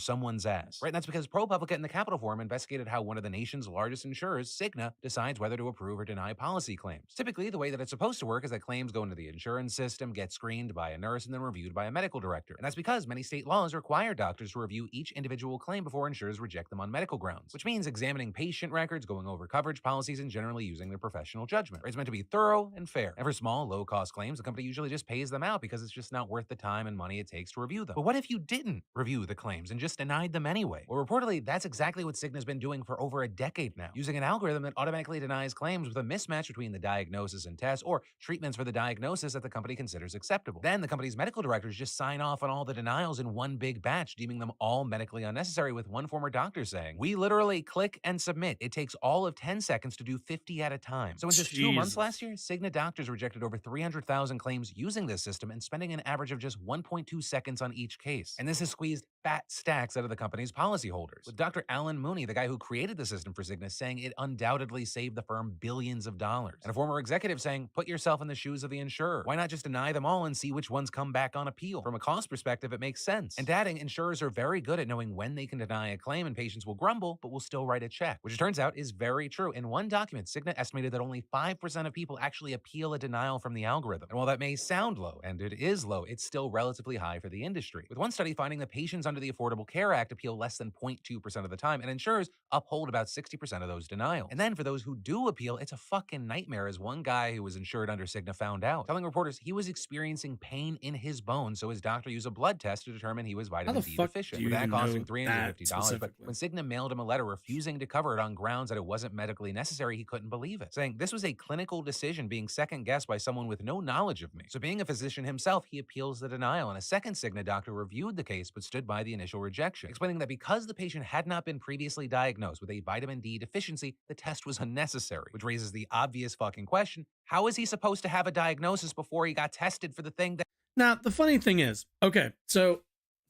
someone's ass. Right? And that's because ProPublica and the Capitol Forum investigated how one of the nation's largest insurers, Cigna, decides whether to approve or deny policy claims. Typically, the way that it's supposed to work is that claims go into the insurance system, get screened by a nurse, and then reviewed by a medical director. And that's because many state laws require doctors to review each individual claim before insurers reject them on medical grounds, which means examining patient records, going over coverage policies, and generally using their professional judgment. It's meant to be thorough and fair. And for small, low-cost claims, the company usually just pays them out because it's just not worth the time and money it takes to review them. But what if you didn't review the claims and just denied them anyway? Well, reportedly, that's exactly what Cigna's been doing for over a decade now, using an algorithm that automatically denies claims with a mismatch between the diagnosis and tests or treatments for the diagnosis that the company considers acceptable. Then the company's medical directors just sign off on all the denials in one big batch, deeming them all medically unnecessary, with one former doctor saying, "We literally click and submit. It takes all of 10 seconds to do 50 at a time." So in just 2 months last year, Cigna doctors rejected over 300,000 claims using this system and spending an average of just 1.2 seconds on each case. And this has squeezed fat stacks out of the company's policyholders, with Dr. Alan Mooney, the guy who created the system for Cigna, saying it undoubtedly saved the firm billions of dollars. And a former executive saying, "Put yourself in the shoes of the insurer. Why not just deny them all and see which ones come back on appeal? From a cost perspective, it makes sense." And adding, insurers are very good at knowing when they can deny a claim, and patients will grumble, but will still write a check, which it turns out is very true. In one document, Cigna estimated that only 5% of people actually appeal a denial from the algorithm. And while that may sound low, and it is low, it's still relatively high for the industry, with one study finding that patients under the Affordable Care Act appeal less than 0.2% of the time, and insurers uphold about 60% of those denials. And then for those who do appeal, it's a fucking nightmare, as one guy who was insured under Cigna found out, telling reporters he was experiencing pain in his bones, so his doctor used a blood test to determine he was vitamin D deficient, with that costing $350. But when Cigna mailed him a letter refusing to cover it on grounds that it wasn't medically necessary, he couldn't believe it, saying, "This was a clinical decision being second-guessed by someone with no knowledge of me." So being a physician himself, he appeals the denial, and a second Cigna doctor reviewed the case but stood by the initial rejection, explaining that because the patient had not been previously diagnosed with a vitamin D deficiency, the test was unnecessary, which raises the obvious fucking question: how is he supposed to have a diagnosis before he got tested for the thing that... Now, the funny thing is, okay, so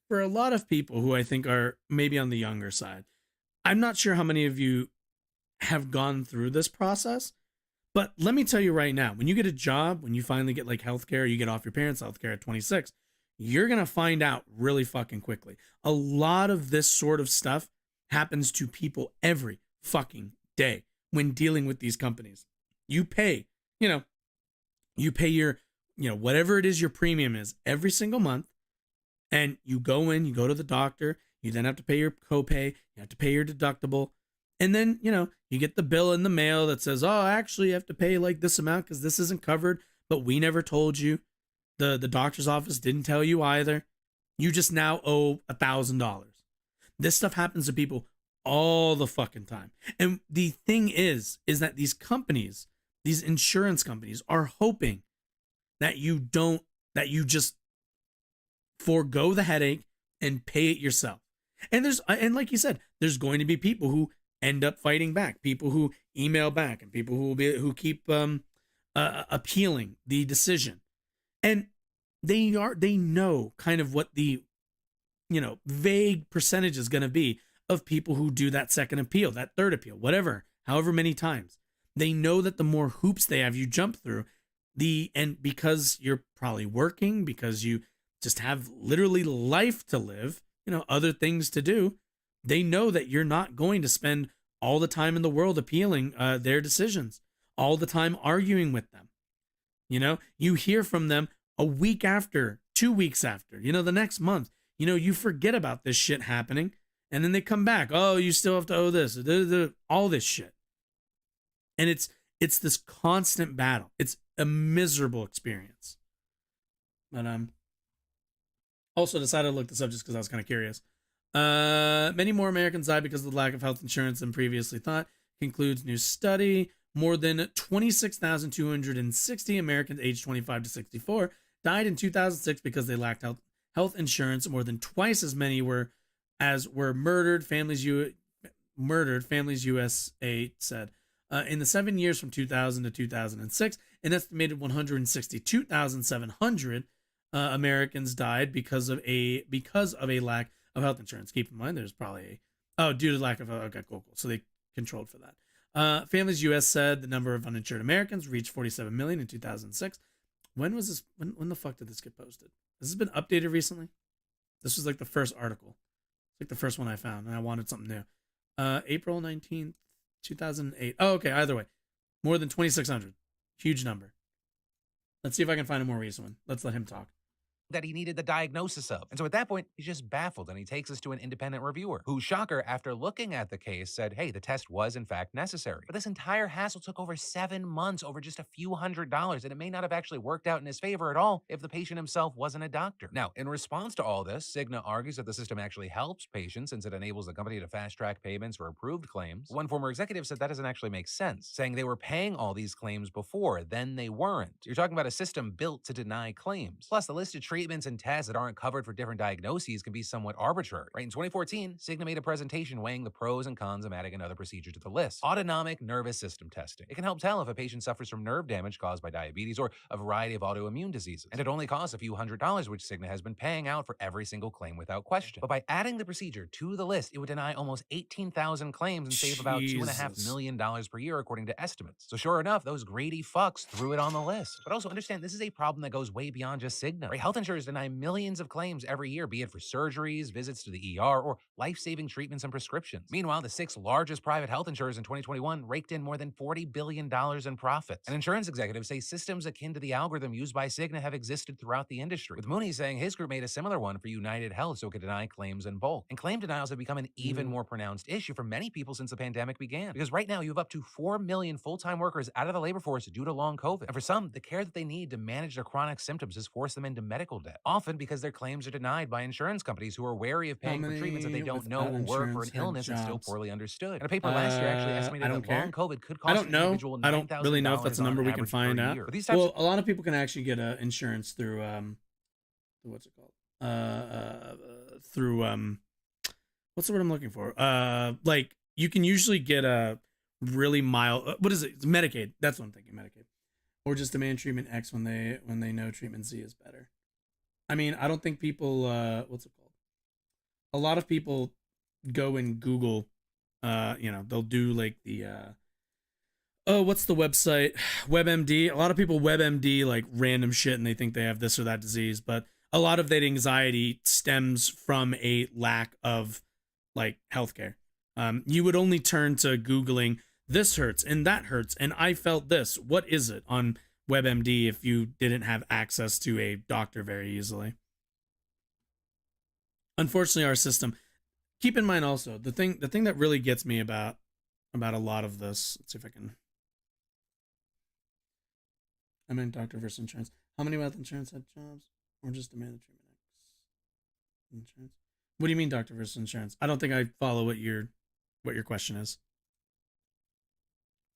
for a lot of people who I think are maybe on the younger side, I'm not sure how many of you have gone through this process, but let me tell you right now, when you get a job, when you finally get like healthcare, you get off your parents' healthcare at 26, you're going to find out really fucking quickly. A lot of this sort of stuff happens to people every fucking day when dealing with these companies. You pay, you pay your, whatever it is your premium is every single month. And you go in, you go to the doctor, you then have to pay your copay, you have to pay your deductible. And then, you get the bill in the mail that says, "Oh, actually you have to pay like this amount because this isn't covered, but we never told you. The doctor's office didn't tell you either. You just now owe $1,000. This stuff happens to people all the fucking time. And the thing is that these companies, these insurance companies, are hoping that you just forego the headache and pay it yourself. And like you said, there's going to be people who end up fighting back, people who email back, and people who keep appealing the decision. And they know kind of what the vague percentage is going to be of people who do that second appeal, that third appeal, whatever, however many times. They know that the more hoops they have you jump through, and because you're probably working, because you just have literally life to live, other things to do, they know that you're not going to spend all the time in the world appealing their decisions, all the time arguing with them. You hear from them a week after, 2 weeks after, the next month, you forget about this shit happening. And then they come back. "Oh, you still have to owe this," all this shit. And it's this constant battle. It's a miserable experience. But also decided to look this up just because I was kind of curious. Many more Americans die because of the lack of health insurance than previously thought, concludes new study. More than 26,260 Americans aged 25 to 64 died in 2006 because they lacked health insurance. More than twice as many were murdered. Families USA said. In the 7 years from 2000 to 2006, an estimated 162,700 Americans died because of a lack of health insurance. Keep in mind, there's probably due to lack of cool. So they controlled for that. Families US said the number of uninsured Americans reached 47 million in 2006. When was this? When the fuck did this get posted? Has this been updated recently? This was like the first article. It's like the first one I found, and I wanted something new. April 19th, 2008. Oh, okay. Either way, more than 2,600. Huge number. Let's see if I can find a more recent one. Let's let him talk. That he needed the diagnosis of. And so at that point, he's just baffled, and he takes us to an independent reviewer who, shocker, after looking at the case, said, hey, the test was in fact necessary. But this entire hassle took over 7 months over just a few $100s, and it may not have actually worked out in his favor at all if the patient himself wasn't a doctor. Now, in response to all this, Cigna argues that the system actually helps patients since it enables the company to fast-track payments for approved claims. One former executive said that doesn't actually make sense, saying they were paying all these claims before, then they weren't. You're talking about a system built to deny claims. Plus, the list of treatments and tests that aren't covered for different diagnoses can be somewhat arbitrary. Right? In 2014, Cigna made a presentation weighing the pros and cons of adding another procedure to the list. Autonomic nervous system testing. It can help tell if a patient suffers from nerve damage caused by diabetes or a variety of autoimmune diseases. And it only costs a few $100s, which Cigna has been paying out for every single claim without question. But by adding the procedure to the list, it would deny almost 18,000 claims and save about $2.5 million per year, according to estimates. So sure enough, those greedy fucks threw it on the list. But also understand, this is a problem that goes way beyond just Cigna. Right? Health insurers deny millions of claims every year, be it for surgeries, visits to the ER, or life-saving treatments and prescriptions. Meanwhile, the 6 largest private health insurers in 2021 raked in more than $40 billion in profits. And insurance executives say systems akin to the algorithm used by Cigna have existed throughout the industry, with Mooney saying his group made a similar one for United Health so it could deny claims in bulk. And claim denials have become an even more pronounced issue for many people since the pandemic began, because right now you have up to 4 million full-time workers out of the labor force due to long COVID. And for some, the care that they need to manage their chronic symptoms has forced them into medical debt, often because their claims are denied by insurance companies who are wary of paying for treatments that they don't know will work for an illness that's still poorly understood. And a paper last year actually estimated that long COVID could cost an individual $9,000 I don't really know if that's a number we can find out. But these types well, a lot of people can actually get insurance through what's it called? Through what's the word I'm looking for? Like you can usually get a really mild. What is it? It's Medicaid. That's what I'm thinking. Medicaid, or just demand treatment X when they know treatment Z is better. I mean, I don't think people. What's it called? A lot of people go and Google. They'll do like the. What's the website? WebMD. A lot of people WebMD like random shit and they think they have this or that disease, but a lot of that anxiety stems from a lack of like healthcare. You would only turn to Googling this hurts and that hurts and I felt this. What is it on WebMD if you didn't have access to a doctor very easily? Unfortunately, our system. Keep in mind also the thing that really gets me about a lot of this. Let's see if I can. I meant doctor versus insurance. How many health insurance had jobs? Or just demand treatment X? Insurance? What do you mean doctor versus insurance? I don't think I follow what your question is.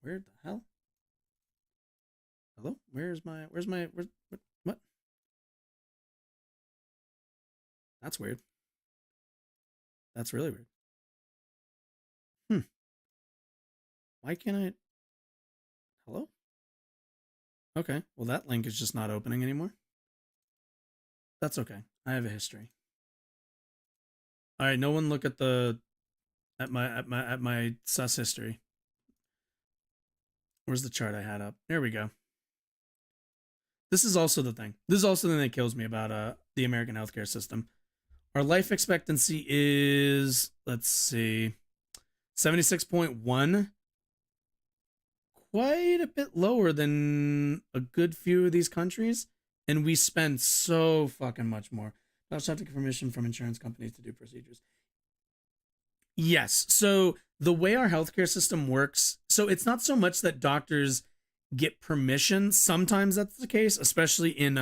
Where the hell? Hello? Where's what? That's weird. That's really weird. Why can't I? Hello? Okay, well that link is just not opening anymore. That's okay. I have a history. All right, no one look at my sus history. Where's the chart I had up? There we go. This is also the thing. This is also the thing that kills me about the American healthcare system. Our life expectancy is, let's see, 76.1. Quite a bit lower than a good few of these countries. And we spend so fucking much more. Doctors have to get permission from insurance companies to do procedures. Yes. So the way our healthcare system works, so it's not so much that doctors get permission. Sometimes that's the case, especially in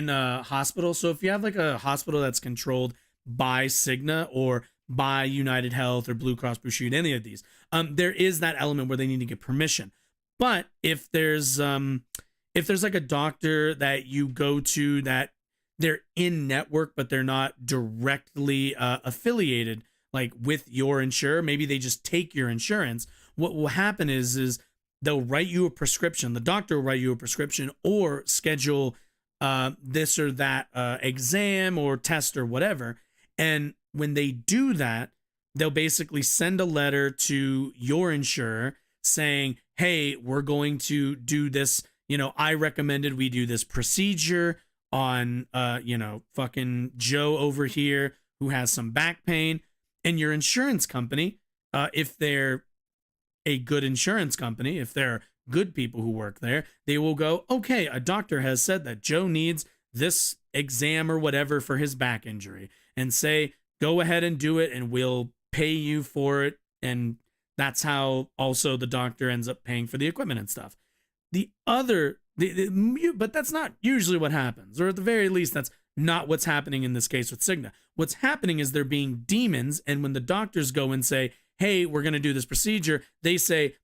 hospitals. So if you have like a hospital that's controlled by Cigna or by United Health or Blue Cross Blue Shield, any of these, there is that element where they need to get permission. But if there's like a doctor that you go to that they're in network, but they're not directly affiliated like with your insurer, maybe they just take your insurance. What will happen is they'll write you a prescription. The doctor will write you a prescription or schedule this or that exam or test or whatever. And when they do that, they'll basically send a letter to your insurer saying, hey, we're going to do this. I recommended we do this procedure on, fucking Joe over here who has some back pain, and your insurance company, if they're a good insurance company, if they're good people who work there, they will go, okay, a doctor has said that Joe needs this exam or whatever for his back injury, and say, go ahead and do it, and we'll pay you for it. And that's how also the doctor ends up paying for the equipment and stuff. But that's not usually what happens, or at the very least, that's not what's happening in this case with Cigna. What's happening is they're being demons, and when the doctors go and say, hey, we're going to do this procedure, they say,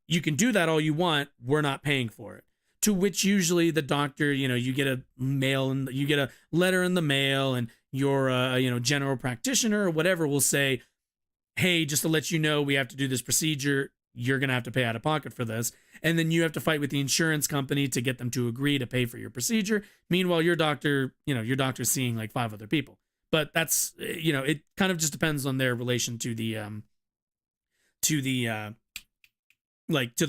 you can do that all you want, we're not paying for it. To which usually the doctor, you get a mail and you get a letter in the mail, and your general practitioner or whatever will say, hey, just to let you know, we have to do this procedure, you're going to have to pay out of pocket for this. And then you have to fight with the insurance company to get them to agree to pay for your procedure. Meanwhile, your doctor's seeing like 5 other people. But that's, it kind of just depends on their relation to the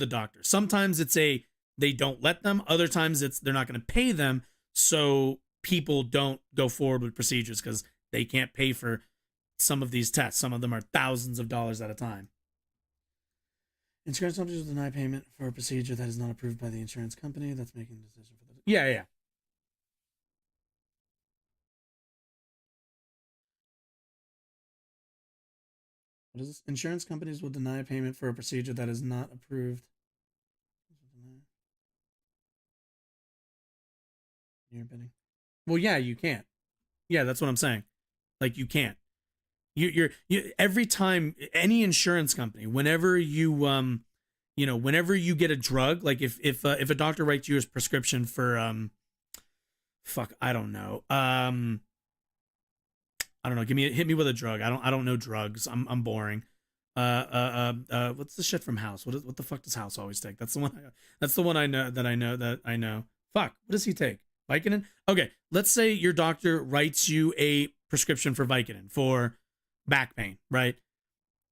doctor. Sometimes it's they don't let them. Other times it's they're not going to pay them, so people don't go forward with procedures because they can't pay for some of these tests. Some of them are thousands of dollars at a time. Insurance companies will deny payment for a procedure that is not approved by the insurance company that's making the decision for the... Yeah. What is this? Insurance companies will deny payment for a procedure that is not approved. Well, yeah, you can't. Yeah, that's what I'm saying. Like, you can't. You every time any insurance company, whenever whenever you get a drug, like if a doctor writes you a prescription for I don't know. Hit me with a drug. I don't know drugs. I'm boring. What's the shit from House? What the fuck does House always take? That's the one I know. Fuck, what does he take? Vicodin? Okay, let's say your doctor writes you a prescription for Vicodin for back pain, right?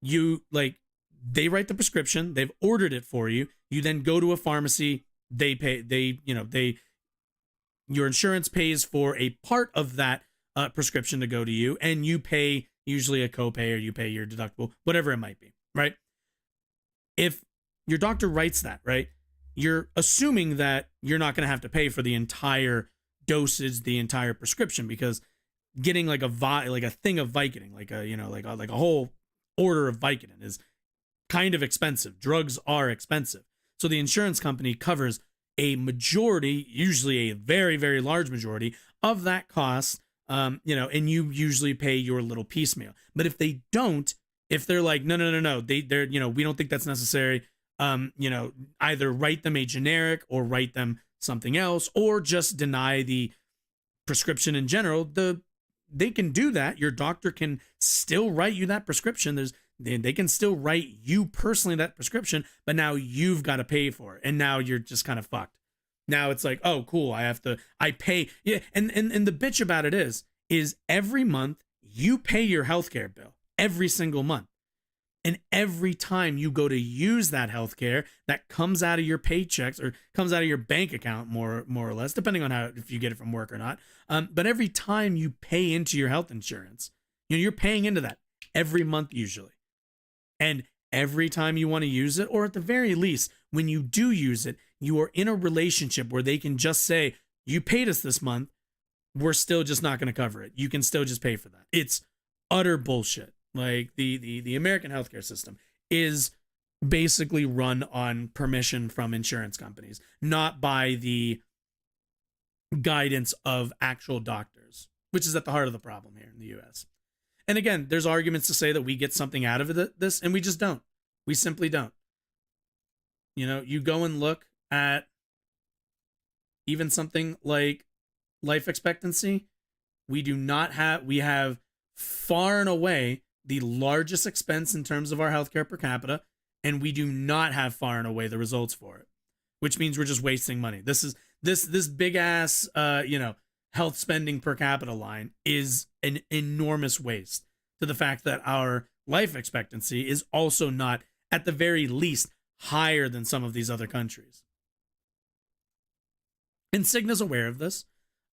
They write the prescription, they've ordered it for you. You then go to a pharmacy, they pay, your insurance pays for a part of that prescription to go to you, and you pay usually a copay, or you pay your deductible, whatever it might be, right? If your doctor writes that, right, you're assuming that you're not going to have to pay for the entire dosage, the entire prescription, because getting like a thing of Vicodin, like a whole order of Vicodin is kind of expensive. Drugs are expensive. So the insurance company covers a majority, usually a very, very large majority of that cost, and you usually pay your little piecemeal. But if they don't, if they're like, no, they're we don't think that's necessary, either write them a generic or write them something else, or just deny the prescription in general, they can do that. Your doctor can still write you that prescription. They can still write you personally that prescription, but now you've got to pay for it. And now you're just kind of fucked. Now it's like, oh, cool, I pay. Yeah. And the bitch about it is every month you pay your healthcare bill every single month. And every time you go to use that healthcare, that comes out of your paychecks or comes out of your bank account, more or less, depending on if you get it from work or not. But every time you pay into your health insurance, you're paying into that every month usually. And every time you want to use it, or at the very least, when you do use it, you are in a relationship where they can just say, you paid us this month, we're still just not going to cover it. You can still just pay for that. It's utter bullshit. Like the American healthcare system is basically run on permission from insurance companies, not by the guidance of actual doctors, which is at the heart of the problem here in the US. And again, there's arguments to say that we get something out of this, and we just don't. We simply don't. You go and look at even something like life expectancy. We have far and away the largest expense in terms of our healthcare per capita, and we do not have far and away the results for it, which means we're just wasting money. This big ass health spending per capita line is an enormous waste, to the fact that our life expectancy is also not, at the very least, higher than some of these other countries. And Cigna's aware of this.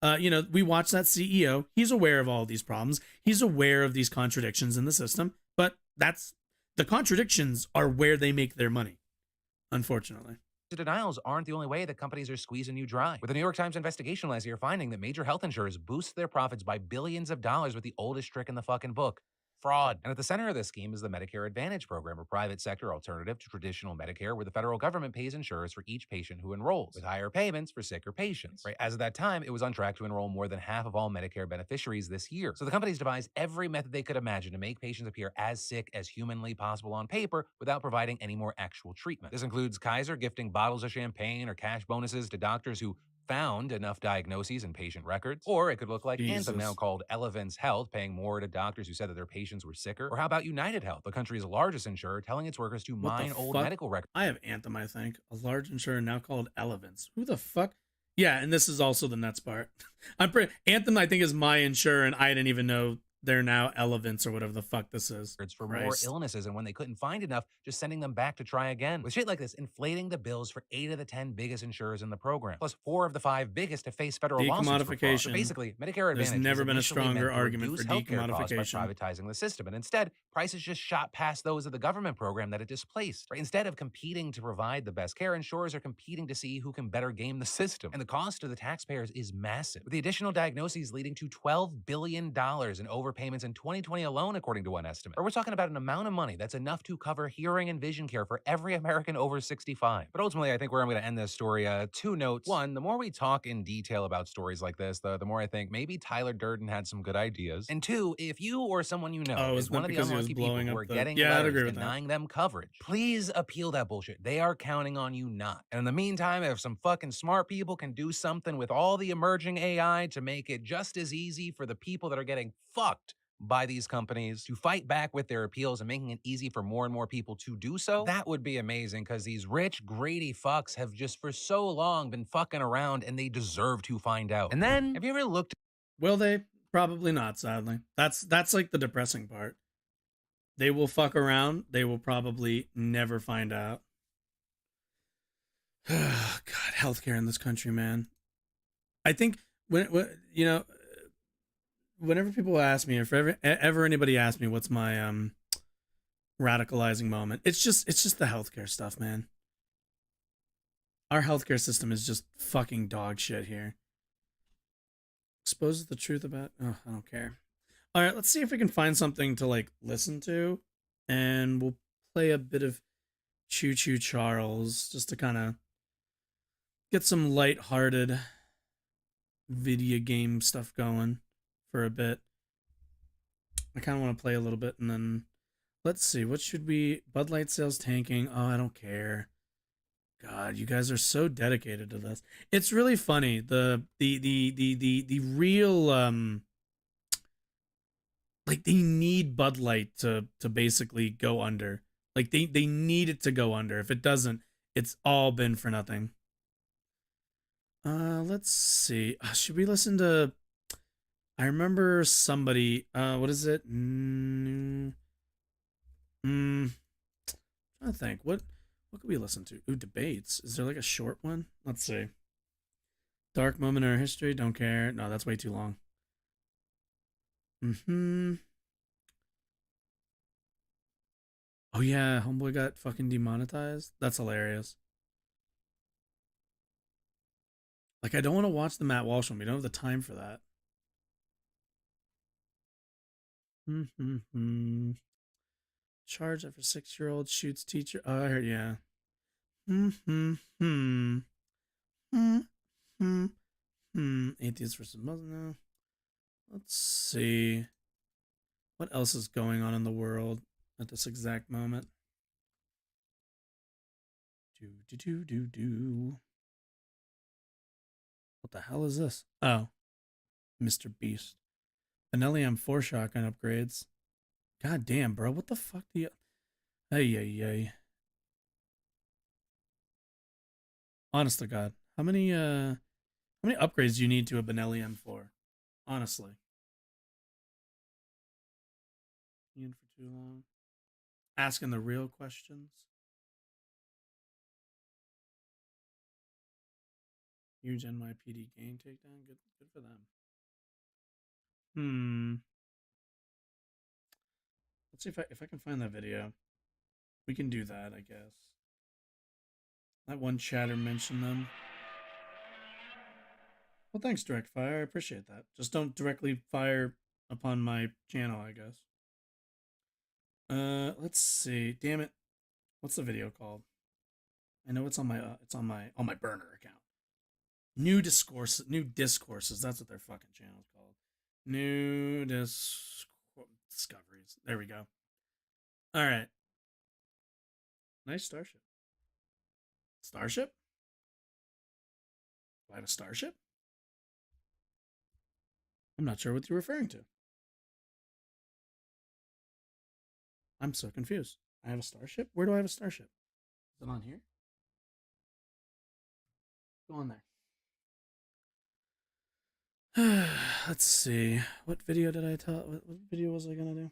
We watch that CEO. He's aware of all these problems. He's aware of these contradictions in the system, but the contradictions are where they make their money, unfortunately. Denials aren't the only way that companies are squeezing you dry. With the New York Times investigation last year finding that major health insurers boost their profits by billions of dollars with the oldest trick in the fucking book. Fraud. And at the center of this scheme is the Medicare Advantage program, a private sector alternative to traditional Medicare, where the federal government pays insurers for each patient who enrolls, with higher payments for sicker patients. Right? As of that time, it was on track to enroll more than half of all Medicare beneficiaries this year. So the companies devised every method they could imagine to make patients appear as sick as humanly possible on paper without providing any more actual treatment. This includes Kaiser gifting bottles of champagne or cash bonuses to doctors who found enough diagnoses and patient records. Or it could look like Anthem, now called Elevance Health, paying more to doctors who said that their patients were sicker. Or how about United Health, the country's largest insurer, telling its workers to mine old medical records? I have Anthem, I think. A large insurer now called Elevance. Who the fuck? Yeah, and this is also the nuts part. Anthem, I think, is my insurer, and I didn't even know they're now Elevance or whatever the fuck this is. For more illnesses, and when they couldn't find enough, just sending them back to try again. With shit like this, inflating the bills for 8 of the 10 biggest insurers in the program, plus 4 of the 5 biggest to face federal lawsuits for fraud. So basically, Medicare Advantage There's never been a stronger argument for decommodification by privatizing the system, and instead, prices just shot past those of the government program that it displaced. Right? Instead of competing to provide the best care, insurers are competing to see who can better game the system, and the cost to the taxpayers is massive. With the additional diagnoses leading to $12 billion in overpayments in 2020 alone, according to one estimate. Or we're talking about an amount of money that's enough to cover hearing and vision care for every American over 65. But ultimately, I think where I'm going to end this story, 2 notes. One, the more we talk in detail about stories like this, the more I think maybe Tyler Durden had some good ideas. And 2, if you or someone you know is one of the unlucky people who are getting letters denying them coverage, please appeal that bullshit. They are counting on you not. And in the meantime, if some fucking smart people can do something with all the emerging AI to make it just as easy for the people that are getting fucked by these companies to fight back with their appeals and making it easy for more and more people to do so, that would be amazing, because these rich, greedy fucks have just for so long been fucking around, and they deserve to find out. And then, have you ever looked? Will they? Probably not, sadly. That's like the depressing part. They will fuck around. They will probably never find out. God, healthcare in this country, man. I think when whenever people ask me, if ever anybody asks me what's my radicalizing moment, it's just the healthcare stuff, man. Our healthcare system is just fucking dog shit here. Exposes the truth about, I don't care. All right, let's see if we can find something to like listen to, and we'll play a bit of Choo Choo Charles just to kind of get some lighthearted video game stuff going for a bit. I kind of want to play a little bit, and then let's see, what should we? Bud Light sales tanking. Oh, I don't care. God, you guys are so dedicated to this. It's really funny. The real like, they need Bud Light to basically go under. Like they need it to go under. If it doesn't, it's all been for nothing. Let's see. Should we listen to? I remember somebody. What is it? I'm trying to think. What could we listen to? Ooh, debates. Is there like a short one? Let's see. Dark moment in our history. Don't care. No, that's way too long. Oh yeah, Homeboy got fucking demonetized. That's hilarious. Like, I don't want to watch the Matt Walsh one. We don't have the time for that. Charge after 6-year-old shoots teacher. Oh, I heard, yeah. Atheist versus Muslim. Let's see. What else is going on in the world at this exact moment? What the hell is this? Oh, Mr. Beast. Benelli M4 shotgun upgrades. God damn, bro. What the fuck do you... Ay. Honest to God. How many upgrades do you need to a Benelli M4? Honestly. In for too long. Asking the real questions. Huge NYPD gang takedown. Good for them. Let's see if I can find that video. We can do that, I guess. That one chatter mentioned them. Well, thanks, Direct Fire. I appreciate that. Just don't directly fire upon my channel, I guess. Let's see. Damn it. What's the video called? I know it's on my burner account. New discourses. That's what their fucking channel is called. New discoveries. There we go. All right. Nice starship. Starship? Do I have a starship? I'm not sure what you're referring to. I'm so confused. I have a starship? Where do I have a starship? Is it on here? Go on there. Let's see. What video did I tell? What video was I gonna do?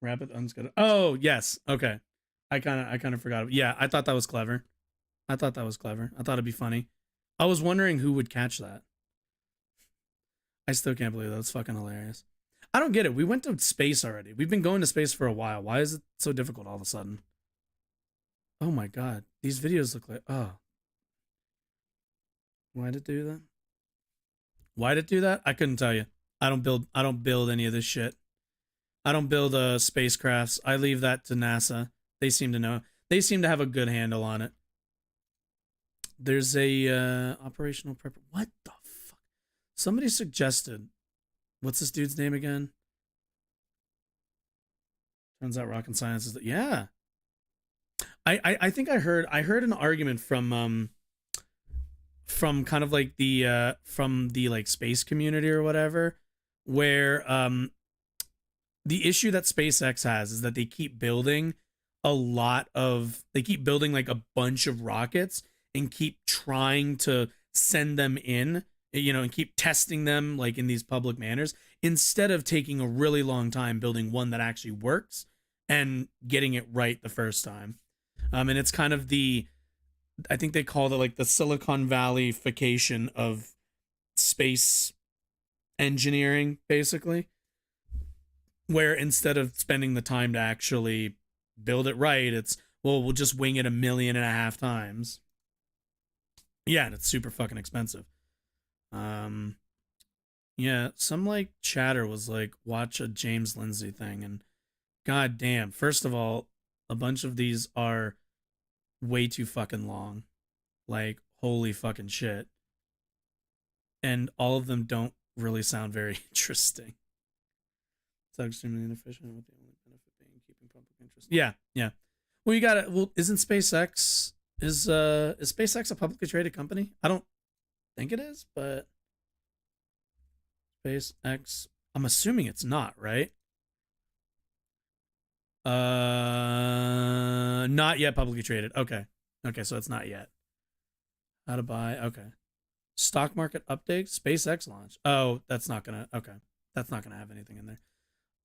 Rapid unscheduled. Oh yes. Okay. I kind of forgot. Yeah, I thought that was clever. I thought it'd be funny. I was wondering who would catch that. I still can't believe that. That's fucking hilarious. I don't get it. We went to space already. We've been going to space for a while. Why is it so difficult all of a sudden? Oh my god. These videos look like... Oh. Why'd it do that? Why'd it do that? I couldn't tell you. I don't build any of this shit. I don't build spacecrafts. I leave that to NASA. They seem to know. They seem to have a good handle on it. There's a operational prep. What the fuck? Somebody suggested. What's this dude's name again? Turns out rocket science is yeah. I think I heard an argument from kind of like the from the like space community or whatever, where the issue that SpaceX has is that they keep building like a bunch of rockets and keep trying to send them in, you know, and keep testing them like in these public manners instead of taking a really long time building one that actually works and getting it right the first time. And it's kind of I think they called it like the Silicon Valley-fication of space engineering, basically, where instead of spending the time to actually build it right, it's, well, we'll just wing it 1.5 million times. Yeah, and it's super fucking expensive. Yeah, some like chatter was like, watch a James Lindsay thing, and god damn, first of all, a bunch of these are way too fucking long. Like, holy fucking shit. And all of them don't really sound very interesting. It's extremely inefficient with the only benefit being keeping public interest. Yeah. Well, you gotta, isn't SpaceX, is SpaceX a publicly traded company? I don't think it is, but SpaceX, I'm assuming it's not, right? Not yet publicly traded. Okay, so it's not yet. How to buy, okay. Stock market update, SpaceX launch. Oh, that's not gonna have anything in there.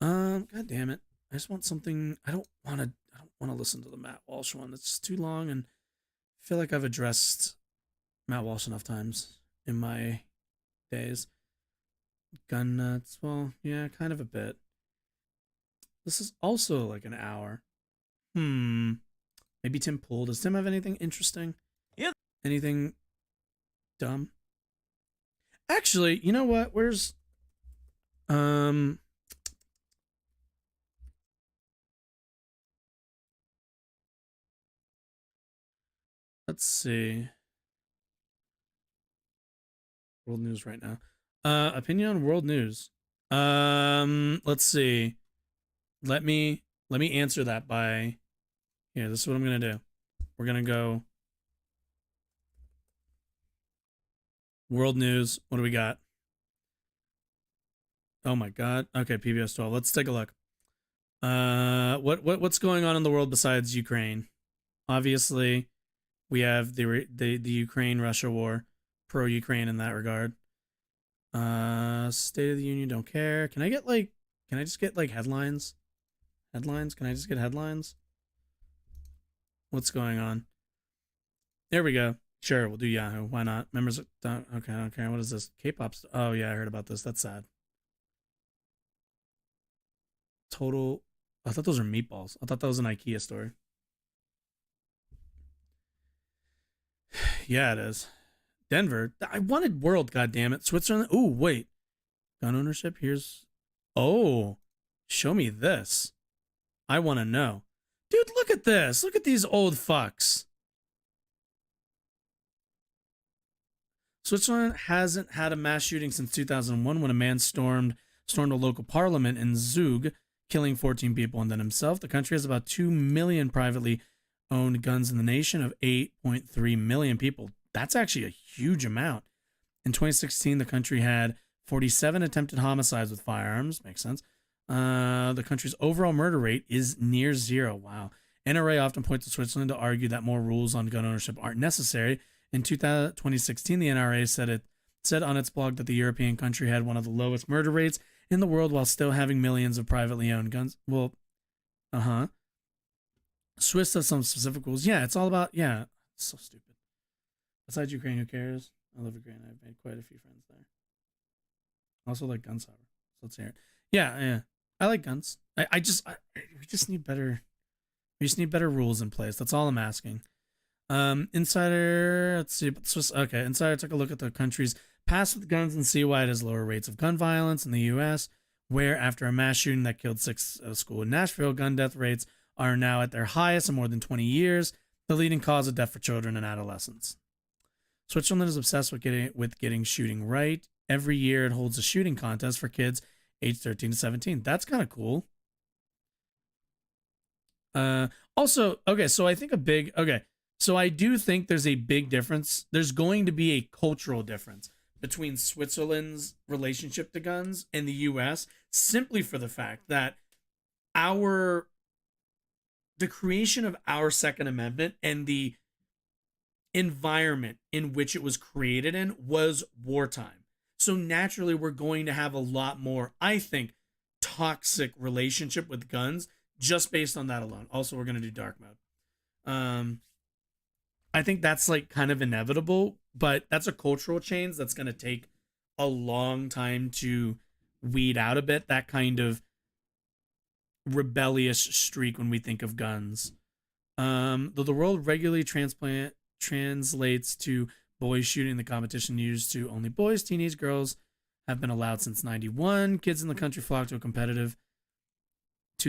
God damn it. I just want something. I don't want to listen to the Matt Walsh one. It's just too long, and I feel like I've addressed Matt Walsh enough times in my days. Gun nuts. Well, yeah, kind of a bit. This is also like an hour. Maybe Tim Pool. Does Tim have anything interesting? Yeah. Anything dumb? Actually, you know what? Where's let's see. World news right now. Opinion on world news. Let's see. Let me answer that by here. This is what I'm gonna do. We're gonna go world news. What do we got? Oh my god. Okay, PBS 12. Let's take a look. What's going on in the world besides Ukraine? Obviously, we have the Ukraine-Russia war, pro-Ukraine in that regard. State of the Union, don't care. Can I just get like headlines? Headlines? Can I just get headlines? What's going on? There we go. Sure, we'll do Yahoo. Why not? Members don't. Okay, I don't care. What is this? K-pop. Oh yeah, I heard about this. That's sad. Total. I thought those were meatballs. I thought that was an IKEA store. Yeah, it is. Denver. I wanted world. God damn it. Switzerland. Ooh, wait. Gun ownership. Here's. Oh, show me this. I want to know. Dude, look at this. Look at these old fucks. Switzerland hasn't had a mass shooting since 2001 when a man stormed a local parliament in Zug, killing 14 people and then himself. The country has about 2 million privately owned guns in the nation of 8.3 million people. That's actually a huge amount. In 2016, the country had 47 attempted homicides with firearms. Makes sense. The country's overall murder rate is near zero. Wow. NRA often points to Switzerland to argue that more rules on gun ownership aren't necessary. In 2016, the NRA said on its blog that the European country had one of the lowest murder rates in the world while still having millions of privately owned guns. Well, Swiss has some specific rules. Yeah, it's all about, yeah, it's so stupid. Besides Ukraine, who cares? I love Ukraine. I've made quite a few friends there. Also like guns, however. So let's hear it. Yeah. I like guns. We just need better rules in place. That's all I'm asking. Insider, let's see. Okay, Insider took a look at the country's past with guns and see why it has lower rates of gun violence in the U.S., where after a mass shooting that killed 6 at a school in Nashville, gun death rates are now at their highest in more than 20 years, the leading cause of death for children and adolescents. Switzerland is obsessed with getting shooting right. Every year it holds a shooting contest for kids aged 13 to 17. That's kind of cool. Also, okay, so I think so I do think there's a big difference. There's going to be a cultural difference between Switzerland's relationship to guns and the US, simply for the fact that the creation of our Second Amendment and the environment in which it was created in was wartime. So naturally, we're going to have a lot more, I think, toxic relationship with guns just based on that alone. Also, we're going to do dark mode. I think that's like kind of inevitable, but that's a cultural change that's going to take a long time to weed out a bit, that kind of rebellious streak when we think of guns. Though the world regularly translates to boys shooting, the competition used to only boys, teenage girls have been allowed since 91. Kids in the country flock to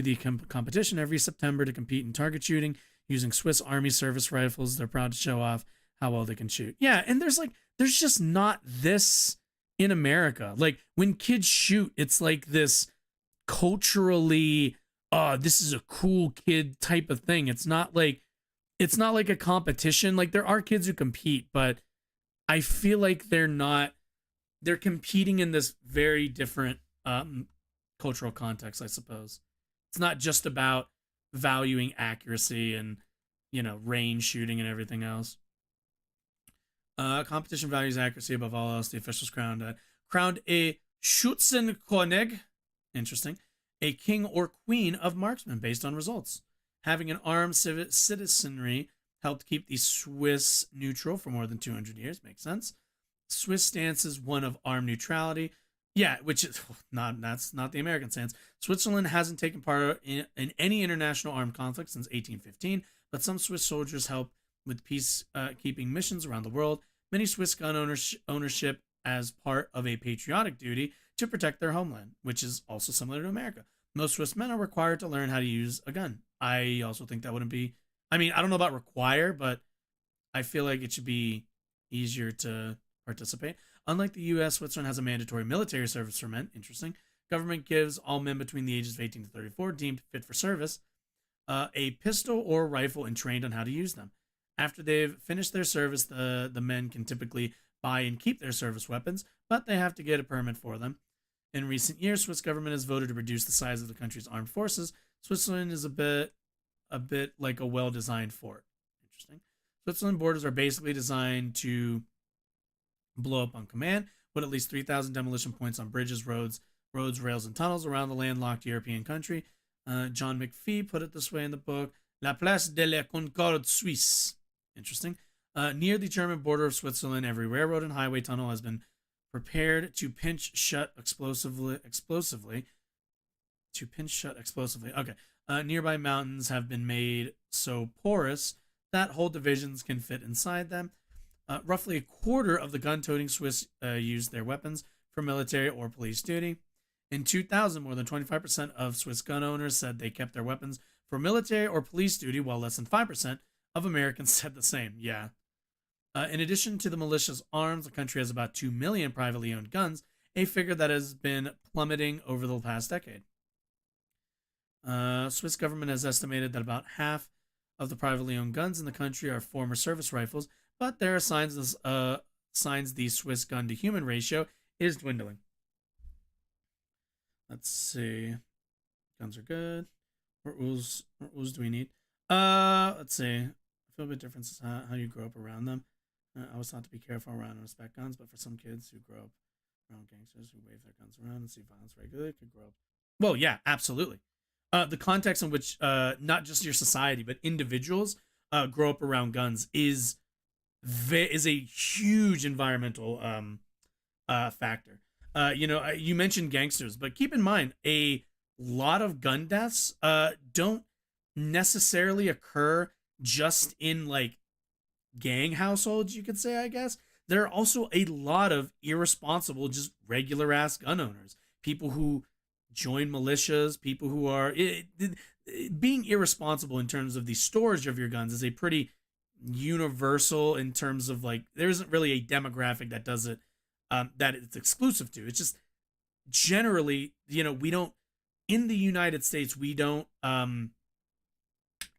the competition every September to compete in target shooting using Swiss Army service rifles. They're proud to show off how well they can shoot. Yeah, and there's just not this in America. Like when kids shoot, it's like this culturally, this is a cool kid type of thing. It's not like a competition. Like there are kids who compete, but I feel like they're competing in this very different cultural context, I suppose. It's not just about valuing accuracy and, range shooting and everything else. Competition values accuracy above all else. The officials crowned a Schützenkönig, interesting, a king or queen of marksmen based on results. Having an armed citizenry helped keep the Swiss neutral for more than 200 years. Makes sense. Swiss stance is one of armed neutrality. Yeah, which is that's not the American stance. Switzerland hasn't taken part in any international armed conflict since 1815, but some Swiss soldiers help with peacekeeping missions around the world. Many Swiss gun ownership as part of a patriotic duty to protect their homeland, which is also similar to America. Most Swiss men are required to learn how to use a gun. I also think that wouldn't be, I don't know about require, but I feel like it should be easier to participate. Unlike the U.S., Switzerland has a mandatory military service for men. Interesting. Government gives all men between the ages of 18 to 34 deemed fit for service a pistol or rifle and trained on how to use them. After they've finished their service, the men can typically buy and keep their service weapons, but they have to get a permit for them. In recent years, Swiss government has voted to reduce the size of the country's armed forces. Switzerland is a bit like a well-designed fort. Interesting. Switzerland borders are basically designed to blow up on command, with at least 3,000 demolition points on bridges, roads, rails, and tunnels around the landlocked European country. John McPhee put it this way in the book: La Place de la Concorde Suisse. Interesting. Near the German border of Switzerland, every railroad and highway tunnel has been prepared to pinch shut explosively. Okay. Nearby mountains have been made so porous that whole divisions can fit inside them. Roughly a quarter of the gun-toting Swiss used their weapons for military or police duty. In 2000, more than 25% of Swiss gun owners said they kept their weapons for military or police duty, while less than 5% of Americans said the same. Yeah. In addition to the malicious arms, the country has about 2 million privately owned guns, a figure that has been plummeting over the past decade. Swiss government has estimated that about half of the privately owned guns in the country are former service rifles, but there are signs the Swiss gun-to-human ratio is dwindling. Let's see. Guns are good. What rules do we need? Let's see. I feel a bit different is how you grow up around them. I was taught to be careful around and respect guns, but for some kids who grow up around gangsters who wave their guns around and see violence regularly, could grow up. Well, yeah, absolutely. The context in which not just your society but individuals grow up around guns is a huge environmental factor. You mentioned gangsters, but keep in mind a lot of gun deaths don't necessarily occur just in like gang households, you could say, I guess. There are also a lot of irresponsible, just regular ass gun owners, people who join militias, people who are being irresponsible in terms of the storage of your guns is a pretty universal in terms of like there isn't really a demographic that does it that it's exclusive to. It's just generally, we don't in the United States we don't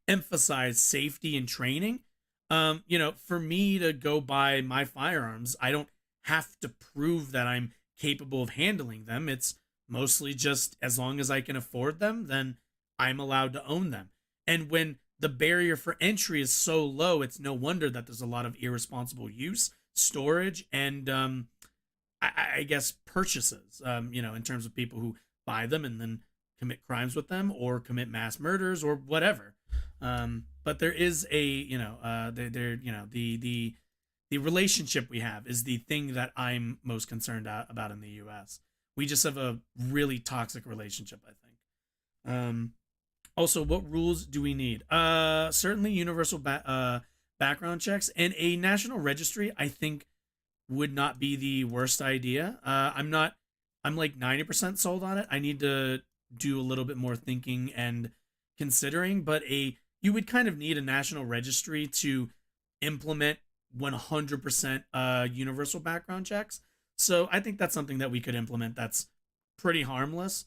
emphasize safety and training. For me to go buy my firearms, I don't have to prove that I'm capable of handling them. It's mostly just as long as I can afford them, then I'm allowed to own them. And when the barrier for entry is so low, it's no wonder that there's a lot of irresponsible use, storage, and I guess purchases, in terms of people who buy them and then commit crimes with them or commit mass murders or whatever. But there is the relationship we have is the thing that I'm most concerned about in the U.S. We just have a really toxic relationship, I think. Also, what rules do we need? Certainly universal background checks and a national registry, I think, would not be the worst idea. I'm like 90% sold on it. I need to do a little bit more thinking and considering, but you would kind of need a national registry to implement 100% universal background checks. So I think that's something that we could implement that's pretty harmless.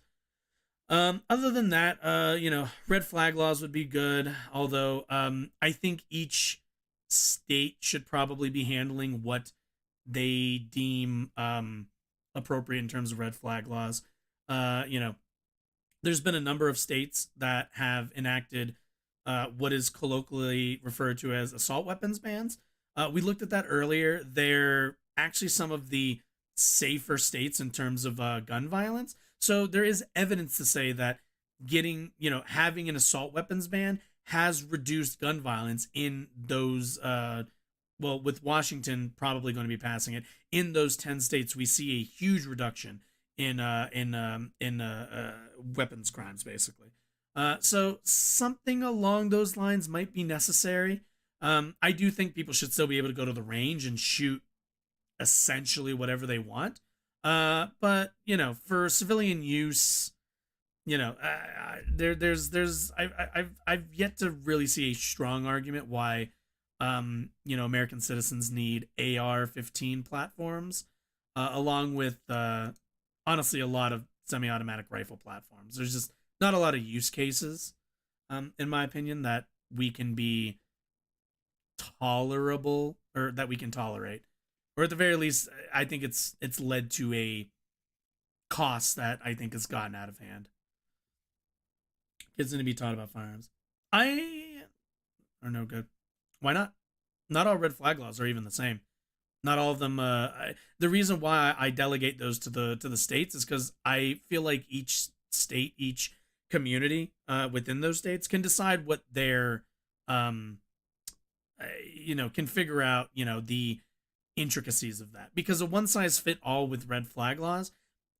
Other than that, red flag laws would be good. Although I think each state should probably be handling what they deem appropriate in terms of red flag laws. There's been a number of states that have enacted what is colloquially referred to as assault weapons bans. We looked at that earlier. They're actually some of the safer states in terms of gun violence. So there is evidence to say that having an assault weapons ban has reduced gun violence in those, with Washington probably going to be passing it. In those 10 states, we see a huge reduction in weapons crimes, basically. So something along those lines might be necessary. I do think people should still be able to go to the range and shoot essentially whatever they want. But for civilian use, I've yet to really see a strong argument why, American citizens need AR-15 platforms, along with, honestly, a lot of semi-automatic rifle platforms. There's just not a lot of use cases, in my opinion, that we can be tolerable or that we can tolerate. Or at the very least, I think it's led to a cost that I think has gotten out of hand. Kids need to be taught about firearms. I are no good. Why not? Not all red flag laws are even the same. Not all of them. The reason why I delegate those to the states is because I feel like each state, each community within those states can decide what their can figure out the intricacies of that, because a one size fit all with red flag laws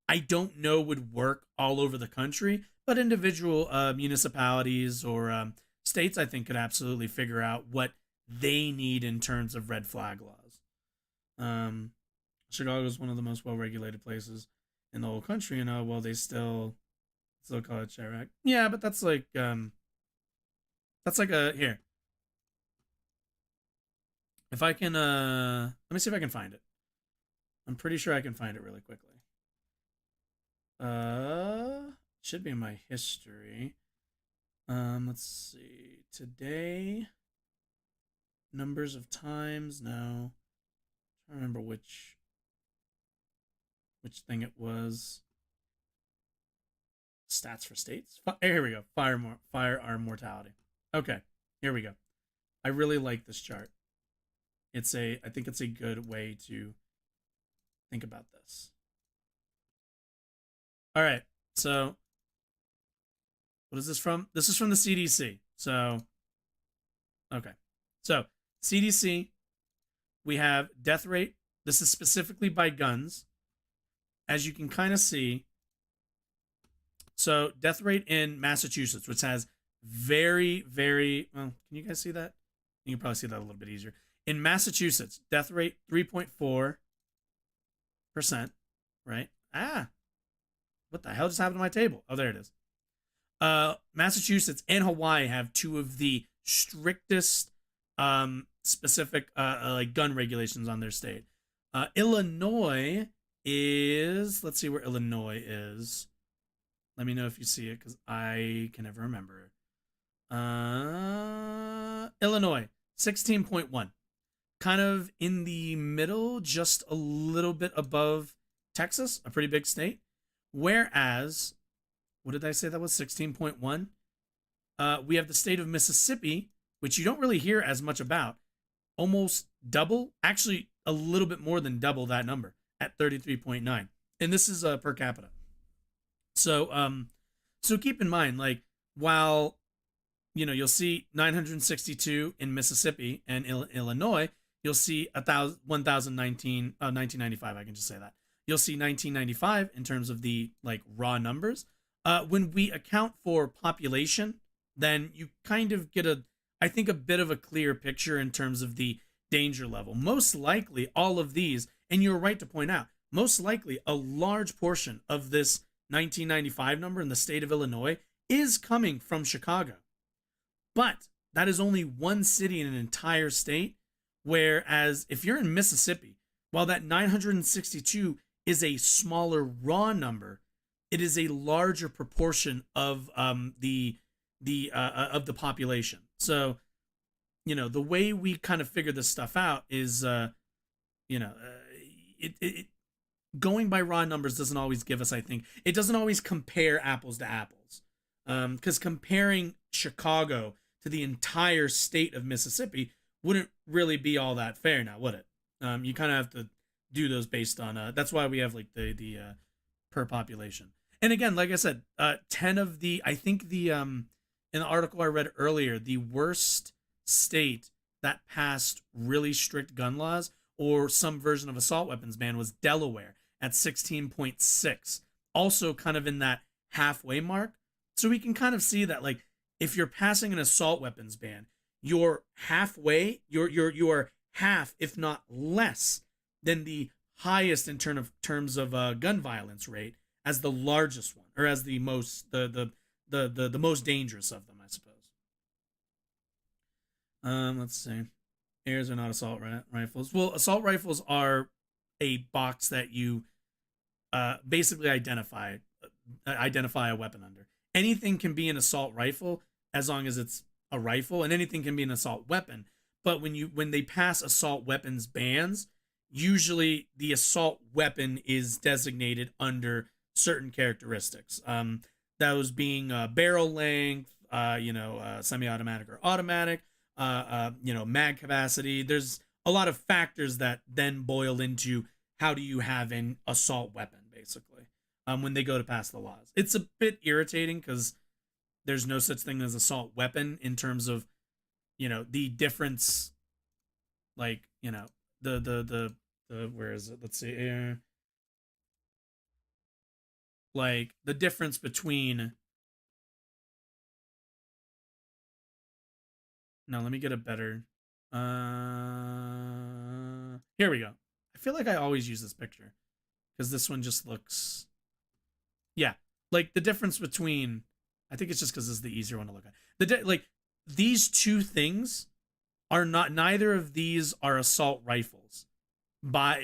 I don't know would work all over the country, but individual municipalities or states I think could absolutely figure out what they need in terms of red flag laws. Chicago is one of the most well regulated places in the whole country, well they still call it Chirac. Yeah, but that's like a here. If I can let me see if I can find it. I'm pretty sure I can find it really quickly. Should be in my history. Let's see. Today, numbers of times. No, I don't remember which thing it was. Stats for states. Here we go. Firearm mortality. Okay, here we go. I really like this chart. I think it's a good way to think about this. All right, so what is this from? This is from the CDC. So, okay. So, CDC, we have death rate. This is specifically by guns. As you can kind of see, so death rate in Massachusetts, which has very, very, well, can you guys see that? You can probably see that a little bit easier. In Massachusetts, death rate 3.4%, right? What the hell just happened to my table? Oh, there it is. Massachusetts and Hawaii have two of the strictest specific like gun regulations on their state. Illinois is, let's see where Illinois is. Let me know if you see it because I can never remember it. Illinois, 16.1. Kind of in the middle, just a little bit above Texas, a pretty big state. Whereas, what did I say that was? 16.1. We have the state of Mississippi, which you don't really hear as much about. Almost double, actually a little bit more than double that number at 33.9. And this is per capita. So, so keep in mind, like, while, you'll see 962 in Mississippi and Illinois, you'll see 1995. I can just say that. You'll see 1995 in terms of the like raw numbers. When we account for population, then you kind of get I think a bit of a clear picture in terms of the danger level. Most likely all of these, and you're right to point out, most likely a large portion of this 1995 number in the state of Illinois is coming from Chicago. But that is only one city in an entire state. Whereas if you're in Mississippi, while that 962 is a smaller raw number, it is a larger proportion of the population. So, the way we kind of figure this stuff out is, going by raw numbers doesn't always give us, I think, it doesn't always compare apples to apples. Because comparing Chicago to the entire state of Mississippi wouldn't really be all that fair now, would it? You kind of have to do those based on, that's why we have like the per population. And again, like I said, 10 of the, I think in the article I read earlier, the worst state that passed really strict gun laws or some version of assault weapons ban was Delaware at 16.6. Also kind of in that halfway mark. So we can kind of see that, like, if you're passing an assault weapons ban, you're halfway, you're half, if not less, than the highest in terms of gun violence rate as the largest one, or as the most the most dangerous of them, I suppose. Let's see. Airs are not assault rifles. Well, assault rifles are a box that you basically identify a weapon under. Anything can be an assault rifle as long as it's a rifle, and anything can be an assault weapon. But when they pass assault weapons bans, usually the assault weapon is designated under certain characteristics. Those being barrel length, semi-automatic or automatic, mag capacity. There's a lot of factors that then boil into how do you have an assault weapon, basically, when they go to pass the laws. It's a bit irritating because, there's no such thing as assault weapon in terms of, the difference, like, the where is it? Let's see. Like the difference between, no, let me get a better, here we go. I feel like I always use this picture because this one just looks, yeah, like the difference between, I think it's just because this is the easier one to look at. Like these two things are not, neither of these are assault rifles, but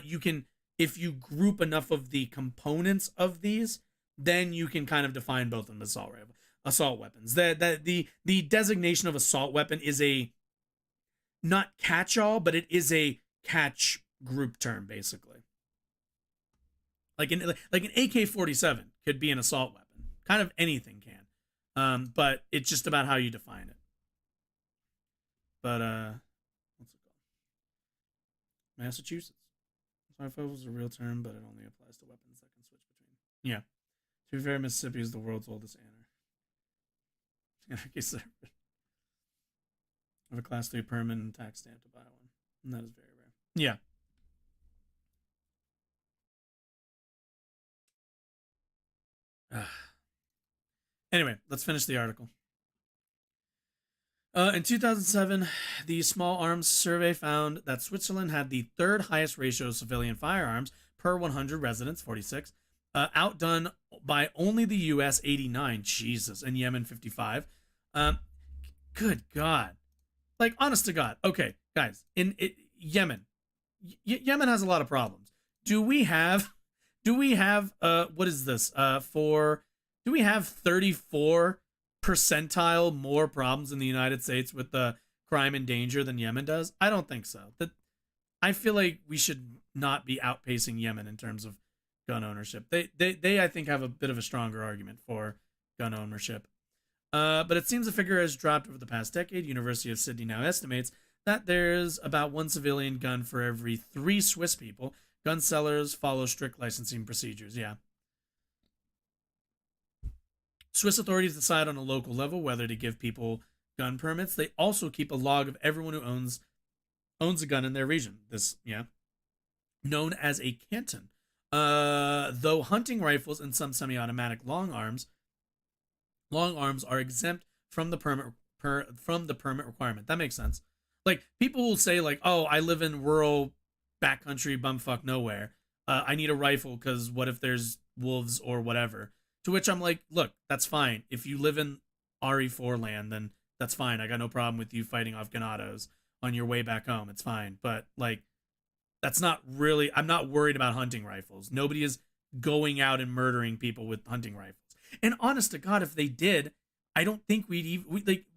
you can, if you group enough of the components of these, then you can kind of define both of them as assault weapons. The designation of assault weapon is a not catch-all, but it is a catch group term, basically. Like an AK-47 could be an assault weapon. Kind of anything can. But it's just about how you define it. But what's it called? Massachusetts. Rifle is a real term, but it only applies to weapons that can switch between. Yeah. To be fair, Mississippi is the world's oldest anarchy server. I have a class 3 permit and tax stamp to buy one. And that is very rare. Yeah. Anyway, let's finish the article. In 2007, the Small Arms Survey found that Switzerland had the third highest ratio of civilian firearms per 100 residents, 46, outdone by only the U.S., 89, Jesus, and Yemen, 55. Good God. Like, honest to God. Okay, guys, Yemen. Yemen has a lot of problems. Do we have, what is this? Do we have 34 percentile more problems in the United States with the crime and danger than Yemen does? I don't think so. I feel like we should not be outpacing Yemen in terms of gun ownership. They I think have a bit of a stronger argument for gun ownership. But it seems the figure has dropped over the past decade. University of Sydney now estimates that there's about 1 civilian gun for every 3 Swiss people. Gun sellers follow strict licensing procedures. Yeah. Swiss authorities decide on a local level whether to give people gun permits. They also keep a log of everyone who owns a gun in their region. This, known as a canton. Though hunting rifles and some semi-automatic long arms are exempt from the permit requirement. That makes sense. Like, people will say, like, oh, I live in rural backcountry bumfuck nowhere. I need a rifle because what if there's wolves or whatever? To which I'm like, look, that's fine. If you live in RE4 land, then that's fine. I got no problem with you fighting off ganados on your way back home. It's fine. But, like, that's not really, I'm not worried about hunting rifles. Nobody is going out and murdering people with hunting rifles. And honest to God, if they did, I don't think we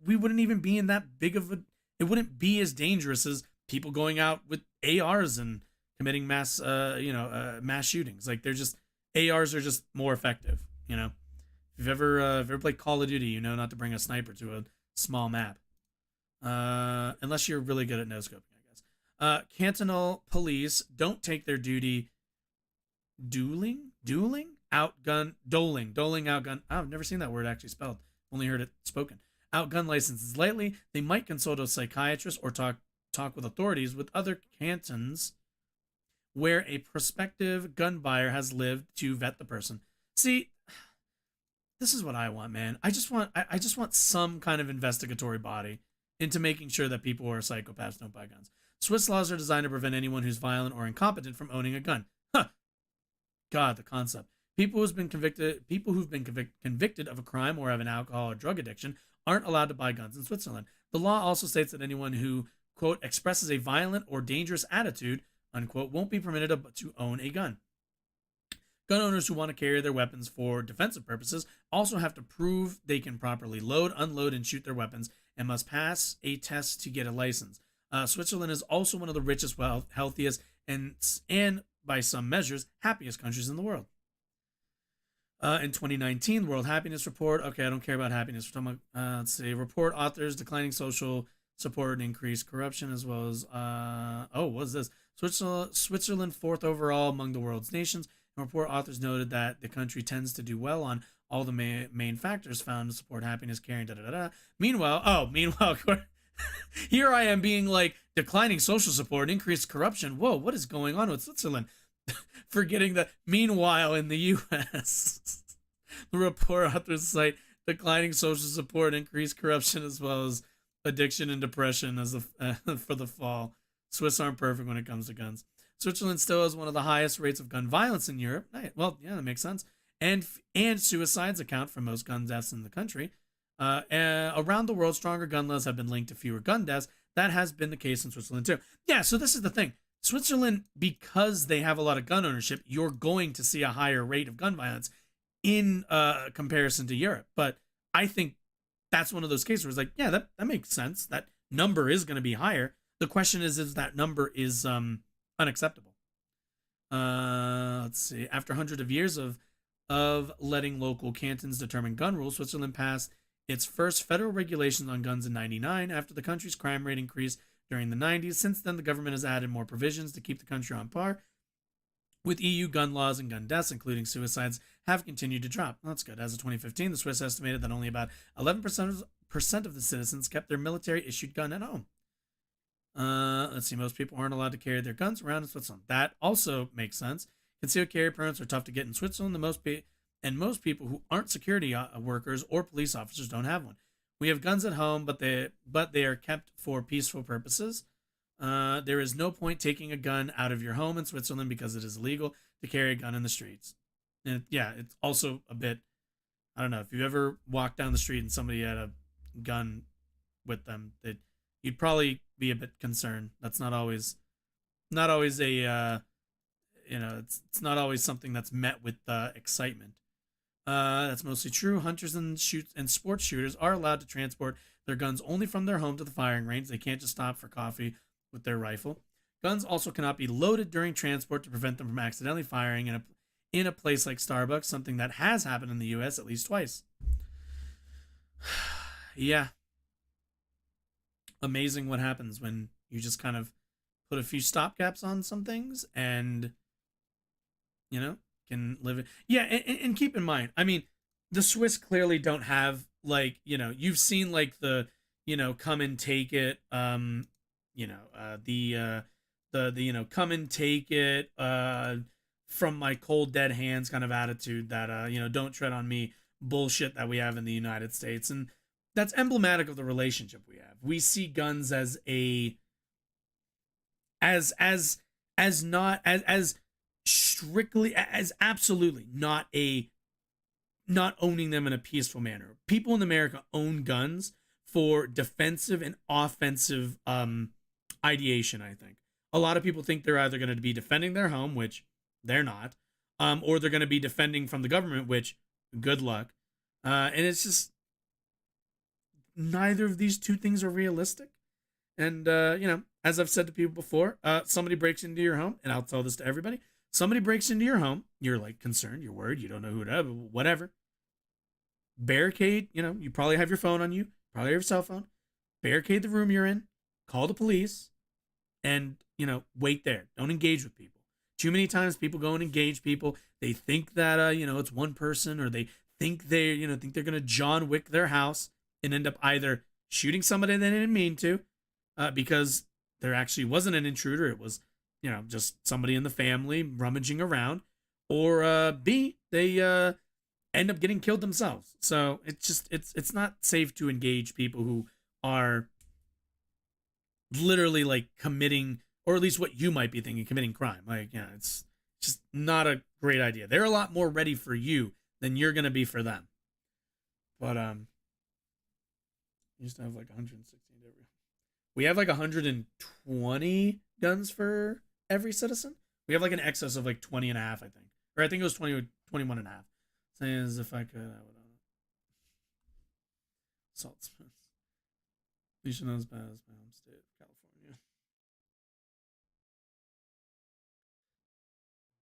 wouldn't even be in that big of a, it wouldn't be as dangerous as people going out with ARs and committing mass shootings. Like, they're just, ARs are just more effective. If you've ever played Call of Duty, you know not to bring a sniper to a small map, unless you're really good at no scoping, I guess. Cantonal police don't take their duty doling outgun. I've never seen that word actually spelled. Only heard it spoken. Outgun licenses lightly. They might consult a psychiatrist or talk with authorities with other cantons where a prospective gun buyer has lived to vet the person. See, this is what I want, man. I just want some kind of investigatory body into making sure that people who are psychopaths don't buy guns. Swiss laws are designed to prevent anyone who's violent or incompetent from owning a gun. Huh. God, the concept. People who've been convicted of a crime or have an alcohol or drug addiction aren't allowed to buy guns in Switzerland. The law also states that anyone who, quote, expresses a violent or dangerous attitude, unquote, won't be permitted to own a gun. Gun owners who want to carry their weapons for defensive purposes also have to prove they can properly load, unload, and shoot their weapons and must pass a test to get a license. Switzerland is also one of the richest, healthiest, and by some measures, happiest countries in the world. In 2019, World Happiness Report. Okay, I don't care about happiness. We're talking about, let's see, report authors declining social support and increased corruption, as well as, what's this? Switzerland fourth overall among the world's nations. The report authors noted that the country tends to do well on all the main factors found to support happiness, caring, da da da da. Meanwhile, here I am being like declining social support, increased corruption. Whoa, what is going on with Switzerland? Forgetting that meanwhile in the U.S., the report authors cite declining social support, increased corruption, as well as addiction and depression as for the fall. Swiss aren't perfect when it comes to guns. Switzerland still has one of the highest rates of gun violence in Europe. Well, yeah, that makes sense. And suicides account for most gun deaths in the country. Around the world, stronger gun laws have been linked to fewer gun deaths. That has been the case in Switzerland too. Yeah, so this is the thing. Switzerland, because they have a lot of gun ownership, you're going to see a higher rate of gun violence in comparison to Europe. But I think that's one of those cases where it's like, yeah, that makes sense. That number is going to be higher. The question is that number is unacceptable. Let's see. After hundreds of years of letting local cantons determine gun rules, Switzerland passed its first federal regulations on guns in '99 after the country's crime rate increased during the '90s. Since then, the government has added more provisions to keep the country on par with EU gun laws, and gun deaths, including suicides, have continued to drop. Well, that's good. As of 2015, the Swiss estimated that only about 11% of the citizens kept their military-issued gun at home. Let's see. Most people aren't allowed to carry their guns around in Switzerland. That also makes sense. Concealed carry permits are tough to get in Switzerland. Most people who aren't security workers or police officers don't have one. We have guns at home, but they are kept for peaceful purposes. There is no point taking a gun out of your home in Switzerland because it is illegal to carry a gun in the streets. And yeah, it's also a bit, I don't know, if you ever walk down the street and somebody had a gun with them, you'd probably be a bit concerned. That's not always a, it's not always something that's met with excitement. That's mostly true. Hunters and sports shooters are allowed to transport their guns only from their home to the firing range. They can't just stop for coffee with their rifle. Guns also cannot be loaded during transport to prevent them from accidentally firing in a place like Starbucks, something that has happened in the US at least twice. Yeah. Amazing what happens when you just kind of put a few stopgaps on some things and, can live it. Yeah, and keep in mind, I mean, the Swiss clearly don't have, like, you've seen, like, the, come and take it, the come and take it from my cold dead hands kind of attitude that don't tread on me bullshit that we have in the United States. And that's emblematic of the relationship we have. We see guns as strictly as absolutely not owning them in a peaceful manner. People in America own guns for defensive and offensive ideation. I think a lot of people think they're either going to be defending their home, which they're not, or they're going to be defending from the government, which good luck. And it's just neither of these two things are realistic. And as I've said to people before, somebody breaks into your home, and I'll tell this to everybody. Somebody breaks into your home, you're like concerned, you're worried, you don't know who to have, whatever. Barricade, you probably have your phone on you, probably have your cell phone. Barricade the room you're in, call the police, and, wait there. Don't engage with people. Too many times people go and engage people. They think that, it's one person, or they think they're going to John Wick their house and end up either shooting somebody they didn't mean to, because there actually wasn't an intruder. It was, just somebody in the family rummaging around, or B, they end up getting killed themselves. So it's not safe to engage people who are literally like committing, or at least what you might be thinking, committing crime. Like, it's just not a great idea. They're a lot more ready for you than you're going to be for them. But, you used to have like 116 every. We have like 120 guns for every citizen. We have like an excess of like 20 and a half, I think. Or I think it was 21 and a half. Saying as if I could, I would Salt Smiths. You should know as bad as my home state, California.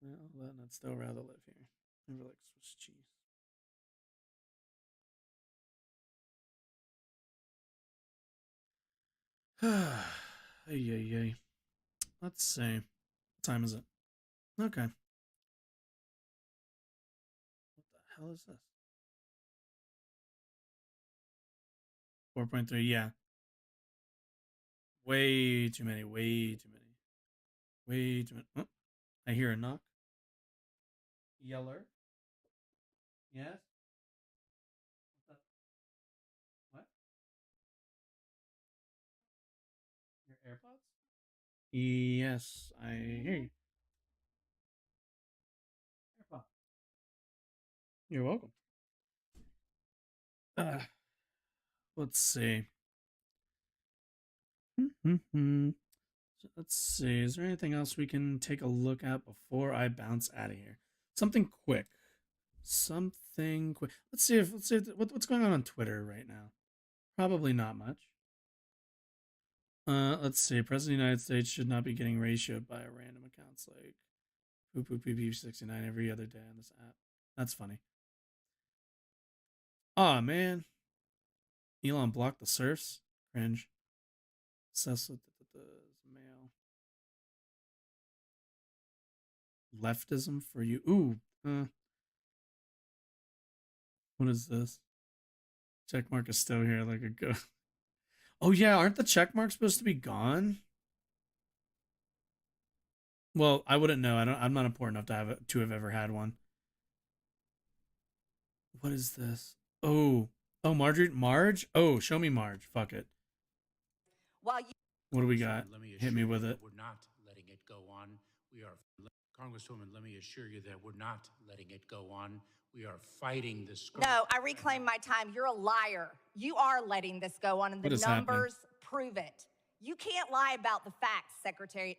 Well, then I'd still rather live here. Never like Swiss cheese. Ay. Let's see. What time is it? Okay. hell is this? 4.3, yeah. Way too many, way too many. Way too many. Oh, I hear a knock. Yeller. Yes? What's up? What? Your AirPods? Yes, I hear you. AirPods. You're welcome. Let's see. Let's see. Is there anything else we can take a look at before I bounce out of here? Something quick. Something quick. Let's see if what's going on Twitter right now. Probably not much. Let's see. President of the United States should not be getting ratioed by random accounts like poo poo pee 69 every other day on this app. That's funny. Aw, man. Elon blocked the surfs. Cringe. Obsessed with the mail. Leftism for you. Ooh. What is this? Checkmark is still here like a go. Oh yeah, aren't the checkmarks supposed to be gone? Well, I wouldn't know. I'm not important enough to have ever had one. What is this? Oh, Marge. Oh, show me Marge. Fuck it. While you What do we got? Hit me with it. We're not letting it go on. We are, Congresswoman, let me assure you that we're not letting it go on. We are fighting this. No, I reclaim my time. You're a liar. You are letting this go on, and the numbers prove it. You can't lie about the facts, Secretary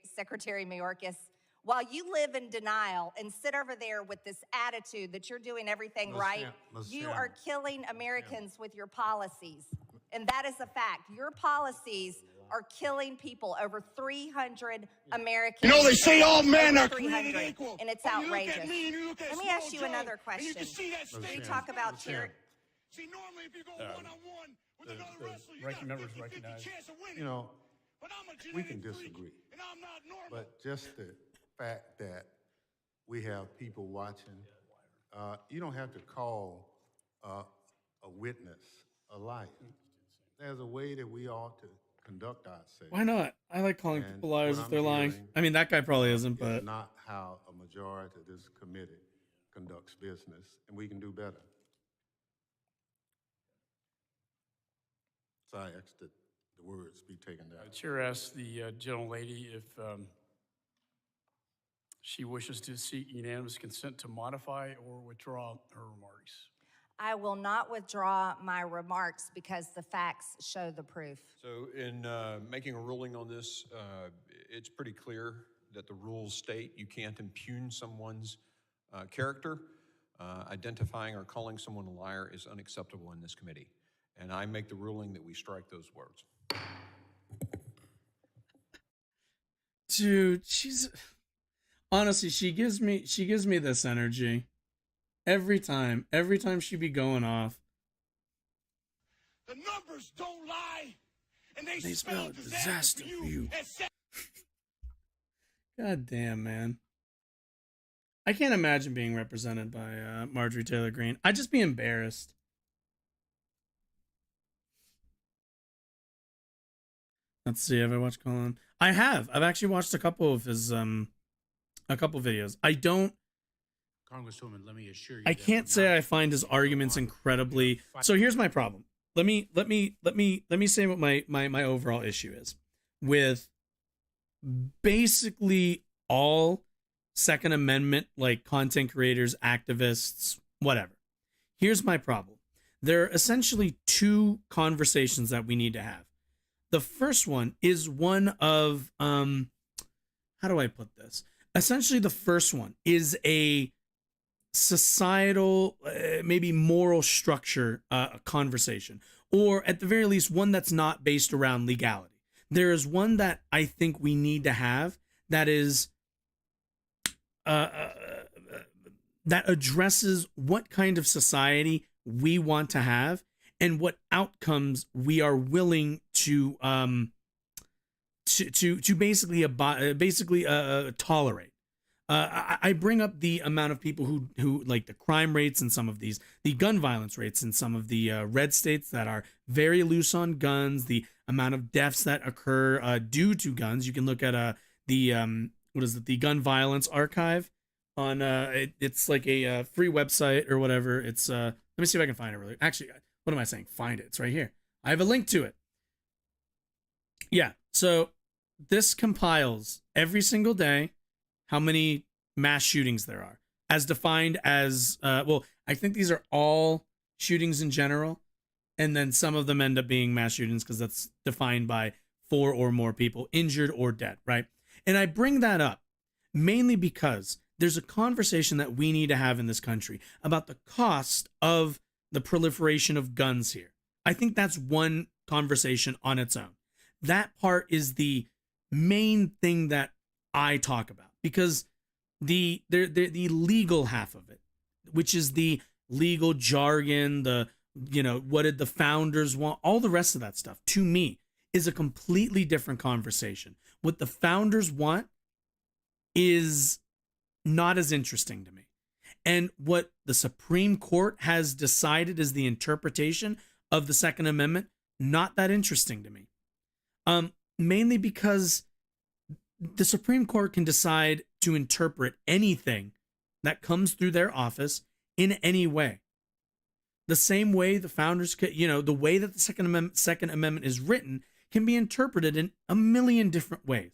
Mayorkas. While you live in denial and sit over there with this attitude that you're doing everything right, you are killing Americans with your policies. And that is a fact. Your policies are killing people. Over 300 Americans. You know, they say all men are created equal. And it's outrageous. Let me ask you another question. We talk about charity. See, normally if you go one-on-one with another wrestler, you ranking members got a recognize. chance of winning. You know, but I'm a we can genetic disagree. freak, and I'm not normal. But just the fact that we have people watching, you don't have to call a witness a liar. There's a way that we ought to conduct ourselves. Why not? I like calling And people liars what if they're I'm lying. hearing, I mean, that guy probably isn't, but it's not how a majority of this committee conducts business, and we can do better. So I asked that the words be taken down. Chair asked the gentlelady if she wishes to seek unanimous consent to modify or withdraw her remarks. I will not withdraw my remarks because the facts show the proof. So in making a ruling on this, it's pretty clear that the rules state you can't impugn someone's character. Identifying or calling someone a liar is unacceptable in this committee. And I make the ruling that we strike those words. dude, honestly, she gives me this energy every time she be going off. The numbers don't lie, and they spell disaster for you. God damn, man. I can't imagine being represented by Marjorie Taylor Greene. I'd just be embarrassed. Let's see, have I watched Colin? I have. I've actually watched a couple of his videos. I don't Congresswoman, let me assure you. I can't say I find his arguments incredibly. So here's my problem. Let me say what my overall issue is with basically all Second Amendment like content creators, activists, whatever. Here's my problem. There are essentially two conversations that we need to have. The first one is one of how do I put this? Essentially, the first one is a societal, maybe moral structure conversation, or at the very least, one that's not based around legality. There is one that I think we need to have that is that addresses what kind of society we want to have and what outcomes we are willing to basically tolerate. I bring up the amount of people who like the crime rates in some of these, the gun violence rates in some of the red states that are very loose on guns, the amount of deaths that occur due to guns. You can look at the what is it, the Gun Violence Archive on it's like a free website or whatever. It's let me see if I can find it really. Actually, what am I saying? Find it. It's right here. I have a link to it. Yeah. So this compiles every single day how many mass shootings there are, as defined as, well, I think these are all shootings in general, and then some of them end up being mass shootings because that's defined by 4 or more people injured or dead, right? And I bring that up mainly because there's a conversation that we need to have in this country about the cost of the proliferation of guns here. I think that's one conversation on its own. That part is the main thing that I talk about, because the legal half of it, which is the legal jargon, the, you know, what did the founders want, all the rest of that stuff, to me is a completely different conversation. What the founders want is not as interesting to me. And what the Supreme Court has decided is the interpretation of the Second Amendment, not that interesting to me. Mainly because the Supreme Court can decide to interpret anything that comes through their office in any way. The same way the founders could, you know, the way that the Second Amendment is written can be interpreted in a million different ways.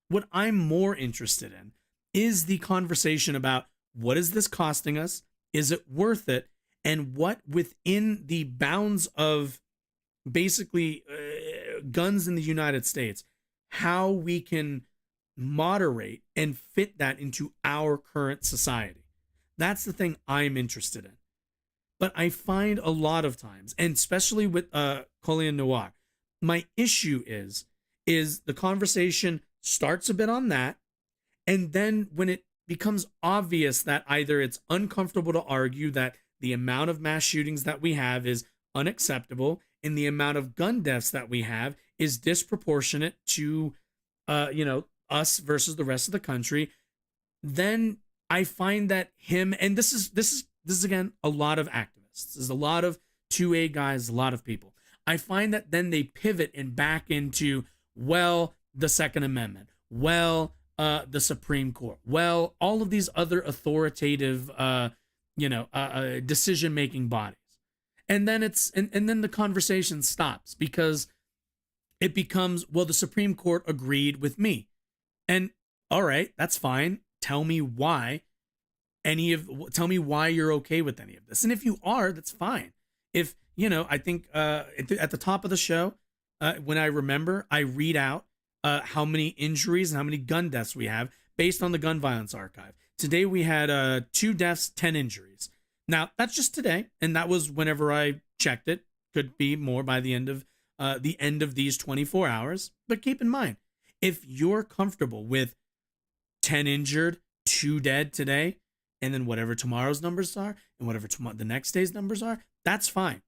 What I'm more interested in is the conversation about, what is this costing us? Is it worth it? And what within the bounds of basically guns in the United States, how we can moderate and fit that into our current society. That's the thing I'm interested in. But I find a lot of times, and especially with Collier Noir, my issue is the conversation starts a bit on that, and then when it becomes obvious that either it's uncomfortable to argue that the amount of mass shootings that we have is unacceptable and the amount of gun deaths that we have is disproportionate to us versus the rest of the country, then I find that him, and this is again a lot of activists, there's a lot of 2A guys, a lot of people. I find that then they pivot and back into, well, the Second Amendment, well, the Supreme Court, well, all of these other authoritative decision-making bodies. And then and then the conversation stops because it becomes, well, the Supreme Court agreed with me. And all right, that's fine. Tell me why you're okay with any of this. And if you are, that's fine. If, I think at the top of the show, when I remember, I read out how many injuries and how many gun deaths we have based on the Gun Violence Archive. Today we had 2 deaths, 10 injuries. Now, that's just today, and that was whenever I checked it. Could be more by the end of these 24 hours. But keep in mind, if you're comfortable with 10 injured, 2 dead today, and then whatever tomorrow's numbers are, and whatever the next day's numbers are, that's fine.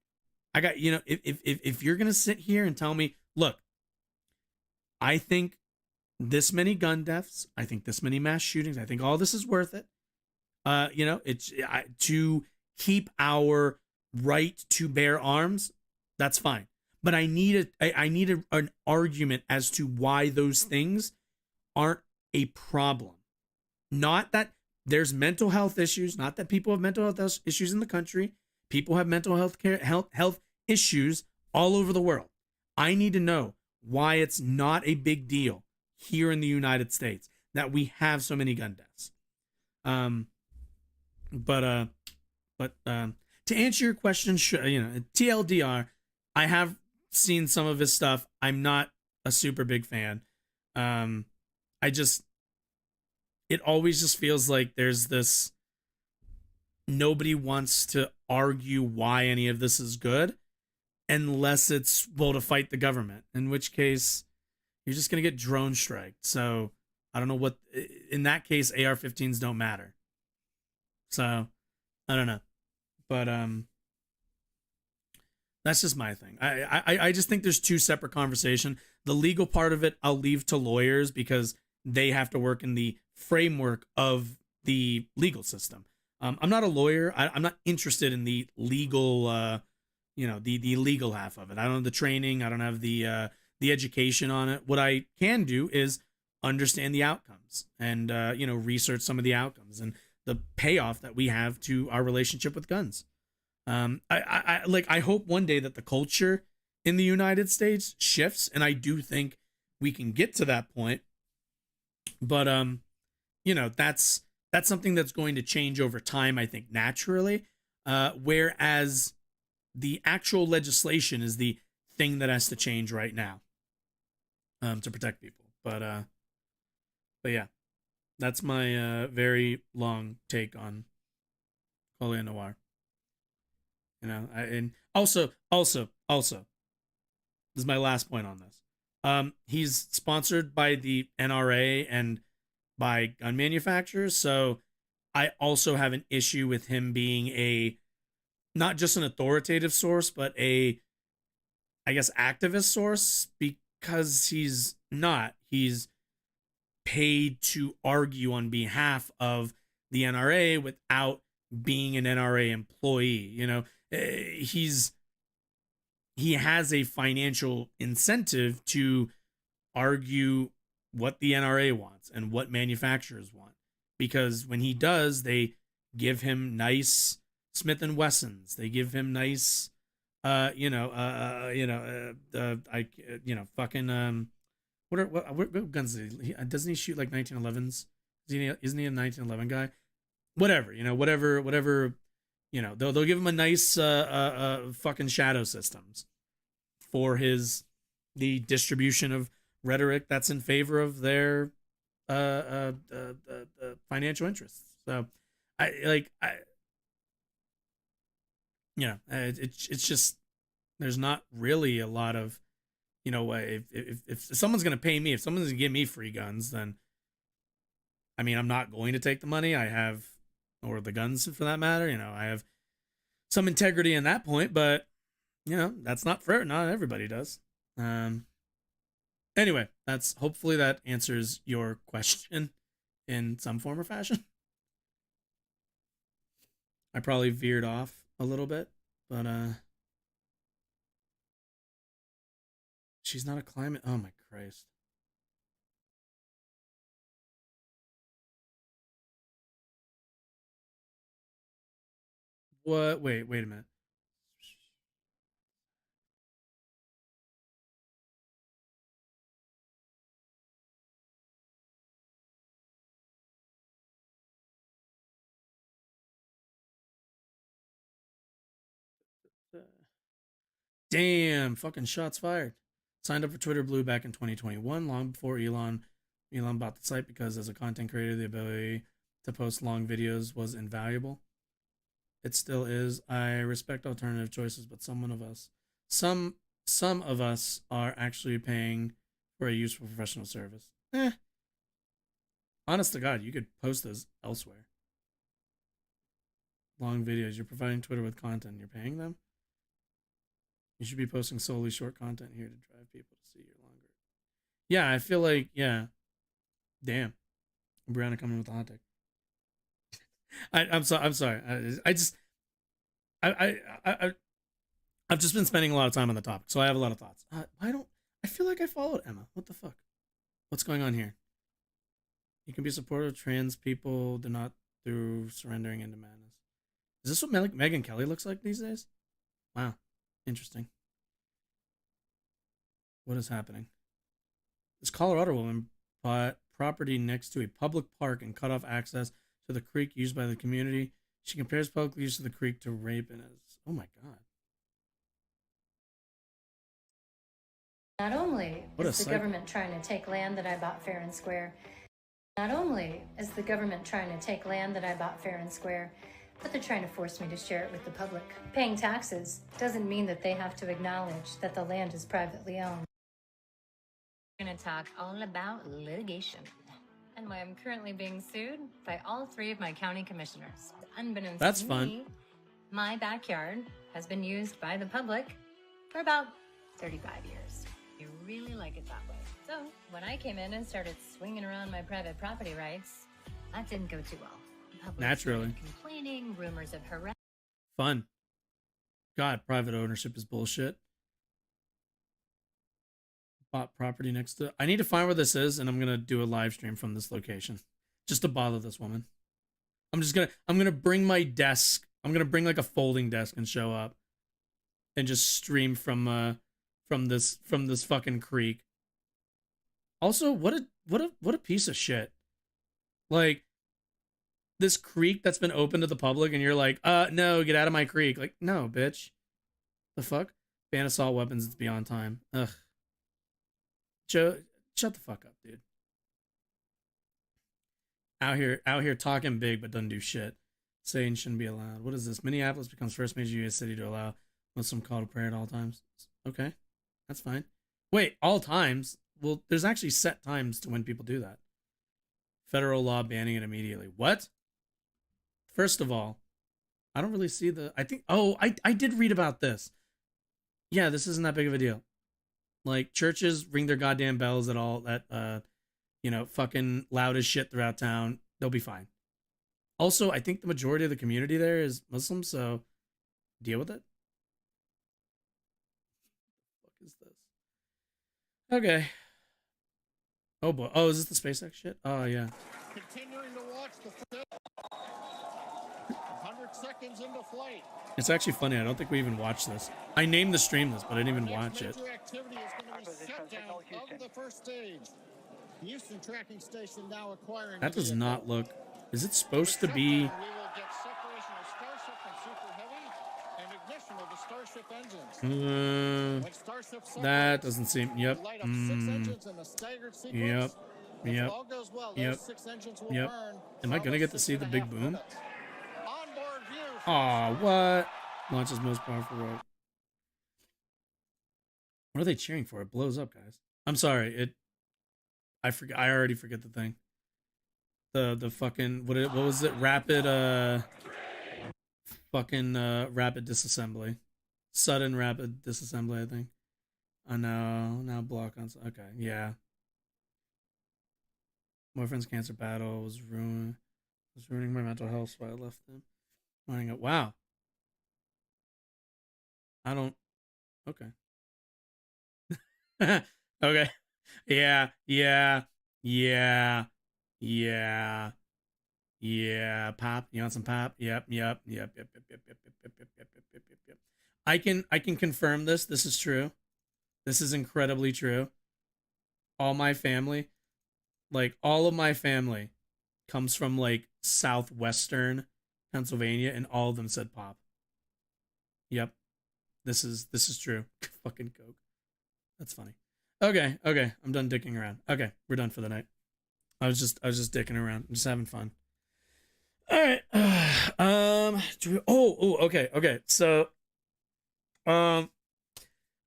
I got, if you're going to sit here and tell me, look, I think this many gun deaths, I think this many mass shootings, I think all this is worth it. It's to keep our right to bear arms, that's fine. But I need an argument as to why those things aren't a problem. Not that there's mental health issues, not that people have mental health issues in the country. People have mental health issues all over the world. I need to know why it's not a big deal here in the United States that we have so many gun deaths. But to answer your question, TLDR, I have seen some of his stuff. I'm not a super big fan. It always just feels like there's this, nobody wants to argue why any of this is good unless it's, well, to fight the government, in which case you're just going to get drone striked. So I don't know what, in that case, AR-15s don't matter. So I don't know, but that's just my thing. I just think there's 2 separate conversations. The legal part of it, I'll leave to lawyers, because they have to work in the framework of the legal system. I'm not a lawyer. I'm not interested in the legal, the legal half of it. I don't have the training. I don't have the education on it. What I can do is understand the outcomes and research some of the outcomes and the payoff that we have to our relationship with guns. I hope one day that the culture in the United States shifts, and I do think we can get to that point. But that's something that's going to change over time, I think, naturally. Whereas the actual legislation is the thing that has to change right now to protect people. But yeah, that's my very long take on Cole Noir. And also, this is my last point on this. He's sponsored by the NRA and by gun manufacturers, so I also have an issue with him being not just an authoritative source, but I guess, activist source, because he's not. He's paid to argue on behalf of the NRA without being an NRA employee. He has a financial incentive to argue what the NRA wants and what manufacturers want, because when he does, they give him nice Smith and Wessons. They give him nice, what guns doesn't he shoot, like 1911s? Isn't he a 1911 guy? Whatever, they'll give him a nice fucking shadow systems for the distribution of rhetoric that's in favor of their financial interests. So it's just, there's not really a lot of, if someone's going to pay me, if someone's going to give me free guns, then I'm not going to take the money. Or the guns for that matter. I have some integrity in that point, but that's not everybody does. Anyway, hopefully that answers your question in some form or fashion. I probably veered off a little bit, but she's not a climate. Oh my Christ. What? Wait a minute. Damn, fucking shots fired. Signed up for Twitter Blue back in 2021, long before Elon bought the site, because as a content creator, the ability to post long videos was invaluable. It still is. I respect alternative choices, but some of us are actually paying for a useful professional service. Honest to God, you could post those elsewhere. Long videos. You're providing Twitter with content. You're paying them? You should be posting solely short content here to drive people to see your longer. Yeah, I feel like, yeah. Damn. Brianna coming with a hot take. I'm sorry. I've just been spending a lot of time on the topic, so I have a lot of thoughts. I feel like I followed Emma. What the fuck? What's going on here? You can be supportive of trans people, they're not through surrendering into madness. Is this what Megyn Kelly looks like these days? Wow. Interesting. What is happening? This Colorado woman bought property next to a public park and cut off access to the creek used by the community. She compares public use of the creek to rape and is, oh my God. Not only is the government trying to take land that I bought fair and square, but they're trying to force me to share it with the public. Paying taxes doesn't mean that they have to acknowledge that the land is privately owned. We're going to talk all about litigation and why I'm currently being sued by all 3 of my county commissioners. Unbeknownst That's to fun. me, my backyard has been used by the public for about 35 years. You really like it that way. So when I came in and started swinging around my private property rights, that didn't go too well. Public Naturally. started complaining, rumors of harassment. Fun. God, private ownership is bullshit. Bought property next to. I need to find where this is, and I'm gonna do a live stream from this location, just to bother this woman. I'm gonna bring my desk. I'm gonna bring like a folding desk and show up, and just stream from this fucking creek. Also, what a piece of shit. Like, this creek that's been open to the public, and you're like, no, get out of my creek. Like, no, bitch. The fuck? Ban assault weapons, it's beyond time. Ugh. Joe, shut the fuck up, dude. Out here talking big, but doesn't do shit. Saying shouldn't be allowed. What is this? Minneapolis becomes first major U.S. city to allow Muslim call to prayer at all times. Okay, that's fine. Wait, all times? Well, there's actually set times to when people do that. Federal law banning it immediately. What? First of all, I don't really see the... I did read about this. Yeah, this isn't that big of a deal. Like, churches ring their goddamn bells at all that, fucking loud as shit throughout town. They'll be fine. Also, I think the majority of the community there is Muslim, so deal with it. What is this? Okay. Oh boy. Oh, is this the SpaceX shit? Oh yeah. Continuing to watch the film. 100 seconds into flight. It's actually funny. I don't think we even watched this. I named the stream this, but I didn't even watch it. Major activity is going to be set down of the first stage. The Houston tracking station now acquiring. That does not look. Is it supposed to be? We will get separation of Starship and Super Heavy and ignition of the Starship engines. When Starship That doesn't seem. Yep. light up 6 engines in a staggered sequence. Yep. If Yep. all goes well, Yep. those 6 engines will Yep. burn Am I for gonna get to almost see the 6.5 big boom? minutes. Onboard view. Aw, what? Launches most powerful rope. What are they cheering for? It blows up, guys. I'm sorry. I forget. I already forget the thing. The fucking what was it? Rapid rapid disassembly. Sudden rapid disassembly, I think. Oh no, now block on. Okay, yeah. My friend's cancer battle was ruining my mental health, so I left them. Running up. Wow. I don't. Okay. Okay. Yeah. Pop. You want some pop? Yep. I can confirm this. This is true. This is incredibly true. All of my family comes from like southwestern Pennsylvania, and all of them said pop. Yep. This is true. Fucking Coke. That's funny. Okay. I'm done dicking around. Okay, we're done for the night. I was just dicking around. I'm just having fun. All right. Okay. So, I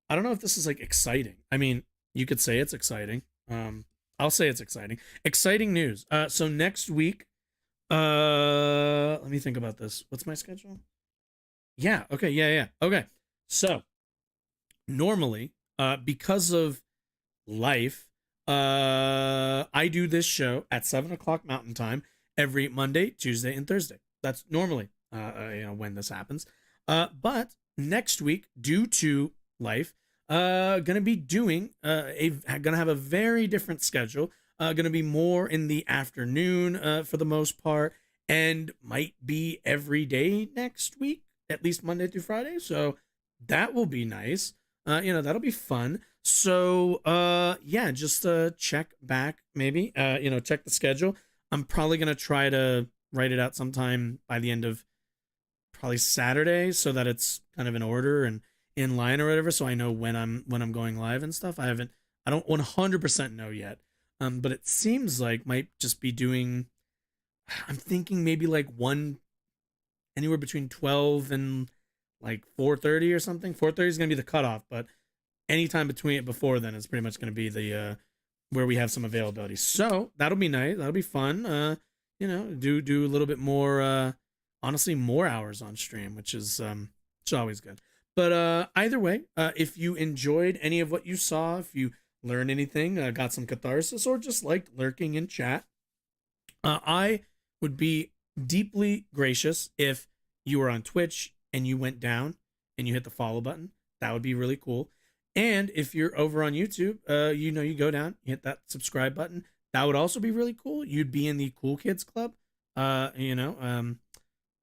don't know if this is like exciting. I mean, you could say it's exciting. I'll say it's exciting. Exciting news. So next week, let me think about this. What's my schedule? Yeah. Okay. Yeah. Okay. So normally, because of life, I do this show at 7:00 Mountain Time every Monday, Tuesday, and Thursday. That's normally, when this happens. But next week, due to life, gonna be doing gonna have a very different schedule. Gonna be more in the afternoon for the most part, and might be every day next week, at least Monday through Friday. So that will be nice. That'll be fun. So just check back maybe. Check the schedule. I'm probably gonna try to write it out sometime by the end of probably Saturday, so that it's kind of in order and in line or whatever, so I know when I'm going live and stuff. I don't 100% know yet. But it seems like might just be doing, I'm thinking maybe like anywhere between 12 and like 4:30 or something. 4:30 is going to be the cutoff, but anytime before then is pretty much going to be the where we have some availability. So that'll be nice. That'll be fun. Do a little bit more, honestly, more hours on stream, which is always good. But either way, if you enjoyed any of what you saw, if you learn anything, got some catharsis, or just liked lurking in chat, I would be deeply gracious if you were on Twitch and you went down and you hit the follow button. That would be really cool. And if you're over on YouTube, you go down, you hit that subscribe button. That would also be really cool. You'd be in the Cool Kids Club.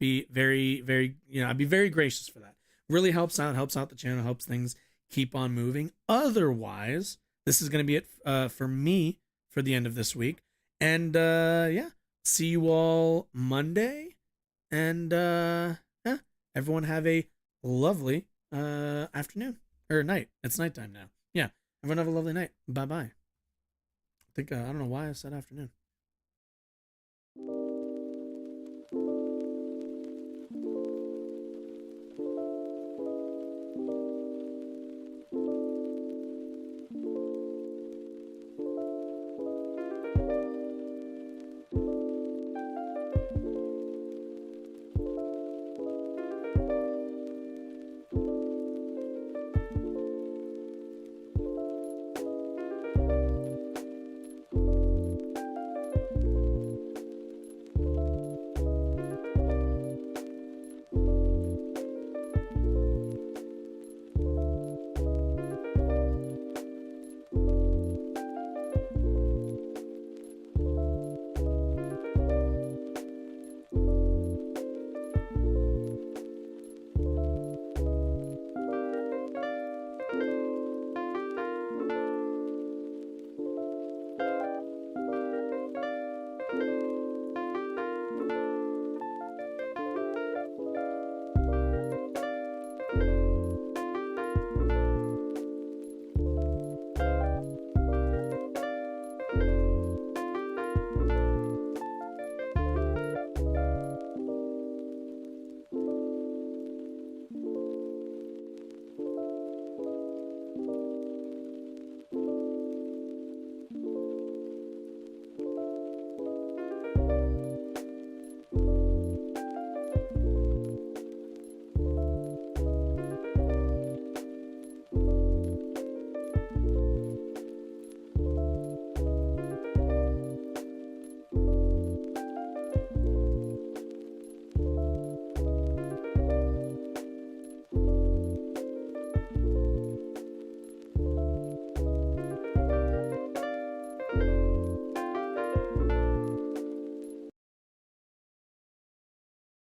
Be very, very, I'd be very gracious for that. Really helps out the channel, helps things keep on moving. Otherwise, this is going to be it for me for the end of this week. And yeah, see you all Monday. And yeah, everyone have a lovely afternoon or night. It's nighttime now. Yeah, everyone have a lovely night. Bye-bye. I don't know why I said afternoon.